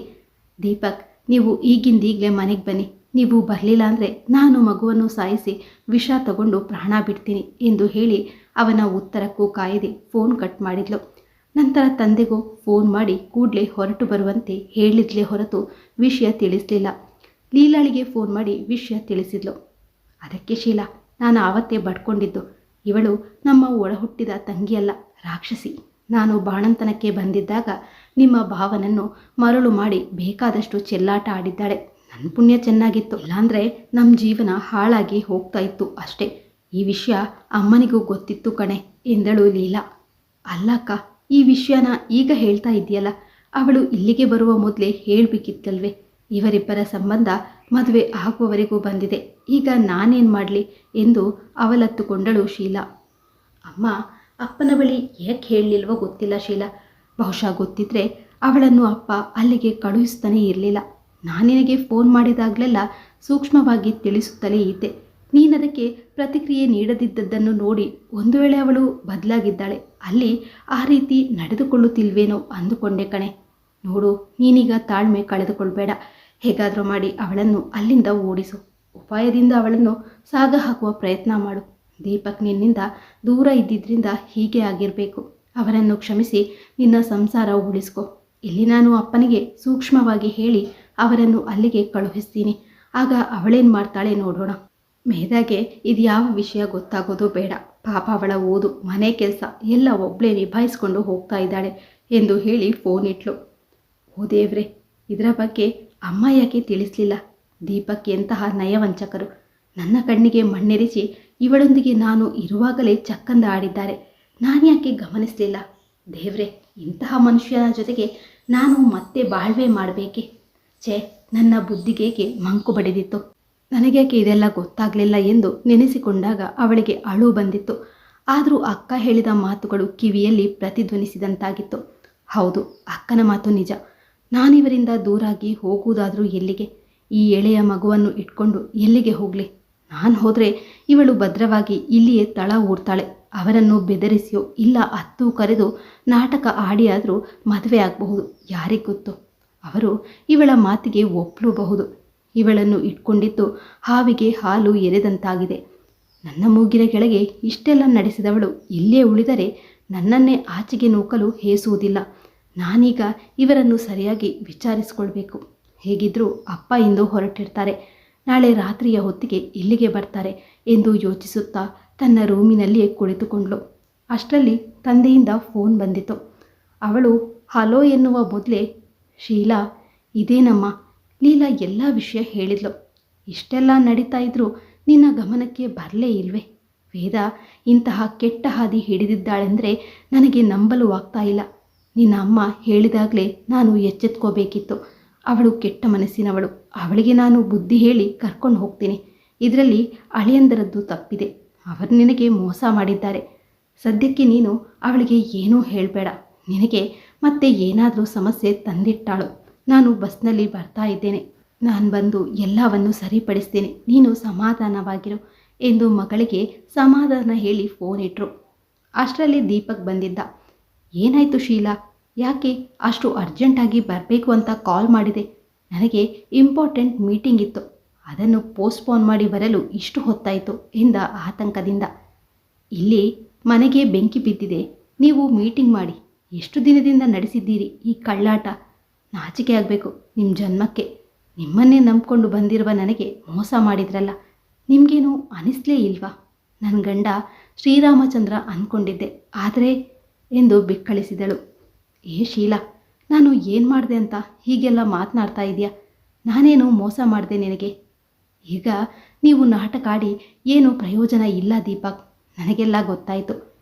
ದೀಪಕ್, ನೀವು ಈಗಿಂದೀಗಲೇ ಮನೆಗೆ ಬನ್ನಿ. ನೀವು ಬರಲಿಲ್ಲ ಅಂದರೆ ನಾನು ಮಗುವನ್ನು ಸಾಯಿಸಿ ವಿಷ ತಗೊಂಡು ಪ್ರಾಣ ಬಿಡ್ತೀನಿ ಎಂದು ಹೇಳಿ ಅವನ ಉತ್ತರಕ್ಕೂ ಕಾಯದೆ ಫೋನ್ ಕಟ್ ಮಾಡಿದ್ಲು. ನಂತರ ತಂದೆಗೂ ಫೋನ್ ಮಾಡಿ ಕೂಡಲೇ ಹೊರಟು ಬರುವಂತೆ ಹೇಳಿದ್ಲೇ ಹೊರತು ವಿಷಯ ತಿಳಿಸಲಿಲ್ಲ. ಲೀಲಾಳಿಗೆ ಫೋನ್ ಮಾಡಿ ವಿಷಯ ತಿಳಿಸಿದ್ಲು. ಅದಕ್ಕೆ ಶೀಲಾ, ನಾನು ಆವತ್ತೇ ಬಡ್ಕೊಂಡಿದ್ದು. ಇವಳು ನಮ್ಮ ಒಳಹುಟ್ಟಿದ ತಂಗಿಯಲ್ಲ, ರಾಕ್ಷಸಿ. ನಾನು ಬಾಣಂತನಕ್ಕೆ ಬಂದಿದ್ದಾಗ ನಿಮ್ಮ ಭಾವನನ್ನು ಮರಳು ಮಾಡಿ ಬೇಕಾದಷ್ಟು ಚೆಲ್ಲಾಟ ಆಡಿದ್ದಾಳೆ. ನನ್ನ ಪುಣ್ಯ ಚೆನ್ನಾಗಿತ್ತು, ಇಲ್ಲಾಂದರೆ ನಮ್ಮ ಜೀವನ ಹಾಳಾಗಿ ಹೋಗ್ತಾ ಇತ್ತು ಅಷ್ಟೇ. ಈ ವಿಷಯ ಅಮ್ಮನಿಗೂ ಗೊತ್ತಿತ್ತು ಕಣೆ ಎಂದಳು ಲೀಲಾ. ಅಲ್ಲಕ್ಕ, ಈ ವಿಷಯನ ಈಗ ಹೇಳ್ತಾ ಇದೆಯಲ್ಲ, ಅವಳು ಇಲ್ಲಿಗೆ ಬರುವ ಮೊದಲೇ ಹೇಳಬೇಕಿತ್ತಲ್ವೇ? ಇವರಿಬ್ಬರ ಸಂಬಂಧ ಮದುವೆ ಆಗುವವರೆಗೂ ಬಂದಿದೆ, ಈಗ ನಾನೇನು ಮಾಡಲಿ ಎಂದು ಅವಲತ್ತುಕೊಂಡಳು ಶೀಲಾ. ಅಮ್ಮ ಅಪ್ಪನ ಬಳಿ ಏಕೆ ಹೇಳಲಿಲ್ವೋ ಗೊತ್ತಿಲ್ಲ ಶೀಲಾ. ಬಹುಶಃ ಗೊತ್ತಿದ್ರೆ ಅವಳನ್ನು ಅಪ್ಪ ಅಲ್ಲಿಗೆ ಕಳುಹಿಸ್ತಾನೇ ಇರಲಿಲ್ಲ. ನಾನಿನಗೆ ಫೋನ್ ಮಾಡಿದಾಗಲೆಲ್ಲ ಸೂಕ್ಷ್ಮವಾಗಿ ತಿಳಿಸುತ್ತಲೇ ಇದ್ದೆ. ನೀನದಕ್ಕೆ ಪ್ರತಿಕ್ರಿಯೆ ನೀಡದಿದ್ದದ್ದನ್ನು ನೋಡಿ ಒಂದು ವೇಳೆ ಅವಳು ಬದಲಾಗಿದ್ದಾಳೆ, ಅಲ್ಲಿ ಆ ರೀತಿ ನಡೆದುಕೊಳ್ಳುತ್ತಿಲ್ವೇನೋ ಅಂದುಕೊಂಡೆ ಕಣೆ. ನೋಡು, ನೀನೀಗ ತಾಳ್ಮೆ ಕಳೆದುಕೊಳ್ಬೇಡ. ಹೇಗಾದರೂ ಮಾಡಿ ಅವಳನ್ನು ಅಲ್ಲಿಂದ ಓಡಿಸು. ಉಪಾಯದಿಂದ ಅವಳನ್ನು ಸಾಗ ಹಾಕುವ ಪ್ರಯತ್ನ ಮಾಡು. ದೀಪಕ್ ನಿನ್ನಿಂದ ದೂರ ಇದ್ದಿದ್ದರಿಂದ ಹೀಗೆ ಆಗಿರಬೇಕು. ಅವರನ್ನು ಕ್ಷಮಿಸಿ ನಿನ್ನ ಸಂಸಾರ ಉಳಿಸ್ಕೊ. ಇಲ್ಲಿ ನಾನು ಅಪ್ಪನಿಗೆ ಸೂಕ್ಷ್ಮವಾಗಿ ಹೇಳಿ ಅವರನ್ನು ಅಲ್ಲಿಗೆ ಕಳುಹಿಸ್ತೀನಿ. ಆಗ ಅವಳೇನು ಮಾಡ್ತಾಳೆ ನೋಡೋಣ. ಮೇಧಾಗೆ ಇದು ಯಾವ ವಿಷಯ ಗೊತ್ತಾಗೋದು ಬೇಡ. ಪಾಪ ಅವಳ ಓದು, ಮನೆ ಕೆಲಸ ಎಲ್ಲ ಒಬ್ಬಳೇ ನಿಭಾಯಿಸ್ಕೊಂಡು ಹೋಗ್ತಾ ಇದ್ದಾಳೆ ಎಂದು ಹೇಳಿ ಫೋನ್ ಇಟ್ಲು. ಓ ದೇವ್ರೆ, ಇದರ ಬಗ್ಗೆ ಅಮ್ಮ ಯಾಕೆ ತಿಳಿಸ್ಲಿಲ್ಲ? ದೀಪಕ್ ಎಂತಹ ನಯವಂಚಕರು! ನನ್ನ ಕಣ್ಣಿಗೆ ಮಣ್ಣೆರಿಸಿ ಇವಳೊಂದಿಗೆ ನಾನು ಇರುವಾಗಲೇ ಚಕ್ಕಂದ ಆಡಿದ್ದಾರೆ. ನಾನು ಯಾಕೆ ಗಮನಿಸಲಿಲ್ಲ? ದೇವ್ರೆ, ಇಂತಹ ಮನುಷ್ಯನ ಜೊತೆಗೆ ನಾನು ಮತ್ತೆ ಬಾಳ್ವೆ ಮಾಡಬೇಕೆ? ಛೇ, ನನ್ನ ಬುದ್ಧಿಗೇಕೆ ಮಂಕು ಬಡಿದಿತ್ತು. ನನಗೇಕೆ ಇದೆಲ್ಲ ಗೊತ್ತಾಗಲಿಲ್ಲ ಎಂದು ನೆನೆಸಿಕೊಂಡಾಗ ಅವಳಿಗೆ ಅಳು ಬಂದಿತ್ತು. ಆದರೂ ಅಕ್ಕ ಹೇಳಿದ ಮಾತುಗಳು ಕಿವಿಯಲ್ಲಿ ಪ್ರತಿಧ್ವನಿಸಿದಂತಾಗಿತ್ತು. ಹೌದು, ಅಕ್ಕನ ಮಾತು ನಿಜ. ನಾನಿವರಿಂದ ದೂರಾಗಿ ಹೋಗುವುದಾದರೂ ಎಲ್ಲಿಗೆ? ಈ ಎಳೆಯ ಮಗುವನ್ನು ಇಟ್ಕೊಂಡು ಎಲ್ಲಿಗೆ ಹೋಗಲಿ? ನಾನು ಹೋದರೆ ಇವಳು ಭದ್ರವಾಗಿ ಇಲ್ಲಿಯೇ ತಳ ಊರ್ತಾಳೆ. ಅವರನ್ನು ಬೆದರಿಸಿಯೋ ಇಲ್ಲ ಹತ್ತು ಕರೆದು ನಾಟಕ ಆಡಿಯಾದರೂ ಮದುವೆ ಆಗಬಹುದು. ಯಾರಿಗೆ ಗೊತ್ತು? ಅವರು ಇವಳ ಮಾತಿಗೆ ಒಪ್ಪಲೂಬಹುದು. ಇವಳನ್ನು ಇಟ್ಕೊಂಡಿದ್ದು ಹಾವಿಗೆ ಹಾಲು ಎರೆದಂತಾಗಿದೆ. ನನ್ನ ಮೂಗಿನ ಕೆಳಗೆ ಇಷ್ಟೆಲ್ಲ ನಡೆಸಿದವಳು ಇಲ್ಲೇ ಉಳಿದರೆ ನನ್ನನ್ನೇ ಆಚೆಗೆ ನೂಕಲು ಹೇಸುವುದಿಲ್ಲ. ನಾನೀಗ ಇವರನ್ನು ಸರಿಯಾಗಿ ವಿಚಾರಿಸಿಕೊಳ್ಬೇಕು. ಹೇಗಿದ್ದರೂ ಅಪ್ಪ ಇಂದು ಹೊರಟಿರ್ತಾರೆ, ನಾಳೆ ರಾತ್ರಿಯ ಹೊತ್ತಿಗೆ ಇಲ್ಲಿಗೆ ಬರ್ತಾರೆ ಎಂದು ಯೋಚಿಸುತ್ತಾ ತನ್ನ ರೂಮಿನಲ್ಲಿಯೇ ಕುಳಿತುಕೊಂಡ್ಳು. ಅಷ್ಟರಲ್ಲಿ ತಂದೆಯಿಂದ ಫೋನ್ ಬಂದಿತು. ಅವಳು ಹಲೋ ಎನ್ನುವ ಮೊದಲೇ, ಶೀಲಾ ಇದೇನಮ್ಮ? ಲೀಲಾ ಎಲ್ಲ ವಿಷಯ ಹೇಳಿದ್ಲು. ಇಷ್ಟೆಲ್ಲ ನಡೀತಾ ಇದ್ರೂ ನಿನ್ನ ಗಮನಕ್ಕೆ ಬರಲೇ ಇಲ್ವೇ? ವೇದ ಇಂತಹ ಕೆಟ್ಟ ಹಾದಿ ಹಿಡಿದಿದ್ದಾಳೆಂದರೆ ನನಗೆ ನಂಬಲು ಆಗ್ತಾ ಇಲ್ಲ. ನಿನ್ನ ಅಮ್ಮ ಹೇಳಿದಾಗಲೇ ನಾನು ಎಚ್ಚೆತ್ಕೋಬೇಕಿತ್ತು. ಅವಳು ಕೆಟ್ಟ ಮನಸ್ಸಿನವಳು. ಅವಳಿಗೆ ನಾನು ಬುದ್ಧಿ ಹೇಳಿ ಕರ್ಕೊಂಡು ಹೋಗ್ತೀನಿ. ಇದರಲ್ಲಿ ಅಳಿಯಂದರದ್ದು ತಪ್ಪಿದೆ. ಅವರು ನಿನಗೆ ಮೋಸ ಮಾಡಿದ್ದಾರೆ. ಸದ್ಯಕ್ಕೆ ನೀನು ಅವಳಿಗೆ ಏನೂ ಹೇಳಬೇಡ. ನಿನಗೆ ಮತ್ತೆ ಏನಾದರೂ ಸಮಸ್ಯೆ ತಂದಿಟ್ಟಾಳು. ನಾನು ಬಸ್ನಲ್ಲಿ ಬರ್ತಾ ಇದ್ದೇನೆ. ನಾನು ಬಂದು ಎಲ್ಲವನ್ನು ಸರಿಪಡಿಸ್ತೀನಿ. ನೀನು ಸಮಾಧಾನವಾಗಿರು ಎಂದು ಮಗಳಿಗೆ ಸಮಾಧಾನ ಹೇಳಿ ಫೋನ್ ಇಟ್ಟರು. ಅಷ್ಟರಲ್ಲಿ ದೀಪಕ್ ಬಂದಿದ್ದ. ಏನಾಯಿತು ಶೀಲಾ? ಯಾಕೆ ಅಷ್ಟು ಅರ್ಜೆಂಟಾಗಿ ಬರಬೇಕು ಅಂತ ಕಾಲ್ ಮಾಡಿದೆ? ನನಗೆ ಇಂಪಾರ್ಟೆಂಟ್ ಮೀಟಿಂಗ್ ಇತ್ತು, ಅದನ್ನು ಪೋಸ್ಟ್ಪೋನ್ ಮಾಡಿ ಬರಲು ಇಷ್ಟು ಹೊತ್ತಾಯಿತು ಎಂದ ಆತಂಕದಿಂದ. ಇಲ್ಲಿ ಮನೆಗೆ ಬೆಂಕಿ ಬಿದ್ದಿದೆ, ನೀವು ಮೀಟಿಂಗ್ ಮಾಡಿ ಎಷ್ಟು ದಿನದಿಂದ ನಡೆಸಿದ್ದೀರಿ ಈ ಕಳ್ಳಾಟ? ನಾಚಿಕೆ ಆಗಬೇಕು ನಿಮ್ಮ ಜನ್ಮಕ್ಕೆ. ನಿಮ್ಮನ್ನೇ ನಂಬ್ಕೊಂಡು ಬಂದಿರುವ ನನಗೆ ಮೋಸ ಮಾಡಿದ್ರಲ್ಲ, ನಿಮಗೇನು ಅನಿಸ್ಲೇ ಇಲ್ವಾ? ನನ್ನ ಗಂಡ ಶ್ರೀರಾಮಚಂದ್ರ ಅಂದ್ಕೊಂಡಿದ್ದೆ, ಆದರೆ ಎಂದು ಬಿಕ್ಕಳಿಸಿದಳು. ಏ ಶೀಲಾ, ನಾನು ಏನು ಮಾಡಿದೆ ಅಂತ ಹೀಗೆಲ್ಲ ಮಾತನಾಡ್ತಾ ಇದೆಯಾ? ನಾನೇನು ಮೋಸ ಮಾಡಿದೆ ನಿನಗೆ? ಈಗ ನೀವು ನಾಟಕ ಆಡಿ ಏನೂ ಪ್ರಯೋಜನ ಇಲ್ಲ ದೀಪಕ್. ನನಗೆಲ್ಲ ಗೊತ್ತಾಯಿತು.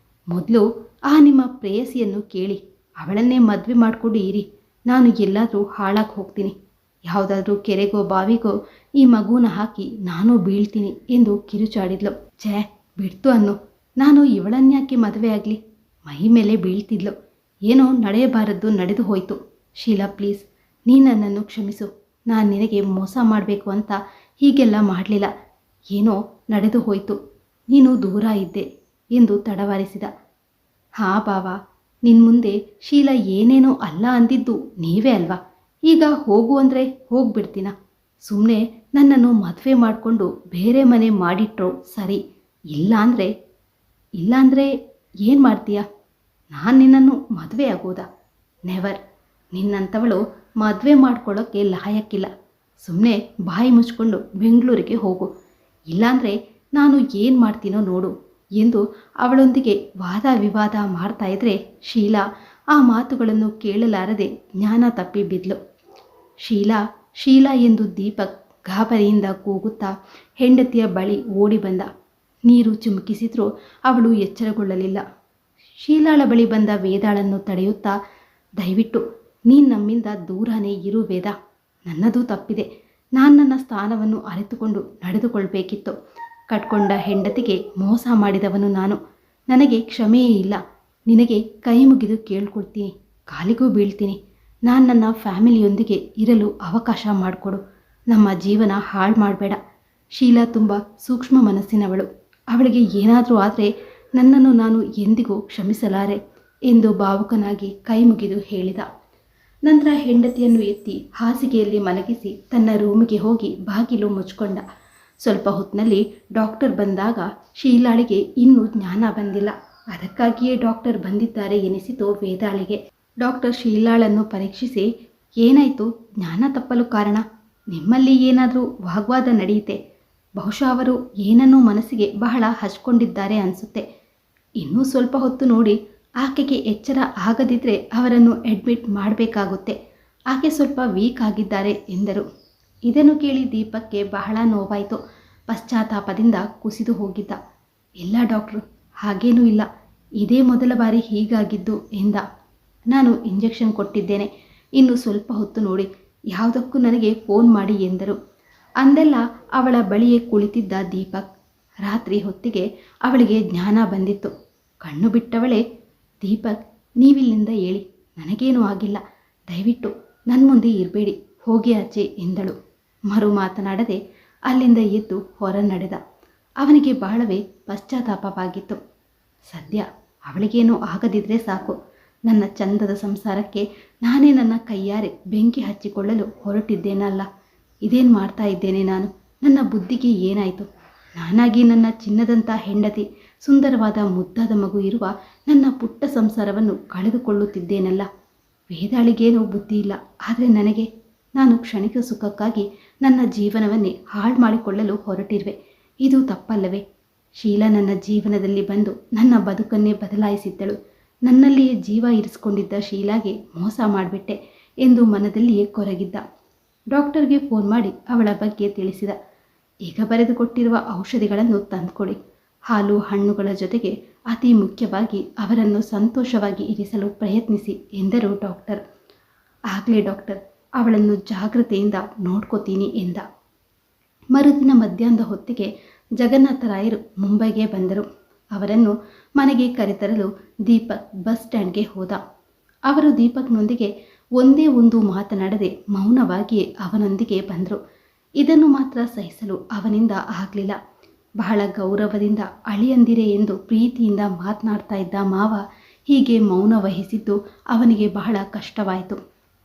ಮೊದಲು ಆ ನಿಮ್ಮ ಪ್ರೇಯಸಿಯನ್ನು ಕೇಳಿ ಅವಳನ್ನೇ ಮದುವೆ ಮಾಡಿಕೊಂಡು ಇರಿ. ನಾನು ಎಲ್ಲಾದರೂ ಹಾಳಾಗಿ ಹೋಗ್ತೀನಿ. ಯಾವುದಾದ್ರೂ ಕೆರೆಗೋ ಬಾವಿಗೋ ಈ ಮಗುನ ಹಾಕಿ ನಾನು ಬೀಳ್ತೀನಿ ಎಂದು ಕಿರುಚಾಡಿದ್ಲು. ಛೇ ಬಿಡ್ತು ಅನ್ನು. ನಾನು ಇವಳನ್ಯಾಕೆ ಮದುವೆ ಆಗಲಿ? ಮೈ ಮೇಲೆ ಬೀಳ್ತಿದ್ಲು. ಏನೋ ನಡೆಯಬಾರದ್ದು ನಡೆದು ಹೋಯಿತು. ಶೀಲಾ ಪ್ಲೀಸ್, ನೀ ನನ್ನನ್ನು ಕ್ಷಮಿಸು. ನಾನು ನಿನಗೆ ಮೋಸ ಮಾಡಬೇಕು ಅಂತ ಹೀಗೆಲ್ಲ ಮಾಡಲಿಲ್ಲ. ಏನೋ ನಡೆದು ಹೋಯಿತು. ನೀನು ದೂರ ಇದ್ದೆ ಎಂದು ತಡವಾರಿಸಿದ. ಹಾಂ ಬಾವ, ನಿನ್ನ ಮುಂದೆ ಶೀಲಾ ಏನೇನೋ ಅಲ್ಲ ಅಂದಿದ್ದು ನೀವೇ ಅಲ್ವಾ? ಈಗ ಹೋಗು ಅಂದರೆ ಹೋಗ್ಬಿಡ್ತೀನ? ಸುಮ್ಮನೆ ನನ್ನನ್ನು ಮದುವೆ ಮಾಡಿಕೊಂಡು ಬೇರೆ ಮನೆ ಮಾಡಿಟ್ರೋ ಸರಿ. ಇಲ್ಲಾಂದರೆ ಏನು ಮಾಡ್ತೀಯ? ನಾನು ನಿನ್ನನ್ನು ಮದುವೆ ಆಗೋದಾ? ನೆವರ್. ನಿನ್ನಂಥವಳು ಮದುವೆ ಮಾಡ್ಕೊಳ್ಳೋಕ್ಕೆ ಲಾಯಕ್ಕಿಲ್ಲ. ಸುಮ್ಮನೆ ಬಾಯಿ ಮುಚ್ಕೊಂಡು ಬೆಂಗಳೂರಿಗೆ ಹೋಗು. ಇಲ್ಲಾಂದರೆ ನಾನು ಏನು ಮಾಡ್ತೀನೋ ನೋಡು ಎಂದು ಅವಳೊಂದಿಗೆ ವಾದ ವಿವಾದ ಮಾಡ್ತಾ ಇದ್ರೆ ಶೀಲಾ ಆ ಮಾತುಗಳನ್ನು ಕೇಳಲಾರದೆ ಜ್ಞಾನ ತಪ್ಪಿ ಬಿದ್ಲು. ಶೀಲಾ ಎಂದು ದೀಪಕ್ ಗಾಬರಿಯಿಂದ ಕೂಗುತ್ತಾ ಹೆಂಡತಿಯ ಬಳಿ ಓಡಿ ಬಂದ. ನೀರು ಚಿಮುಕಿಸಿದ್ರೂ ಅವಳು ಎಚ್ಚರಗೊಳ್ಳಲಿಲ್ಲ. ಶೀಲಾಳ ಬಳಿ ಬಂದ ವೇದಾಳನ್ನು ತಡೆಯುತ್ತಾ, ದಯವಿಟ್ಟು ನೀನು ನಮ್ಮಿಂದ ದೂರನೇ ಇರು ವೇದ. ನನ್ನದು ತಪ್ಪಿದೆ. ನಾನು ನನ್ನ ಸ್ಥಾನವನ್ನು ಅರಿತುಕೊಂಡು ನಡೆದುಕೊಳ್ಬೇಕಿತ್ತು. ಕಟ್ಕೊಂಡ ಹೆಂಡತಿಗೆ ಮೋಸ ಮಾಡಿದವನು ನಾನು. ನನಗೆ ಕ್ಷಮೆಯೇ ಇಲ್ಲ. ನಿನಗೆ ಕೈ ಮುಗಿದು ಕೇಳ್ಕೊಳ್ತೀನಿ, ಕಾಲಿಗೂ ಬೀಳ್ತೀನಿ. ನಾನು ನನ್ನ ಫ್ಯಾಮಿಲಿಯೊಂದಿಗೆ ಇರಲು ಅವಕಾಶ ಮಾಡಿಕೊಡು. ನಮ್ಮ ಜೀವನ ಹಾಳು ಮಾಡಬೇಡ. ಶೀಲಾ ತುಂಬ ಸೂಕ್ಷ್ಮ ಮನಸ್ಸಿನವಳು. ಅವಳಿಗೆ ಏನಾದರೂ ಆದರೆ ನನ್ನನ್ನು ನಾನು ಎಂದಿಗೂ ಕ್ಷಮಿಸಲಾರೆ ಎಂದು ಭಾವುಕನಾಗಿ ಕೈ ಮುಗಿದು ಹೇಳಿದ. ನಂತರ ಹೆಂಡತಿಯನ್ನು ಎತ್ತಿ ಹಾಸಿಗೆಯಲ್ಲಿ ಮಲಗಿಸಿ ತನ್ನ ರೂಮಿಗೆ ಹೋಗಿ ಬಾಗಿಲು ಮುಚ್ಕೊಂಡ. ಸ್ವಲ್ಪ ಹೊತ್ತಿನಲ್ಲಿ ಡಾಕ್ಟರ್ ಬಂದಾಗ ಶೀಲಾಳಿಗೆ ಇನ್ನೂ ಜ್ಞಾನ ಬಂದಿಲ್ಲ. ಅದಕ್ಕಾಗಿಯೇ ಡಾಕ್ಟರ್ ಬಂದಿದ್ದಾರೆ ಎನಿಸಿತು ವೇದಾಳಿಗೆ. ಡಾಕ್ಟರ್ ಶೀಲಾಳನ್ನು ಪರೀಕ್ಷಿಸಿ, ಏನಾಯಿತು? ಜ್ಞಾನ ತಪ್ಪಲು ಕಾರಣ? ನಿಮ್ಮಲ್ಲಿ ಏನಾದರೂ ವಾಗ್ವಾದ ನಡೆಯುತ್ತೆ. ಬಹುಶಃ ಅವರು ಏನನ್ನೂ ಮನಸ್ಸಿಗೆ ಬಹಳ ಹಚ್ಕೊಂಡಿದ್ದಾರೆ ಅನಿಸುತ್ತೆ. ಇನ್ನೂ ಸ್ವಲ್ಪ ಹೊತ್ತು ನೋಡಿ. ಆಕೆಗೆ ಎಚ್ಚರ ಆಗದಿದ್ದರೆ ಅವರನ್ನು ಅಡ್ಮಿಟ್ ಮಾಡಬೇಕಾಗುತ್ತೆ. ಆಕೆ ಸ್ವಲ್ಪ ವೀಕ್ ಆಗಿದ್ದಾರೆ ಎಂದರು. ಇದನ್ನು ಕೇಳಿ ದೀಪಕ್ಗೆ ಬಹಳ ನೋವಾಯಿತು. ಪಶ್ಚಾತ್ತಾಪದಿಂದ ಕುಸಿದು ಹೋಗಿದ್ದ. ಇಲ್ಲ ಡಾಕ್ಟ್ರು, ಹಾಗೇನೂ ಇಲ್ಲ. ಇದೇ ಮೊದಲ ಬಾರಿ ಹೀಗಾಗಿದ್ದು ಎಂದ. ನಾನು ಇಂಜೆಕ್ಷನ್ ಕೊಟ್ಟಿದ್ದೇನೆ. ಇನ್ನು ಸ್ವಲ್ಪ ಹೊತ್ತು ನೋಡಿ. ಯಾವುದಕ್ಕೂ ನನಗೆ ಫೋನ್ ಮಾಡಿ ಎಂದರು. ಅಂದೆಲ್ಲ ಅವಳ ಬಳಿಯೇ ಕುಳಿತಿದ್ದ ದೀಪಕ್. ರಾತ್ರಿ ಹೊತ್ತಿಗೆ ಅವಳಿಗೆ ಜ್ಞಾನ ಬಂದಿತ್ತು. ಕಣ್ಣು ಬಿಟ್ಟವಳೇ, ದೀಪಕ್, ನೀವಿಲ್ಲಿಂದ ಹೇಳಿ, ನನಗೇನೂ ಆಗಿಲ್ಲ. ದಯವಿಟ್ಟು ನನ್ನ ಮುಂದೆ ಇರಬೇಡಿ, ಹೋಗಿ ಆಚೆ ಎಂದಳು. ಮರು ಮಾತನಾಡದೆ ಅಲ್ಲಿಂದ ಎದ್ದು ಹೊರ ನಡೆದ. ಅವನಿಗೆ ಬಹಳವೇ ಪಶ್ಚಾತ್ತಾಪವಾಗಿತ್ತು. ಸದ್ಯ ಅವಳಿಗೇನೂ ಆಗದಿದ್ರೆ ಸಾಕು. ನನ್ನ ಚಂದದ ಸಂಸಾರಕ್ಕೆ ನಾನೇ ನನ್ನ ಕೈಯಾರೆ ಬೆಂಕಿ ಹಚ್ಚಿಕೊಳ್ಳಲು ಹೊರಟಿದ್ದೇನಲ್ಲ. ಇದೇನು ಮಾಡ್ತಾ ಇದ್ದೇನೆ ನಾನು? ನನ್ನ ಬುದ್ಧಿಗೆ ಏನಾಯಿತು? ನಾನಾಗಿ ನನ್ನ ಚಿನ್ನದಂಥ ಹೆಂಡತಿ, ಸುಂದರವಾದ ಮುದ್ದಾದ ಮಗು ಇರುವ ನನ್ನ ಪುಟ್ಟ ಸಂಸಾರವನ್ನು ಕಳೆದುಕೊಳ್ಳುತ್ತಿದ್ದೇನಲ್ಲ. ವೇದಾಳಿಗೇನೂ ಬುದ್ಧಿ ಇಲ್ಲ, ಆದರೆ ನನಗೆ? ನಾನು ಕ್ಷಣಿಕ ಸುಖಕ್ಕಾಗಿ ನನ್ನ ಜೀವನವನ್ನೇ ಹಾಳು ಮಾಡಿಕೊಳ್ಳಲು ಹೊರಟಿರುವೆ. ಇದು ತಪ್ಪಲ್ಲವೇ? ಶೀಲಾ ನನ್ನ ಜೀವನದಲ್ಲಿ ಬಂದು ನನ್ನ ಬದುಕನ್ನೇ ಬದಲಾಯಿಸಿದ್ದಳು. ನನ್ನಲ್ಲಿಯೇ ಜೀವ ಇರಿಸಿಕೊಂಡಿದ್ದ ಶೀಲಾಗೆ ಮೋಸ ಮಾಡಿಬಿಟ್ಟೆ ಎಂದು ಮನದಲ್ಲಿಯೇ ಕೊರಗಿದ್ದ. ಡಾಕ್ಟರ್ಗೆ ಫೋನ್ ಮಾಡಿ ಅವಳ ಬಗ್ಗೆ ತಿಳಿಸಿದ. ಈಗ ಬರೆದುಕೊಟ್ಟಿರುವ ಔಷಧಿಗಳನ್ನು ತಂದುಕೊಡಿ. ಹಾಲು ಹಣ್ಣುಗಳ ಜೊತೆಗೆ ಅತಿ ಮುಖ್ಯವಾಗಿ ಅವರನ್ನು ಸಂತೋಷವಾಗಿ ಇರಿಸಲು ಪ್ರಯತ್ನಿಸಿ ಎಂದರು ಡಾಕ್ಟರ್. ಆಗಲೇ ಡಾಕ್ಟರ್, ಅವಳನ್ನು ಜಾಗ್ರತೆಯಿಂದ ನೋಡ್ಕೋತೀನಿ ಎಂದ. ಮರುದಿನ ಮಧ್ಯಾಹ್ನದ ಹೊತ್ತಿಗೆ ಜಗನ್ನಾಥರಾಯರು ಮುಂಬೈಗೆ ಬಂದರು. ಅವರನ್ನು ಮನೆಗೆ ಕರೆತರಲು ದೀಪಕ್ ಬಸ್ ಸ್ಟ್ಯಾಂಡ್ಗೆ ಹೋದ. ಅವರು ದೀಪಕ್ನೊಂದಿಗೆ ಒಂದೇ ಒಂದು ಮಾತನಾಡದೆ ಮೌನವಾಗಿಯೇ ಅವನೊಂದಿಗೆ ಬಂದರು. ಇದನ್ನು ಮಾತ್ರ ಸಹಿಸಲು ಅವನಿಂದ ಆಗಲಿಲ್ಲ. ಬಹಳ ಗೌರವದಿಂದ ಅಳಿಯಂದಿರೆ ಎಂದು ಪ್ರೀತಿಯಿಂದ ಮಾತನಾಡ್ತಾ ಇದ್ದ ಮಾವ ಹೀಗೆ ಮೌನ ವಹಿಸಿದ್ದು ಅವನಿಗೆ ಬಹಳ ಕಷ್ಟವಾಯಿತು.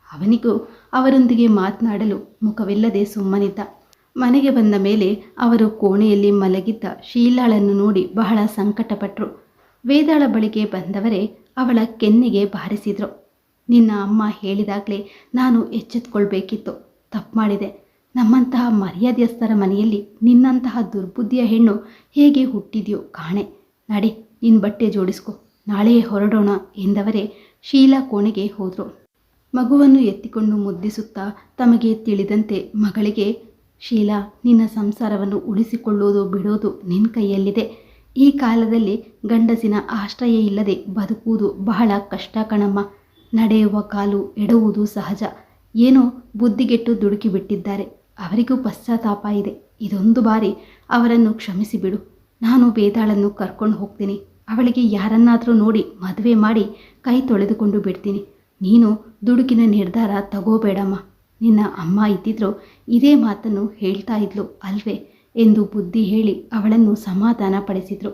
ಅವನಿಗೂ ಅವರೊಂದಿಗೆ ಮಾತನಾಡಲು ಮುಖವಿಲ್ಲದೆ ಸುಮ್ಮನಿದ್ದ. ಮನೆಗೆ ಬಂದ ಮೇಲೆ ಅವರು ಕೋಣೆಯಲ್ಲಿ ಮಲಗಿದ್ದ ಶೀಲಾಳನ್ನು ನೋಡಿ ಬಹಳ ಸಂಕಟಪಟ್ಟರು. ವೇದಾಳ ಬಳಿಗೆ ಬಂದವರೇ ಅವಳ ಕೆನ್ನೆಗೆ ಬಾರಿಸಿದರು. ನಿನ್ನ ಅಮ್ಮ ಹೇಳಿದಾಗಲೇ ನಾನು ಎಚ್ಚೆತ್ಕೊಳ್ಬೇಕಿತ್ತು. ತಪ್ಪು ಮಾಡಿದೆ. ನಮ್ಮಂತಹ ಮರ್ಯಾದೆಯಸ್ಥರ ಮನೆಯಲ್ಲಿ ನಿನ್ನಂತಹ ದುರ್ಬುದ್ಧಿಯ ಹೆಣ್ಣು ಹೇಗೆ ಹುಟ್ಟಿದೆಯೋ ಕಾಣೆ. ನಡಿ, ನಿನ್ನ ಬಟ್ಟೆ ಜೋಡಿಸ್ಕೊ, ನಾಳೆಯೇ ಹೊರಡೋಣ ಎಂದವರೇ ಶೀಲಾ ಕೋಣೆಗೆ ಹೋದರು. ಮಗುವನ್ನು ಎತ್ತಿಕೊಂಡು ಮುದ್ದಿಸುತ್ತಾ ತಮಗೆ ತಿಳಿದಂತೆ ಮಗಳಿಗೆ, ಶೀಲಾ, ನಿನ್ನ ಸಂಸಾರವನ್ನು ಉಳಿಸಿಕೊಳ್ಳುವುದು ಬಿಡೋದು ನಿನ್ನ ಕೈಯಲ್ಲಿದೆ. ಈ ಕಾಲದಲ್ಲಿ ಗಂಡಸಿನ ಆಶ್ರಯ ಇಲ್ಲದೆ ಬದುಕುವುದು ಬಹಳ ಕಷ್ಟ ಕಣಮ್ಮ. ನಡೆಯುವ ಕಾಲು ಎಡುವುದು ಸಹಜ. ಏನೋ ಬುದ್ಧಿಗೆಟ್ಟು ದುಡುಕಿ ಬಿಟ್ಟಿದ್ದಾರೆ. ಅವರಿಗೂ ಪಶ್ಚಾತ್ತಾಪ ಇದೆ. ಇದೊಂದು ಬಾರಿ ಅವರನ್ನು ಕ್ಷಮಿಸಿಬಿಡು. ನಾನು ವೇದಾಳನ್ನು ಕರ್ಕೊಂಡು ಹೋಗ್ತೀನಿ. ಅವಳಿಗೆ ಯಾರನ್ನಾದರೂ ನೋಡಿ ಮದುವೆ ಮಾಡಿ ಕೈ ತೊಳೆದುಕೊಂಡು ಬಿಡ್ತೀನಿ. ನೀನು ದುಡುಕಿನ ನಿರ್ಧಾರ ತಗೋಬೇಡಮ್ಮ. ನಿನ್ನ ಅಮ್ಮ ಇದ್ದಿದ್ರು ಇದೇ ಮಾತನ್ನು ಹೇಳ್ತಾ ಇದ್ಲು ಅಲ್ವೇ ಎಂದು ಬುದ್ಧಿ ಹೇಳಿ ಅವಳನ್ನು ಸಮಾಧಾನ ಪಡಿಸಿದರು.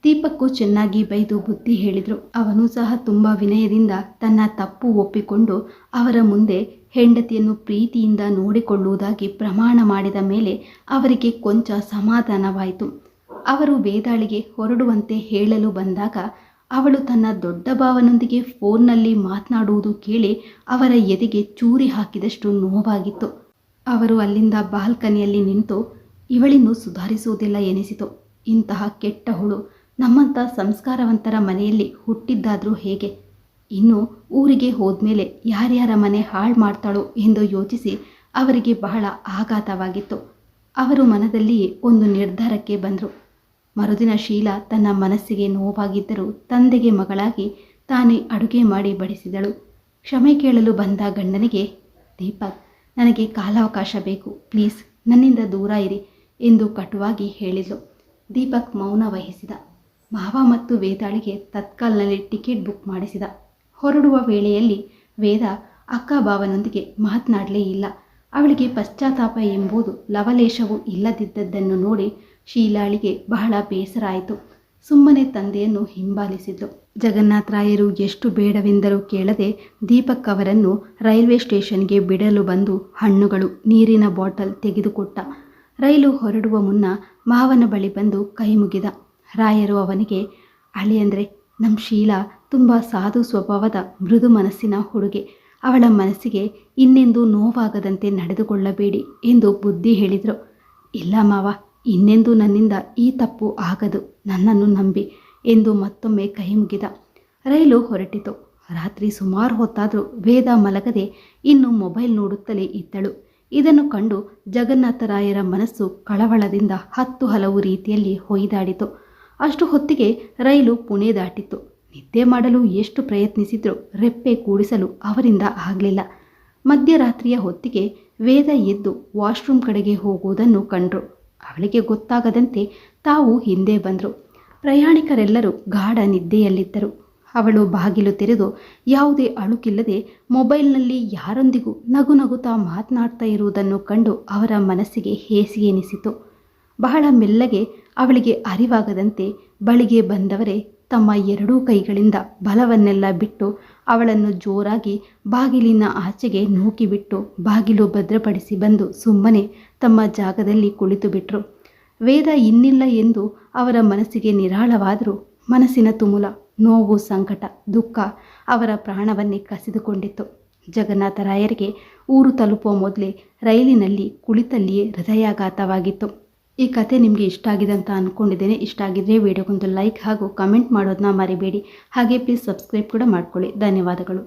ದೀಪಕ್ಕು ಚೆನ್ನಾಗಿ ಬೈದು ಬುದ್ಧಿ ಹೇಳಿದರು. ಅವನು ಸಹ ತುಂಬ ವಿನಯದಿಂದ ತನ್ನ ತಪ್ಪು ಒಪ್ಪಿಕೊಂಡು ಅವರ ಮುಂದೆ ಹೆಂಡತಿಯನ್ನು ಪ್ರೀತಿಯಿಂದ ನೋಡಿಕೊಳ್ಳುವುದಾಗಿ ಪ್ರಮಾಣ ಮಾಡಿದ ಮೇಲೆ ಅವರಿಗೆ ಕೊಂಚ ಸಮಾಧಾನವಾಯಿತು. ಅವರು ವೇದಾಳಿಗೆ ಹೊರಡುವಂತೆ ಹೇಳಲು ಬಂದಾಗ ಅವಳು ತನ್ನ ದೊಡ್ಡ ಭಾವನೊಂದಿಗೆ ಫೋನ್ನಲ್ಲಿ ಮಾತನಾಡುವುದು ಕೇಳಿ ಅವರ ಎದೆಗೆ ಚೂರಿ ಹಾಕಿದಷ್ಟು ನೋವಾಗಿತ್ತು. ಅವರು ಅಲ್ಲಿಂದ ಬಾಲ್ಕನಿಯಲ್ಲಿ ನಿಂತು ಇವಳಿನ್ನು ಸುಧಾರಿಸುವುದಿಲ್ಲ ಎನಿಸಿತು. ಇಂತಹ ಕೆಟ್ಟ ಹುಳು ನಮ್ಮಂಥ ಸಂಸ್ಕಾರವಂತರ ಮನೆಯಲ್ಲಿ ಹುಟ್ಟಿದ್ದಾದರೂ ಹೇಗೆ? ಇನ್ನು ಊರಿಗೆ ಹೋದ್ಮೇಲೆ ಯಾರ್ಯಾರ ಮನೆ ಹಾಳು ಮಾಡ್ತಾಳೋ ಎಂದು ಯೋಚಿಸಿ ಅವರಿಗೆ ಬಹಳ ಆಘಾತವಾಗಿತ್ತು. ಅವರು ಮನದಲ್ಲಿ ಒಂದು ನಿರ್ಧಾರಕ್ಕೆ ಬಂದರು. ಮರುದಿನ ಶೀಲಾ ತನ್ನ ಮನಸ್ಸಿಗೆ ನೋವಾಗಿದ್ದರೂ ತಂದೆಗೆ ಮಗಳಾಗಿ ತಾನೇ ಅಡುಗೆ ಮಾಡಿ ಬಡಿಸಿದಳು. ಕ್ಷಮೆ ಕೇಳಲು ಬಂದ ಗಂಡನಿಗೆ, ದೀಪಕ್, ನನಗೆ ಕಾಲಾವಕಾಶ ಬೇಕು, ಪ್ಲೀಸ್ ನನ್ನಿಂದ ದೂರ ಇರಿ ಎಂದು ಕಟುವಾಗಿ ಹೇಳಿದ್ಲು. ದೀಪಕ್ ಮೌನ ವಹಿಸಿದ. ಮಾವ ಮತ್ತು ವೇದಾಳಿಗೆ ತತ್ಕಾಲ್ನಲ್ಲಿ ಟಿಕೆಟ್ ಬುಕ್ ಮಾಡಿಸಿದ. ಹೊರಡುವ ವೇಳೆಯಲ್ಲಿ ವೇದ ಅಕ್ಕ ಬಾವನೊಂದಿಗೆ ಮಾತನಾಡಲೇ ಇಲ್ಲ. ಅವಳಿಗೆ ಪಶ್ಚಾತ್ತಾಪ ಎಂಬುದು ಲವಲೇಶವೂ ಇಲ್ಲದಿದ್ದದ್ದನ್ನು ನೋಡಿ ಶೀಲಾಳಿಗೆ ಬಹಳ ಬೇಸರ ಆಯಿತು. ಸುಮ್ಮನೆ ತಂದೆಯನ್ನು ಹಿಂಬಾಲಿಸಿದ್ಲು. ಜಗನ್ನಾಥರಾಯರು ಎಷ್ಟು ಬೇಡವೆಂದರೂ ಕೇಳದೆ ದೀಪಕ್ ಅವರನ್ನು ರೈಲ್ವೆ ಸ್ಟೇಷನ್ಗೆ ಬಿಡಲು ಬಂದು ಹಣ್ಣುಗಳು, ನೀರಿನ ಬಾಟಲ್ ತೆಗೆದುಕೊಟ್ಟ. ರೈಲು ಹೊರಡುವ ಮುನ್ನ ಮಾವನ ಬಳಿ ಬಂದು ಕೈ ಮುಗಿದ. ರಾಯರು ಅವನಿಗೆ, ಅಳಿಯಂದ್ರೆ, ನಮ್ಮ ಶೀಲಾ ತುಂಬ ಸಾಧು ಸ್ವಭಾವದ ಮೃದು ಮನಸ್ಸಿನ ಹುಡುಗೆ. ಅವಳ ಮನಸ್ಸಿಗೆ ಇನ್ನೆಂದೂ ನೋವಾಗದಂತೆ ನಡೆದುಕೊಳ್ಳಬೇಡಿ ಎಂದು ಬುದ್ಧಿ ಹೇಳಿದರು. ಇಲ್ಲ ಮಾವ, ಇನ್ನೆಂದೂ ನನ್ನಿಂದ ಈ ತಪ್ಪು ಆಗದು, ನನ್ನನ್ನು ನಂಬಿ ಎಂದು ಮತ್ತೊಮ್ಮೆ ಕೈ ಮುಗಿದ. ರೈಲು ಹೊರಟಿತು. ರಾತ್ರಿ ಸುಮಾರು ಹೊತ್ತಾದರೂ ವೇದ ಮಲಗದೆ ಇನ್ನು ಮೊಬೈಲ್ ನೋಡುತ್ತಲೇ ಇದ್ದಳು. ಇದನ್ನು ಕಂಡು ಜಗನ್ನಾಥರಾಯರ ಮನಸ್ಸು ಕಳವಳದಿಂದ 10 ಹಲವು ರೀತಿಯಲ್ಲಿ ಹೊಯ್ದಾಡಿತು. ಅಷ್ಟು ಹೊತ್ತಿಗೆ ರೈಲು ಪುಣೆ ದಾಟಿತ್ತು. ನಿದ್ದೆ ಮಾಡಲು ಎಷ್ಟು ಪ್ರಯತ್ನಿಸಿದ್ರೂ ರೆಪ್ಪೆ ಕೂಡಿಸಲು ಅವರಿಂದ ಆಗಲಿಲ್ಲ. ಮಧ್ಯರಾತ್ರಿಯ ಹೊತ್ತಿಗೆ ವೇದ ಎದ್ದು ವಾಶ್ರೂಮ್ ಕಡೆಗೆ ಹೋಗುವುದನ್ನು ಕಂಡರು. ಅವಳಿಗೆ ಗೊತ್ತಾಗದಂತೆ ತಾವು ಹಿಂದೆ ಬಂದರು. ಪ್ರಯಾಣಿಕರೆಲ್ಲರೂ ಗಾಢ ನಿದ್ದೆಯಲ್ಲಿದ್ದರು. ಅವಳು ಬಾಗಿಲು ತೆರೆದು ಯಾವುದೇ ಅಳುಕಿಲ್ಲದೆ ಮೊಬೈಲ್ನಲ್ಲಿ ಯಾರೊಂದಿಗೂ ನಗು ನಗುತ್ತಾ ಮಾತನಾಡ್ತಾ ಇರುವುದನ್ನು ಕಂಡು ಅವರ ಮನಸ್ಸಿಗೆ ಹೇಸಿ ಎನಿಸಿತು. ಬಹಳ ಮೆಲ್ಲಗೆ ಅವಳಿಗೆ ಅರಿವಾಗದಂತೆ ಬಳಿಗೆ ಬಂದವರೇ ತಮ್ಮ 2 ಕೈಗಳಿಂದ ಬಲವನ್ನೆಲ್ಲ ಬಿಟ್ಟು ಅವಳನ್ನು ಜೋರಾಗಿ ಬಾಗಿಲಿನ ಆಚೆಗೆ ನೂಕಿಬಿಟ್ಟು ಬಾಗಿಲು ಭದ್ರಪಡಿಸಿ ಬಂದು ಸುಮ್ಮನೆ ತಮ್ಮ ಜಾಗದಲ್ಲಿ ಕುಳಿತು ಬಿಟ್ರು. ವೇದ ಇನ್ನಿಲ್ಲ ಎಂದು ಅವರ ಮನಸ್ಸಿಗೆ ನಿರಾಳವಾದರೂ ಮನಸ್ಸಿನ ತುಮುಲ, ನೋವು, ಸಂಕಟ, ದುಃಖ ಅವರ ಪ್ರಾಣವನ್ನೇ ಕಸಿದುಕೊಂಡಿತ್ತು. ಜಗನ್ನಾಥರಾಯರಿಗೆ ಊರು ತಲುಪುವ ಮೊದಲೇ ರೈಲಿನಲ್ಲಿ ಕುಳಿತಲ್ಲಿಯೇ ಹೃದಯಾಘಾತವಾಗಿತ್ತು. ಈ ಕತೆ ನಿಮಗೆ ಇಷ್ಟ ಆಗಿದೆ ಅಂತ ಅಂದ್ಕೊಂಡಿದ್ದೇನೆ. ಇಷ್ಟ ಆಗಿದ್ರೆ ವಿಡಿಯೋಗೊಂದು ಲೈಕ್ ಹಾಗೂ ಕಮೆಂಟ್ ಮಾಡೋದನ್ನ ಮರಿಬೇಡಿ. ಹಾಗೆ ಪ್ಲೀಸ್ ಸಬ್ಸ್ಕ್ರೈಬ್ ಕೂಡ ಮಾಡ್ಕೊಳ್ಳಿ. ಧನ್ಯವಾದಗಳು.